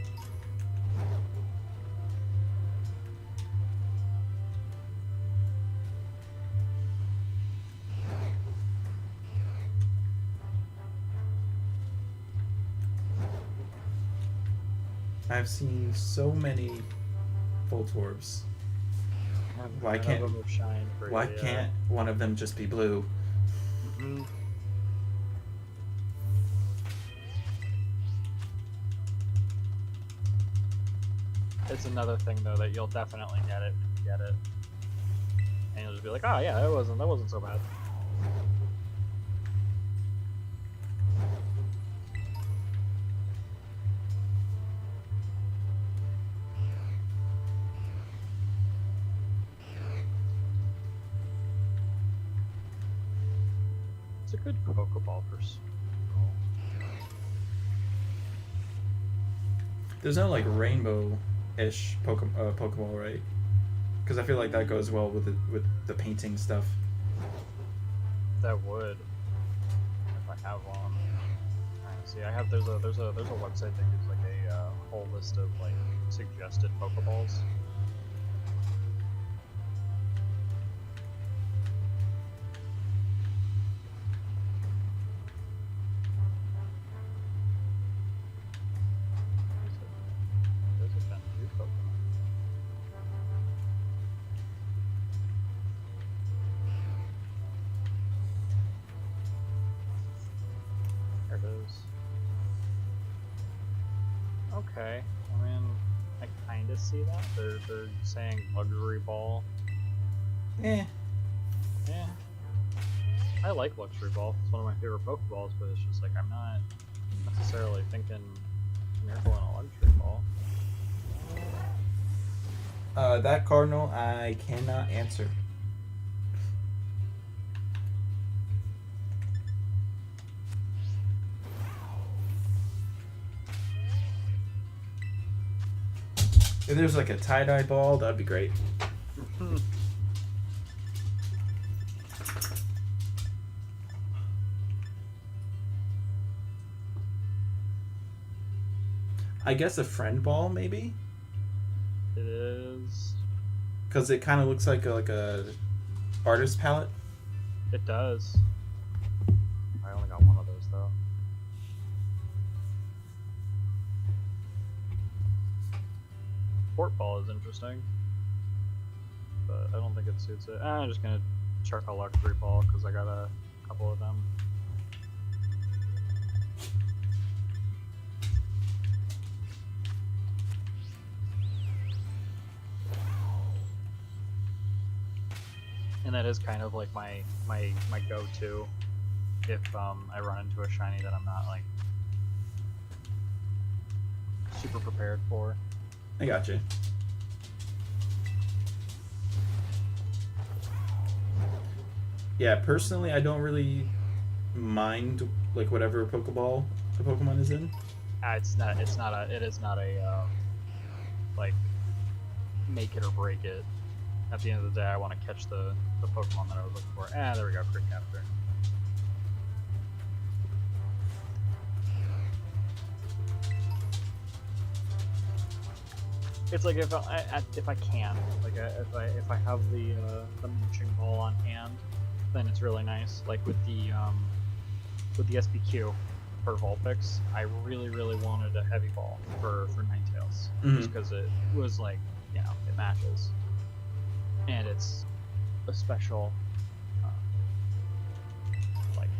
I've seen so many Voltorbs. Why can't one of them just be blue? Mm-hmm. It's another thing though that you'll definitely get it when you get it, and you'll just be like, oh yeah, that wasn't so bad. It's a good Pokeball for school. There's no like rainbow-ish Pokeball, right? Because I feel like that goes well with the painting stuff. That would, if I have one. See, I have there's a website that gives like a whole list of like suggested Pokeballs. There's a Bamboo Pokemon. There it is. Okay, I mean, I kind of see that. They're saying luxury ball. Eh. Yeah, I like luxury ball. It's one of my favorite Pokeballs, but it's just like I'm not necessarily thinking Miracle in a luxury ball. That Cardinal, I cannot answer. If there's like a tie-dye ball, that'd be great. I guess a friend ball, maybe? It is. Because it kind of looks like a artist palette. It does. I only got one of those though. Sport ball is interesting, but I don't think it suits it. I'm just gonna chuck a luxury ball because I got a couple of them. And that is kind of like my go-to if I run into a shiny that I'm not like super prepared for. I got you. Yeah, personally, I don't really mind like whatever Pokeball the Pokemon is in. It is not a like make it or break it. At the end of the day, I want to catch the Pokemon that I was looking for. There we go, Crit Capture. It's like if I can, like if I have the Munching Ball on hand, then it's really nice. Like with the SPQ for Vulpix, I really wanted a Heavy Ball for Ninetales, just because it was like, you know, it matches, and it's a special like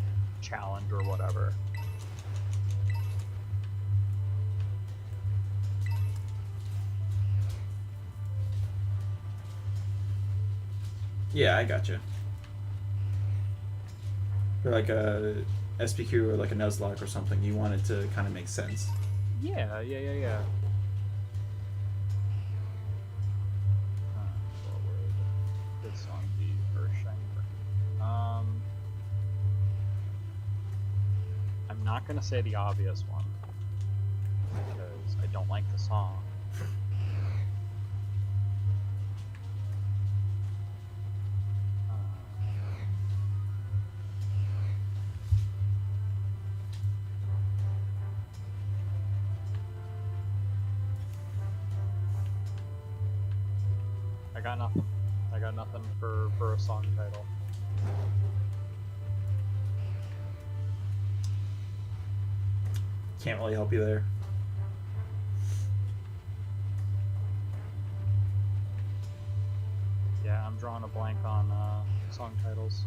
challenge or whatever. Yeah, I gotcha. For like a SPQ or like a Nuzlocke or something, you want it to kind of make sense. Yeah. What would this song be for Shiner? I'm not gonna say the obvious one because I don't like the song. I got nothing for a song title. Can't really help you there. Yeah, I'm drawing a blank on song titles.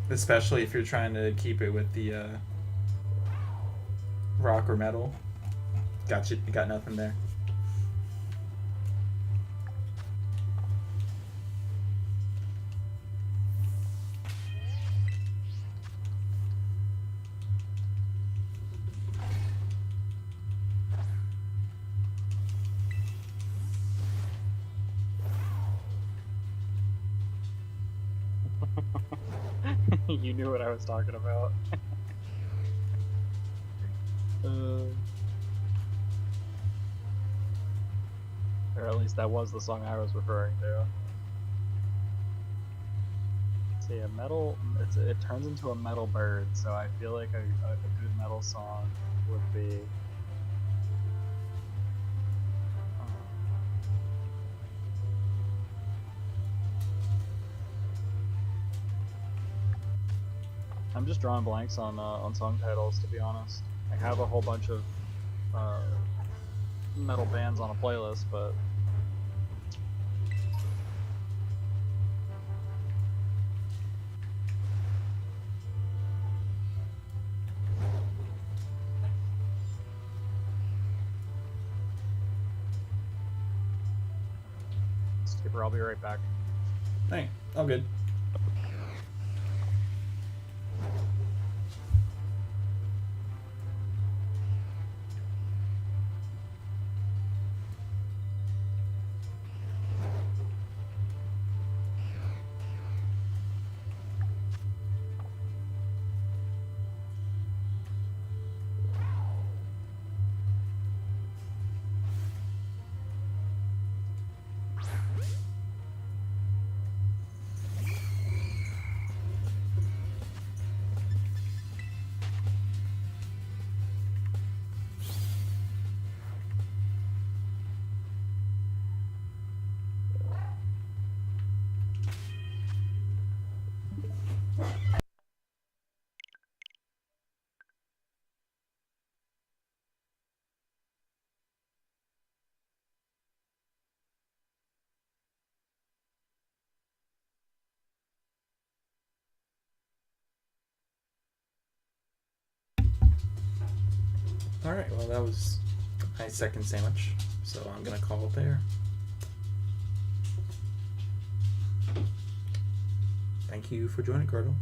Especially if you're trying to keep it with the rock or metal. Got you. You got nothing there. You knew what I was talking about. Or at least that was the song I was referring to. See, a metal, it turns into a metal bird, so I feel like a good metal song would be... I'm just drawing blanks on song titles, to be honest. I have a whole bunch of metal bands on a playlist, but Skipper, I'll be right back. Hey, all good. Alright, well that was my second sandwich, so I'm gonna call it there. Thank you for joining, Cardinal.